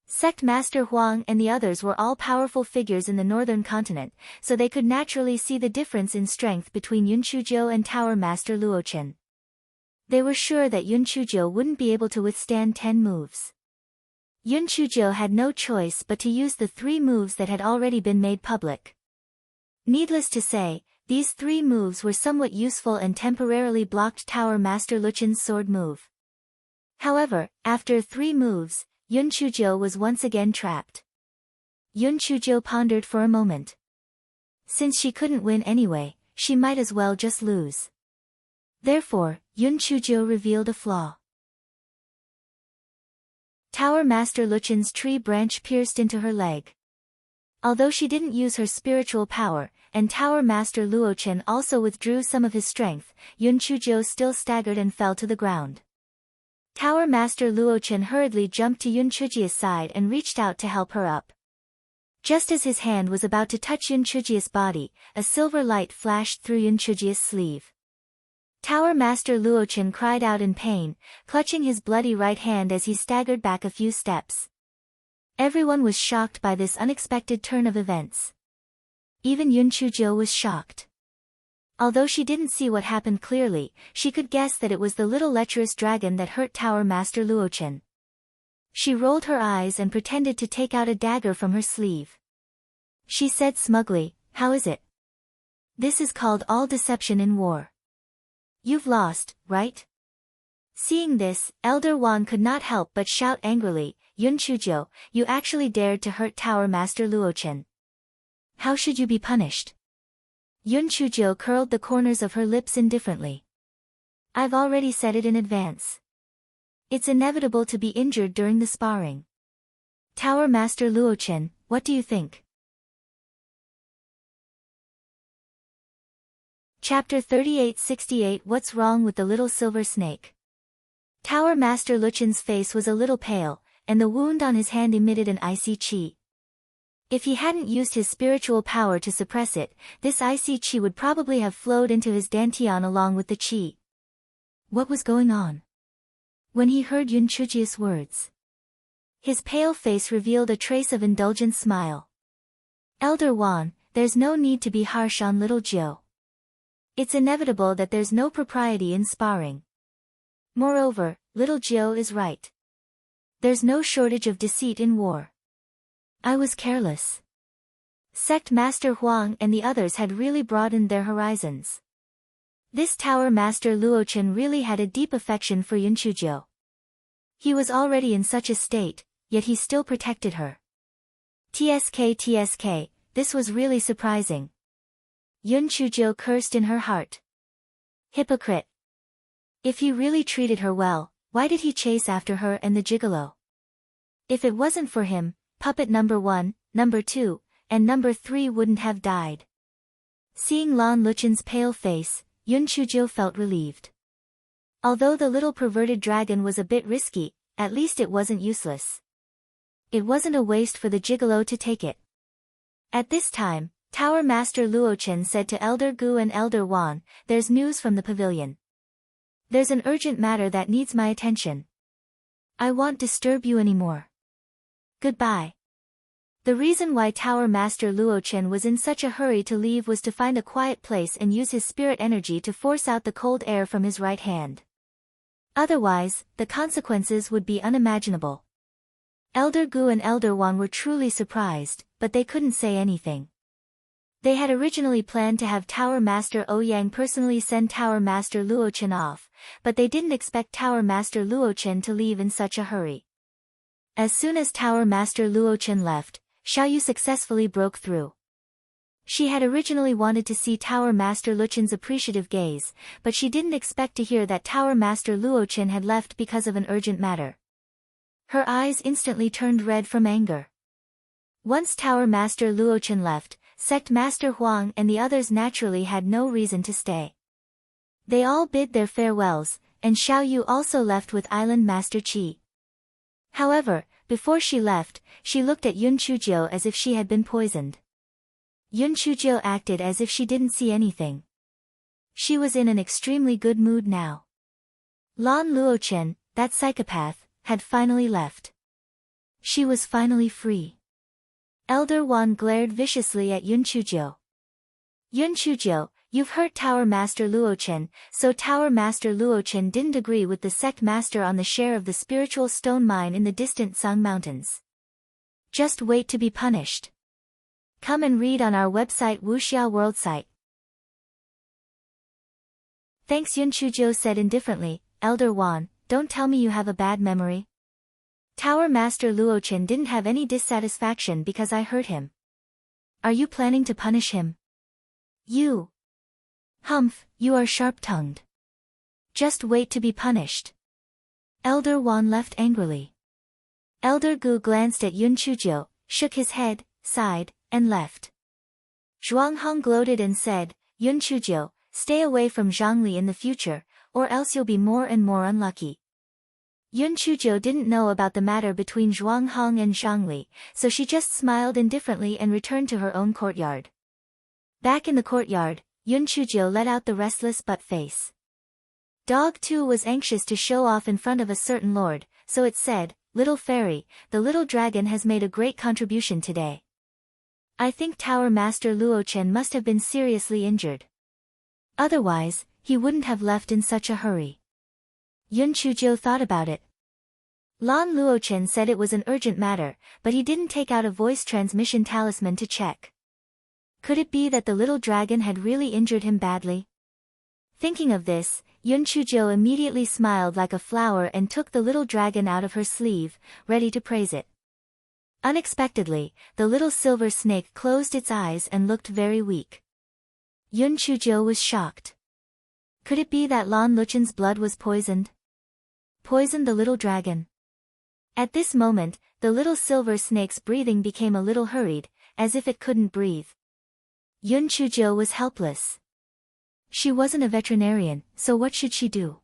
Sect Master Huang and the others were all powerful figures in the northern continent, so they could naturally see the difference in strength between Yun Chujiu and Tower Master Luochen. They were sure that Yun Chujiu wouldn't be able to withstand 10 moves. Yun Chujiu had no choice but to use the 3 moves that had already been made public. Needless to say, these 3 moves were somewhat useful and temporarily blocked Tower Master Luochen's sword move. However, after 3 moves, Yun Chujiu was once again trapped. Yun Chujiu pondered for a moment. Since she couldn't win anyway, she might as well just lose. Therefore, Yun Chujiu revealed a flaw. Tower Master Luochen's tree branch pierced into her leg. Although she didn't use her spiritual power, and Tower Master Luochen also withdrew some of his strength, Yun Chujiu still staggered and fell to the ground. Tower Master Luochen hurriedly jumped to Yun Chujiu's side and reached out to help her up. Just as his hand was about to touch Yun Chujiu's body, a silver light flashed through Yun Chujiu's sleeve. Tower Master Luochen cried out in pain, clutching his bloody right hand as he staggered back a few steps. Everyone was shocked by this unexpected turn of events. Even Yun Chujiu was shocked. Although she didn't see what happened clearly, she could guess that it was the little lecherous dragon that hurt Tower Master Luochen. She rolled her eyes and pretended to take out a dagger from her sleeve. She said smugly, "How is it? This is called all deception in war. You've lost, right?" Seeing this, Elder Wan could not help but shout angrily, "Yun Chujiu, you actually dared to hurt Tower Master Luochen. How should you be punished?" Yun Chujiu curled the corners of her lips indifferently. "I've already said it in advance. It's inevitable to be injured during the sparring. Tower Master Luochen, what do you think?" Chapter 3868 What's Wrong with the Little Silver Snake? Tower Master Luochen's face was a little pale, and the wound on his hand emitted an icy chi. If he hadn't used his spiritual power to suppress it, this icy chi would probably have flowed into his dantian along with the chi. What was going on? When he heard Yun Chujiu's words, his pale face revealed a trace of indulgent smile. "Elder Wan, there's no need to be harsh on little Jiu. It's inevitable that there's no propriety in sparring. Moreover, little Jiu is right. There's no shortage of deceit in war. I was careless." Sect Master Huang and the others had really broadened their horizons. This Tower Master Luochen really had a deep affection for Yun Chujiu. He was already in such a state, yet he still protected her. TSK, this was really surprising. Yun Chujiu cursed in her heart. Hypocrite. If he really treated her well, why did he chase after her and the gigolo? If it wasn't for him, puppet number 1, number 2, and number 3 wouldn't have died. Seeing Lan Luochen's pale face, Yun Chujiu felt relieved. Although the little perverted dragon was a bit risky, at least it wasn't useless. It wasn't a waste for the gigolo to take it. At this time, Tower Master Luochen said to Elder Gu and Elder Wan, "There's news from the pavilion. There's an urgent matter that needs my attention. I won't disturb you anymore. Goodbye." The reason why Tower Master Luochen was in such a hurry to leave was to find a quiet place and use his spirit energy to force out the cold air from his right hand. Otherwise, the consequences would be unimaginable. Elder Gu and Elder Wan were truly surprised, but they couldn't say anything. They had originally planned to have Tower Master Ouyang personally send Tower Master Luochen off, but they didn't expect Tower Master Luochen to leave in such a hurry. As soon as Tower Master Luochen left, Xiaoyu successfully broke through. She had originally wanted to see Tower Master Luchen's appreciative gaze, but she didn't expect to hear that Tower Master Luochen had left because of an urgent matter. Her eyes instantly turned red from anger. Once Tower Master Luochen left, Sect Master Huang and the others naturally had no reason to stay. They all bid their farewells, and Xiaoyu also left with Island Master Qi. However, before she left, she looked at Yun Chujio as if she had been poisoned. Yun Chujio acted as if she didn't see anything. She was in an extremely good mood now. Lan Luochen, that psychopath, had finally left. She was finally free. Elder Wan glared viciously at Yun Chujio. "Yun Chujio, you've hurt Tower Master Luochen, so Tower Master Luochen didn't agree with the sect master on the share of the spiritual stone mine in the distant Sung Mountains. Just wait to be punished. Come and read on our website Wuxia World site." "Thanks," Yun Chujio said indifferently. "Elder Wan, don't tell me you have a bad memory. Tower Master Luochen didn't have any dissatisfaction because I hurt him. Are you planning to punish him? You. Humph, you are sharp-tongued. Just wait to be punished." Elder Wan left angrily. Elder Gu glanced at Yun Chujio, shook his head, sighed, and left. Zhuang Hong gloated and said, "Yun Chujio, stay away from Zhangli in the future, or else you'll be more and more unlucky." Yun Chujio didn't know about the matter between Zhuang Hong and Zhangli, so she just smiled indifferently and returned to her own courtyard. Back in the courtyard, Yun Chujio let out the restless butt-face. Dog too was anxious to show off in front of a certain lord, so it said, "Little fairy, the little dragon has made a great contribution today. I think Tower Master Luochen must have been seriously injured. Otherwise, he wouldn't have left in such a hurry." Yun Chujio thought about it. Lan Luochen said it was an urgent matter, but he didn't take out a voice transmission talisman to check. Could it be that the little dragon had really injured him badly? Thinking of this, Yun Chujio immediately smiled like a flower and took the little dragon out of her sleeve, ready to praise it. Unexpectedly, the little silver snake closed its eyes and looked very weak. Yun Chujio was shocked. Could it be that Lan Luchen's blood was poisoned? Poisoned the little dragon. At this moment, the little silver snake's breathing became a little hurried, as if it couldn't breathe. Yun Chujio was helpless. She wasn't a veterinarian, so what should she do?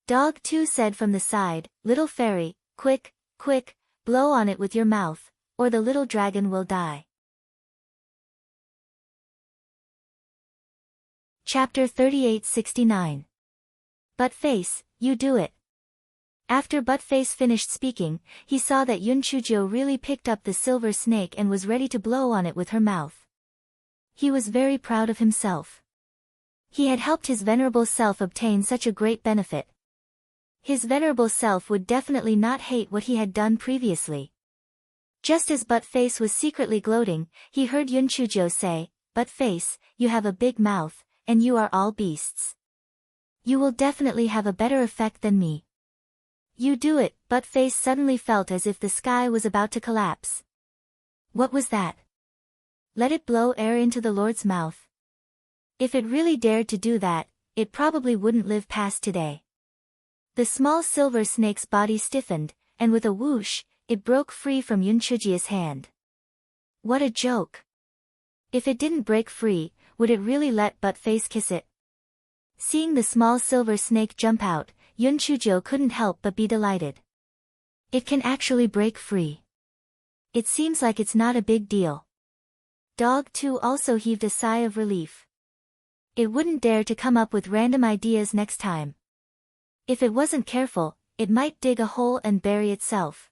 Dog too said from the side, "Little fairy, quick, quick, blow on it with your mouth, or the little dragon will die." Chapter 3869. Buttface, you do it. After Buttface finished speaking, he saw that Yun Chujio really picked up the silver snake and was ready to blow on it with her mouth. He was very proud of himself. He had helped his venerable self obtain such a great benefit. His venerable self would definitely not hate what he had done previously. Just as Buttface was secretly gloating, he heard Yun Chujio say, "Buttface, you have a big mouth, and you are all beasts. You will definitely have a better effect than me. You do it." Buttface suddenly felt as if the sky was about to collapse. What was that? Let it blow air into the Lord's mouth. If it really dared to do that, it probably wouldn't live past today. The small silver snake's body stiffened, and with a whoosh, it broke free from Yun Chujio's hand. What a joke! If it didn't break free, would it really let Buttface kiss it? Seeing the small silver snake jump out, Yun Chujo couldn't help but be delighted. It can actually break free. It seems like it's not a big deal. Dog 2 also heaved a sigh of relief. It wouldn't dare to come up with random ideas next time. If it wasn't careful, it might dig a hole and bury itself.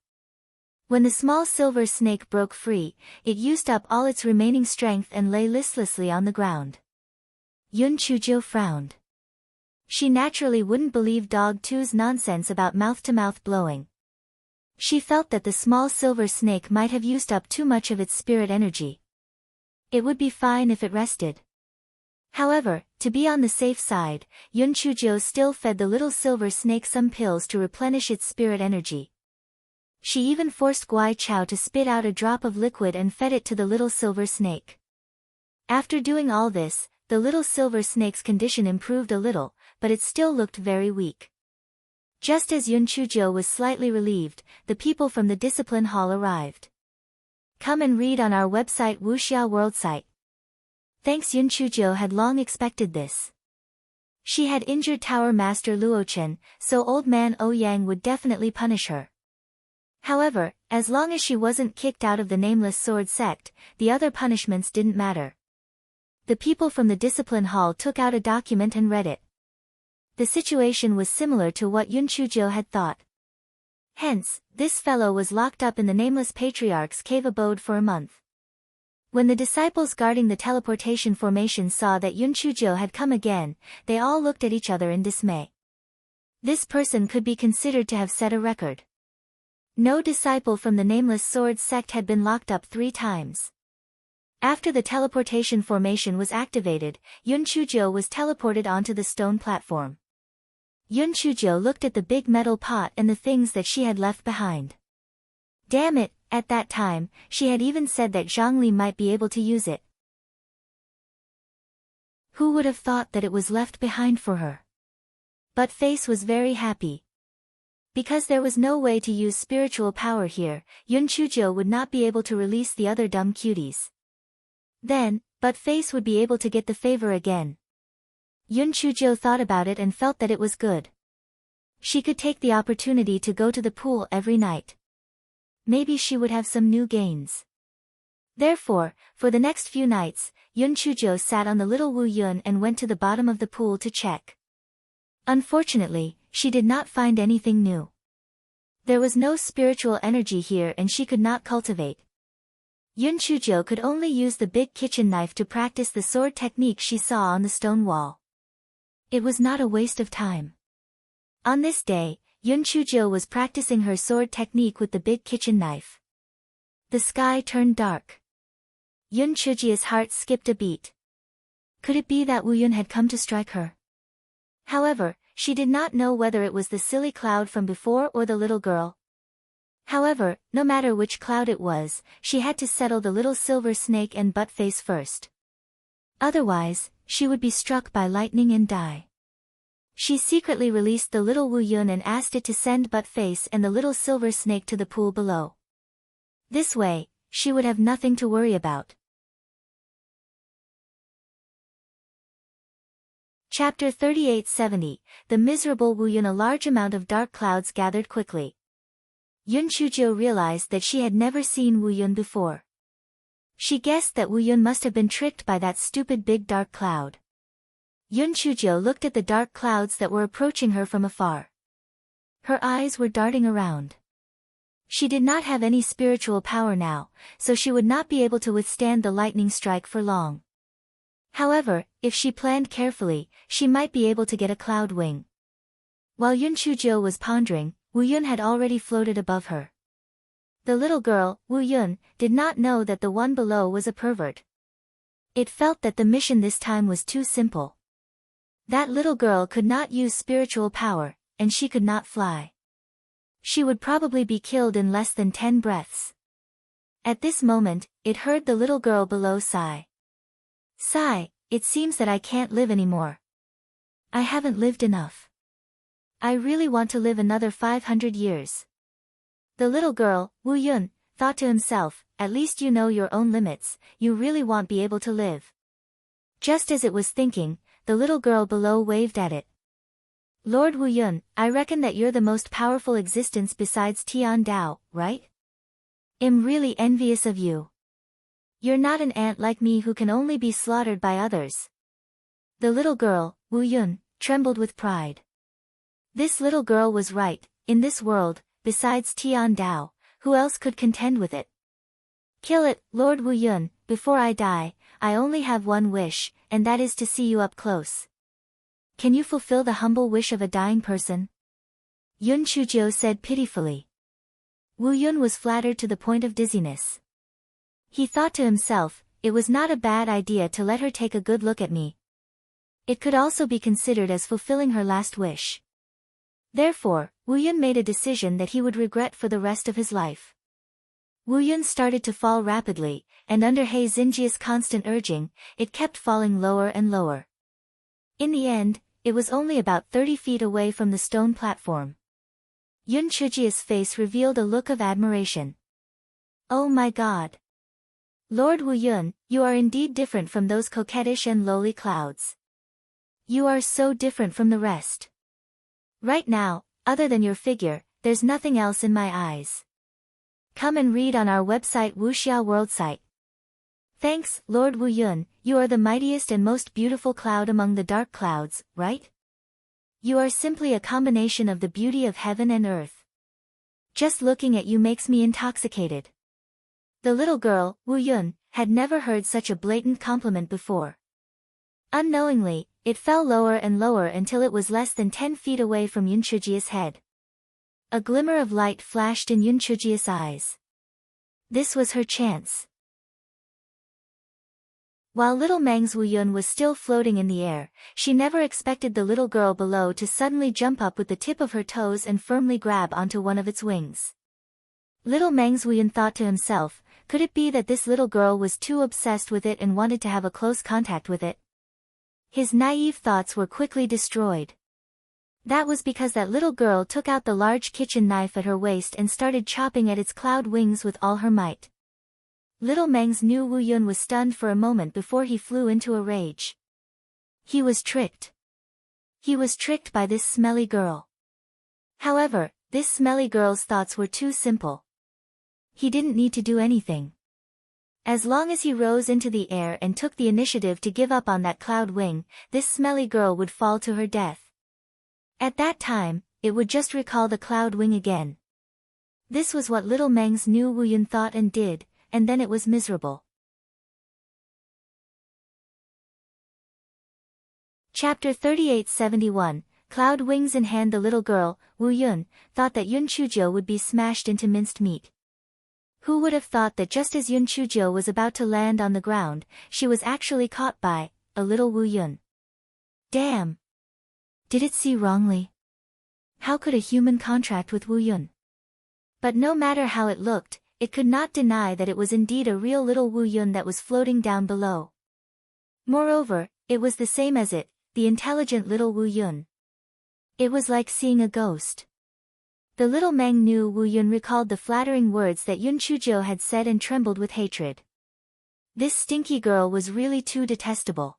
When the small silver snake broke free, it used up all its remaining strength and lay listlessly on the ground. Yun Chujo frowned. She naturally wouldn't believe Dog 2's nonsense about mouth-to-mouth blowing. She felt that the small silver snake might have used up too much of its spirit energy. It would be fine if it rested. However, to be on the safe side, Yun Chujo still fed the little silver snake some pills to replenish its spirit energy. She even forced Guai Chao to spit out a drop of liquid and fed it to the little silver snake. After doing all this, the little silver snake's condition improved a little, but it still looked very weak. Just as Yun Chujo was slightly relieved, the people from the discipline hall arrived. Come and read on our website Wuxia World site. Thanks. Yun Chujo had long expected this. She had injured Tower Master Luochen, so Old Man Ouyang would definitely punish her. However, as long as she wasn't kicked out of the Nameless Sword sect, the other punishments didn't matter. The people from the discipline hall took out a document and read it. The situation was similar to what Yun Chujo had thought. Hence, this fellow was locked up in the Nameless Patriarch's cave abode for a month. When the disciples guarding the teleportation formation saw that Yun Chujo had come again, they all looked at each other in dismay. This person could be considered to have set a record. No disciple from the Nameless Sword sect had been locked up 3 times. After the teleportation formation was activated, Yun Chujo was teleported onto the stone platform. Yun Chujo looked at the big metal pot and the things that she had left behind. Damn it, at that time, she had even said that Zhongli might be able to use it. Who would have thought that it was left behind for her? But Face was very happy. Because there was no way to use spiritual power here, Yun Chujo would not be able to release the other dumb cuties. Then, but Face would be able to get the favor again. Yun Chujo thought about it and felt that it was good. She could take the opportunity to go to the pool every night. Maybe she would have some new gains. Therefore, for the next few nights, Yun Chujo sat on the little Wu Yun and went to the bottom of the pool to check. Unfortunately, she did not find anything new. There was no spiritual energy here and she could not cultivate. Yun Chujo could only use the big kitchen knife to practice the sword technique she saw on the stone wall. It was not a waste of time. On this day, Yun Chujo was practicing her sword technique with the big kitchen knife. The sky turned dark. Yun Chujia's heart skipped a beat. Could it be that Wu Yun had come to strike her? However, she did not know whether it was the silly cloud from before or the little girl. However, no matter which cloud it was, she had to settle the little silver snake and butt face first. Otherwise, she would be struck by lightning and die. She secretly released the little Wu Yun and asked it to send butt face and the little silver snake to the pool below. This way, she would have nothing to worry about. Chapter 3870, The Miserable Wu Yun. A large amount of dark clouds gathered quickly. Yun Chujo realized that she had never seen Wu Yun before. She guessed that Wu Yun must have been tricked by that stupid big dark cloud. Yun Chujo looked at the dark clouds that were approaching her from afar. Her eyes were darting around. She did not have any spiritual power now, so she would not be able to withstand the lightning strike for long. However, if she planned carefully, she might be able to get a cloud wing. While Yun Chujo was pondering, Wu Yun had already floated above her. The little girl, Wu Yun, did not know that the one below was a pervert. It felt that the mission this time was too simple. That little girl could not use spiritual power, and she could not fly. She would probably be killed in less than 10 breaths. At this moment, it heard the little girl below sigh. Sigh, it seems that I can't live anymore. I haven't lived enough. I really want to live another 500 years. The little girl, Wu Yun, thought to himself, at least you know your own limits, you really won't be able to live. Just as it was thinking, the little girl below waved at it. Lord Wu Yun, I reckon that you're the most powerful existence besides Tian Dao, right? I'm really envious of you. You're not an ant like me who can only be slaughtered by others. The little girl, Wu Yun, trembled with pride. This little girl was right. In this world, besides Tian Dao, who else could contend with it? Kill it, Lord Wu Yun, before I die. I only have one wish, and that is to see you up close. Can you fulfill the humble wish of a dying person? Yun Chujiu said pitifully. Wu Yun was flattered to the point of dizziness. He thought to himself, it was not a bad idea to let her take a good look at me. It could also be considered as fulfilling her last wish. Therefore, Wu Yun made a decision that he would regret for the rest of his life. Wu Yun started to fall rapidly, and under He Xinjia's constant urging, it kept falling lower and lower. In the end, it was only about 30 feet away from the stone platform. Yun Chujia's face revealed a look of admiration. Oh my God! Lord Wu Yun, you are indeed different from those coquettish and lowly clouds. You are so different from the rest. Right now, other than your figure, there's nothing else in my eyes. Come and read on our website Wuxia World site. Thanks, Lord Wu Yun, you are the mightiest and most beautiful cloud among the dark clouds, right? You are simply a combination of the beauty of heaven and earth. Just looking at you makes me intoxicated. The little girl, Wu Yun, had never heard such a blatant compliment before. Unknowingly, it fell lower and lower until it was less than 10 feet away from Yun Chujia's head. A glimmer of light flashed in Yun Chujia's eyes. This was her chance. While little Mang's Wu Yun was still floating in the air, she never expected the little girl below to suddenly jump up with the tip of her toes and firmly grab onto one of its wings. Little Mang's Wu Yun thought to himself, could it be that this little girl was too obsessed with it and wanted to have a close contact with it? His naive thoughts were quickly destroyed. That was because that little girl took out the large kitchen knife at her waist and started chopping at its cloud wings with all her might. Little Meng's new Wu Yun was stunned for a moment before he flew into a rage. He was tricked. He was tricked by this smelly girl. However, this smelly girl's thoughts were too simple. He didn't need to do anything. As long as he rose into the air and took the initiative to give up on that cloud wing, this smelly girl would fall to her death. At that time, it would just recall the cloud wing again. This was what little Meng's new Wu Yun thought and did, and then it was miserable. Chapter 3871, Cloud Wings in Hand. The little girl, Wu Yun, thought that Yun Chujiu would be smashed into minced meat. Who would have thought that just as Yun Chujiu was about to land on the ground, she was actually caught by a little Wu Yun. Damn! Did it see wrongly? How could a human contract with Wu Yun? But no matter how it looked, it could not deny that it was indeed a real little Wu Yun that was floating down below. Moreover, it was the same as it, the intelligent little Wu Yun. It was like seeing a ghost. The little Meng knew Wu Yun recalled the flattering words that Yun Chujiu had said and trembled with hatred. This stinky girl was really too detestable.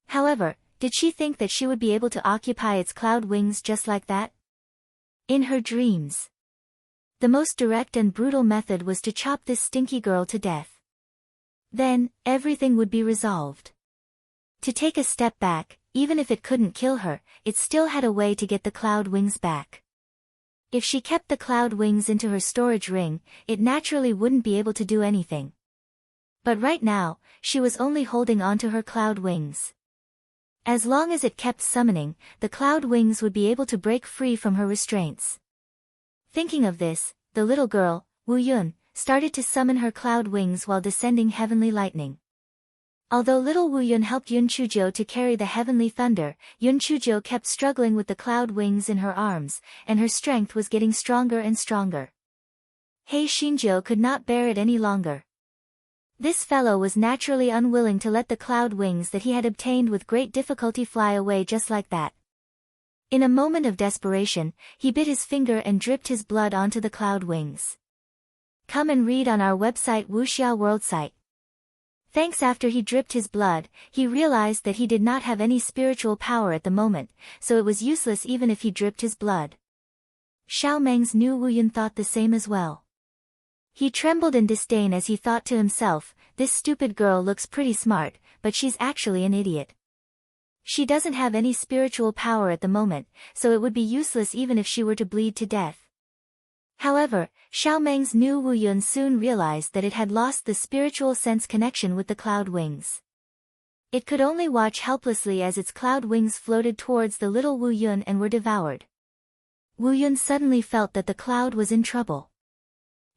However, did she think that she would be able to occupy its cloud wings just like that? In her dreams. The most direct and brutal method was to chop this stinky girl to death. Then, everything would be resolved. To take a step back, even if it couldn't kill her, it still had a way to get the cloud wings back. If she kept the cloud wings into her storage ring, it naturally wouldn't be able to do anything. But right now, she was only holding onto her cloud wings. As long as it kept summoning, the cloud wings would be able to break free from her restraints. Thinking of this, the little girl, Wu Yun, started to summon her cloud wings while descending heavenly lightning. Although little Wu Yun helped Yun Chujiu to carry the heavenly thunder, Yun Chujiu kept struggling with the cloud wings in her arms, and her strength was getting stronger and stronger. He Xinjiu could not bear it any longer. This fellow was naturally unwilling to let the cloud wings that he had obtained with great difficulty fly away just like that. In a moment of desperation, he bit his finger and dripped his blood onto the cloud wings. Come and read on our website Wuxia World site. Thanks after he dripped his blood, he realized that he did not have any spiritual power at the moment, so it was useless even if he dripped his blood. Xiao Meng's new Wu Yun thought the same as well. He trembled in disdain as he thought to himself, this stupid girl looks pretty smart, but she's actually an idiot. She doesn't have any spiritual power at the moment, so it would be useless even if she were to bleed to death. However, Xiao Meng's new Wu Yun soon realized that it had lost the spiritual sense connection with the cloud wings. It could only watch helplessly as its cloud wings floated towards the little Wu Yun and were devoured. Wu Yun suddenly felt that the cloud was in trouble.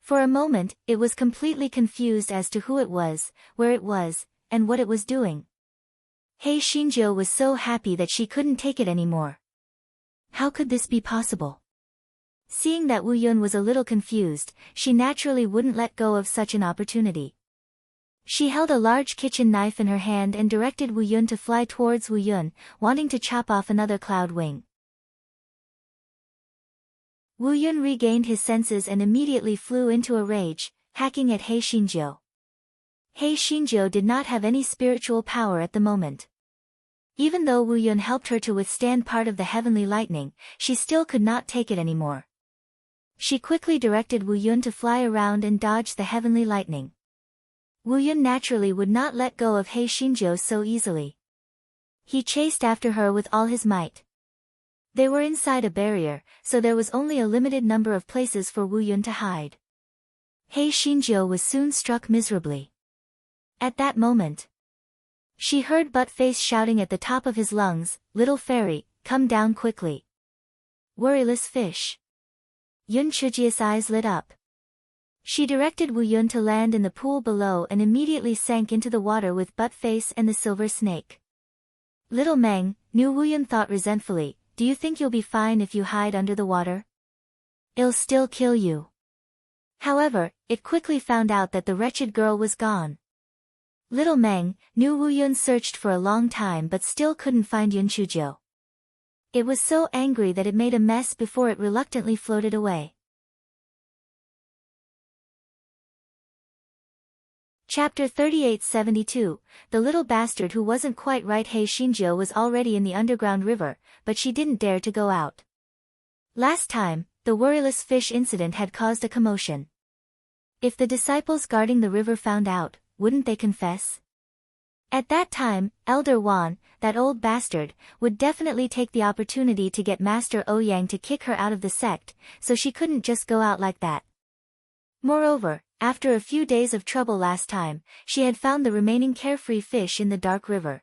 For a moment, it was completely confused as to who it was, where it was, and what it was doing. He Xinjiu was so happy that she couldn't take it anymore. How could this be possible? Seeing that Wu Yun was a little confused, she naturally wouldn't let go of such an opportunity. She held a large kitchen knife in her hand and directed Wu Yun to fly towards Wu Yun, wanting to chop off another cloud wing. Wu Yun regained his senses and immediately flew into a rage, hacking at He Xinjiu. He Xinjiu did not have any spiritual power at the moment. Even though Wu Yun helped her to withstand part of the heavenly lightning, she still could not take it anymore. She quickly directed Wu Yun to fly around and dodge the heavenly lightning. Wu Yun naturally would not let go of He Xinjiu so easily. He chased after her with all his might. They were inside a barrier, so there was only a limited number of places for Wu Yun to hide. He Xinjiu was soon struck miserably. At that moment, she heard Buttface shouting at the top of his lungs, "Little fairy, come down quickly." Worryless fish. Yun Chujia's eyes lit up. She directed Wu Yun to land in the pool below and immediately sank into the water with Buttface and the silver snake. Little Meng, New Wu Yun thought resentfully, do you think you'll be fine if you hide under the water? It'll still kill you. However, it quickly found out that the wretched girl was gone. Little Meng, New Wu Yun searched for a long time but still couldn't find Yun Chujiu. It was so angry that it made a mess before it reluctantly floated away. Chapter 3872, The Little Bastard Who Wasn't Quite Right. He Xinjiu was already in the underground river, but she didn't dare to go out. Last time, the worryless fish incident had caused a commotion. If the disciples guarding the river found out, wouldn't they confess? At that time, Elder Wan, that old bastard, would definitely take the opportunity to get Master Ouyang to kick her out of the sect, so she couldn't just go out like that. Moreover, after a few days of trouble last time, she had found the remaining carefree fish in the dark river.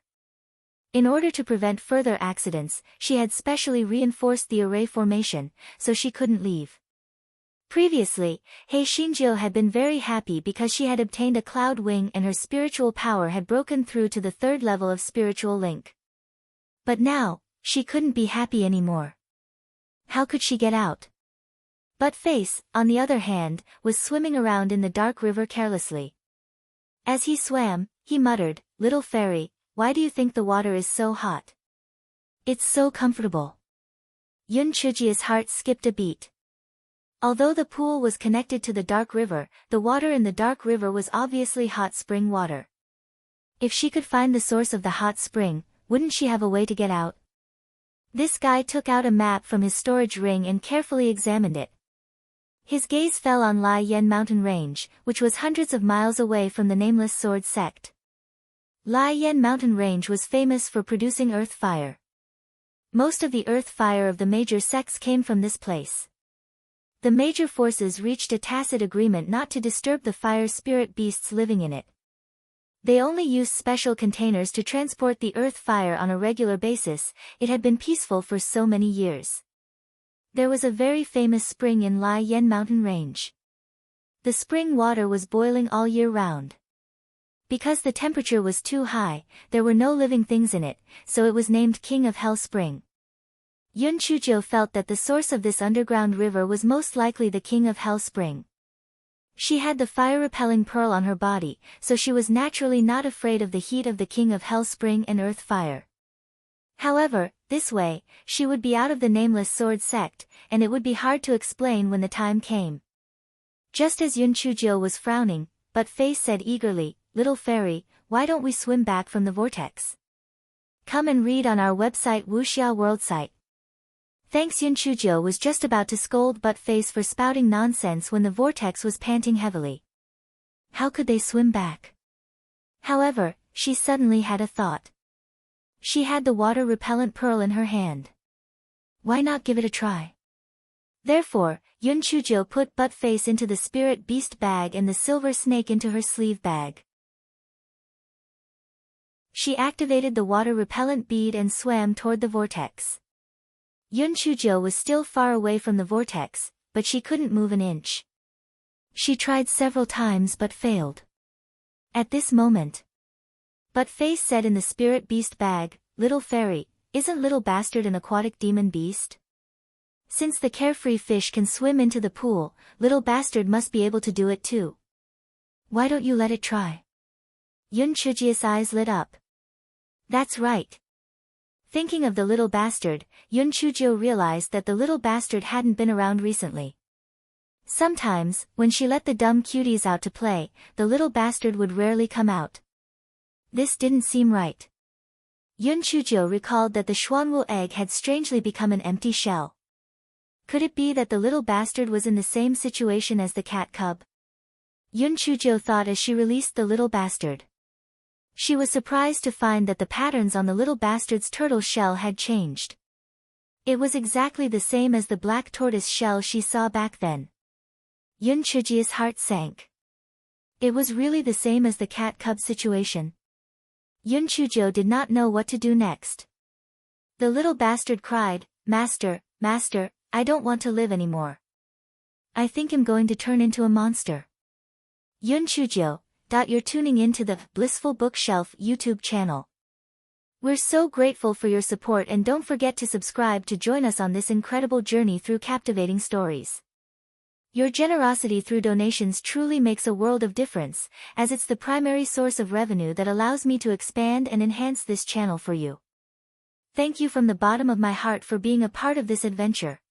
In order to prevent further accidents, she had specially reinforced the array formation, so she couldn't leave. Previously, He Xinjiu had been very happy because she had obtained a cloud wing and her spiritual power had broken through to the third level of spiritual link. But now, she couldn't be happy anymore. How could she get out? Buttface, on the other hand, was swimming around in the dark river carelessly. As he swam, he muttered, "Little fairy, why do you think the water is so hot? It's so comfortable." Yun Chujia's heart skipped a beat. Although the pool was connected to the dark river, the water in the dark river was obviously hot spring water. If she could find the source of the hot spring, wouldn't she have a way to get out? This guy took out a map from his storage ring and carefully examined it. His gaze fell on Lai Yen mountain range, which was hundreds of miles away from the nameless sword sect. Lai Yen mountain range was famous for producing earth fire. Most of the earth fire of the major sects came from this place. The major forces reached a tacit agreement not to disturb the fire spirit beasts living in it. They only used special containers to transport the earth fire on a regular basis. It had been peaceful for so many years. There was a very famous spring in Lai Yen mountain range. The spring water was boiling all year round. Because the temperature was too high, there were no living things in it, so it was named King of Hell Spring. Yun Chujiu felt that the source of this underground river was most likely the King of Hell Spring. She had the fire-repelling pearl on her body, so she was naturally not afraid of the heat of the King of Hell Spring and earth fire. However, this way, she would be out of the nameless sword sect, and it would be hard to explain when the time came. Just as Yun Chujiu was frowning, Buttface said eagerly, "Little fairy, why don't we swim back from the vortex? Come and read on our website Wuxia World site. Thanks. Yun Chujio was just about to scold Buttface for spouting nonsense when the vortex was panting heavily. How could they swim back? However, she suddenly had a thought. She had the water-repellent pearl in her hand. Why not give it a try? Therefore, Yun Chujio put Buttface into the spirit beast bag and the silver snake into her sleeve bag. She activated the water-repellent bead and swam toward the vortex. Yun Chujio was still far away from the vortex, but she couldn't move an inch. She tried several times but failed. At this moment, Buttface said in the spirit beast bag, "Little fairy, isn't Little Bastard an aquatic demon beast? Since the carefree fish can swim into the pool, Little Bastard must be able to do it too. Why don't you let it try?" Yun Chujio's eyes lit up. That's right. Thinking of the little bastard, Yun Chujio realized that the little bastard hadn't been around recently. Sometimes, when she let the dumb cuties out to play, the little bastard would rarely come out. This didn't seem right. Yun Chujio recalled that the Xuanwu egg had strangely become an empty shell. Could it be that the little bastard was in the same situation as the cat cub? Yun Chujio thought as she released the little bastard. She was surprised to find that the patterns on the little bastard's turtle shell had changed. It was exactly the same as the black tortoise shell she saw back then. Yun Chujio's heart sank. It was really the same as the cat cub situation. Yun Chujio did not know what to do next. The little bastard cried, "Master, master, I don't want to live anymore. I think I'm going to turn into a monster." Yun Chujio, you're tuning into the Blissful Bookshelf YouTube channel. We're so grateful for your support, and don't forget to subscribe to join us on this incredible journey through captivating stories. Your generosity through donations truly makes a world of difference, as it's the primary source of revenue that allows me to expand and enhance this channel for you. Thank you from the bottom of my heart for being a part of this adventure.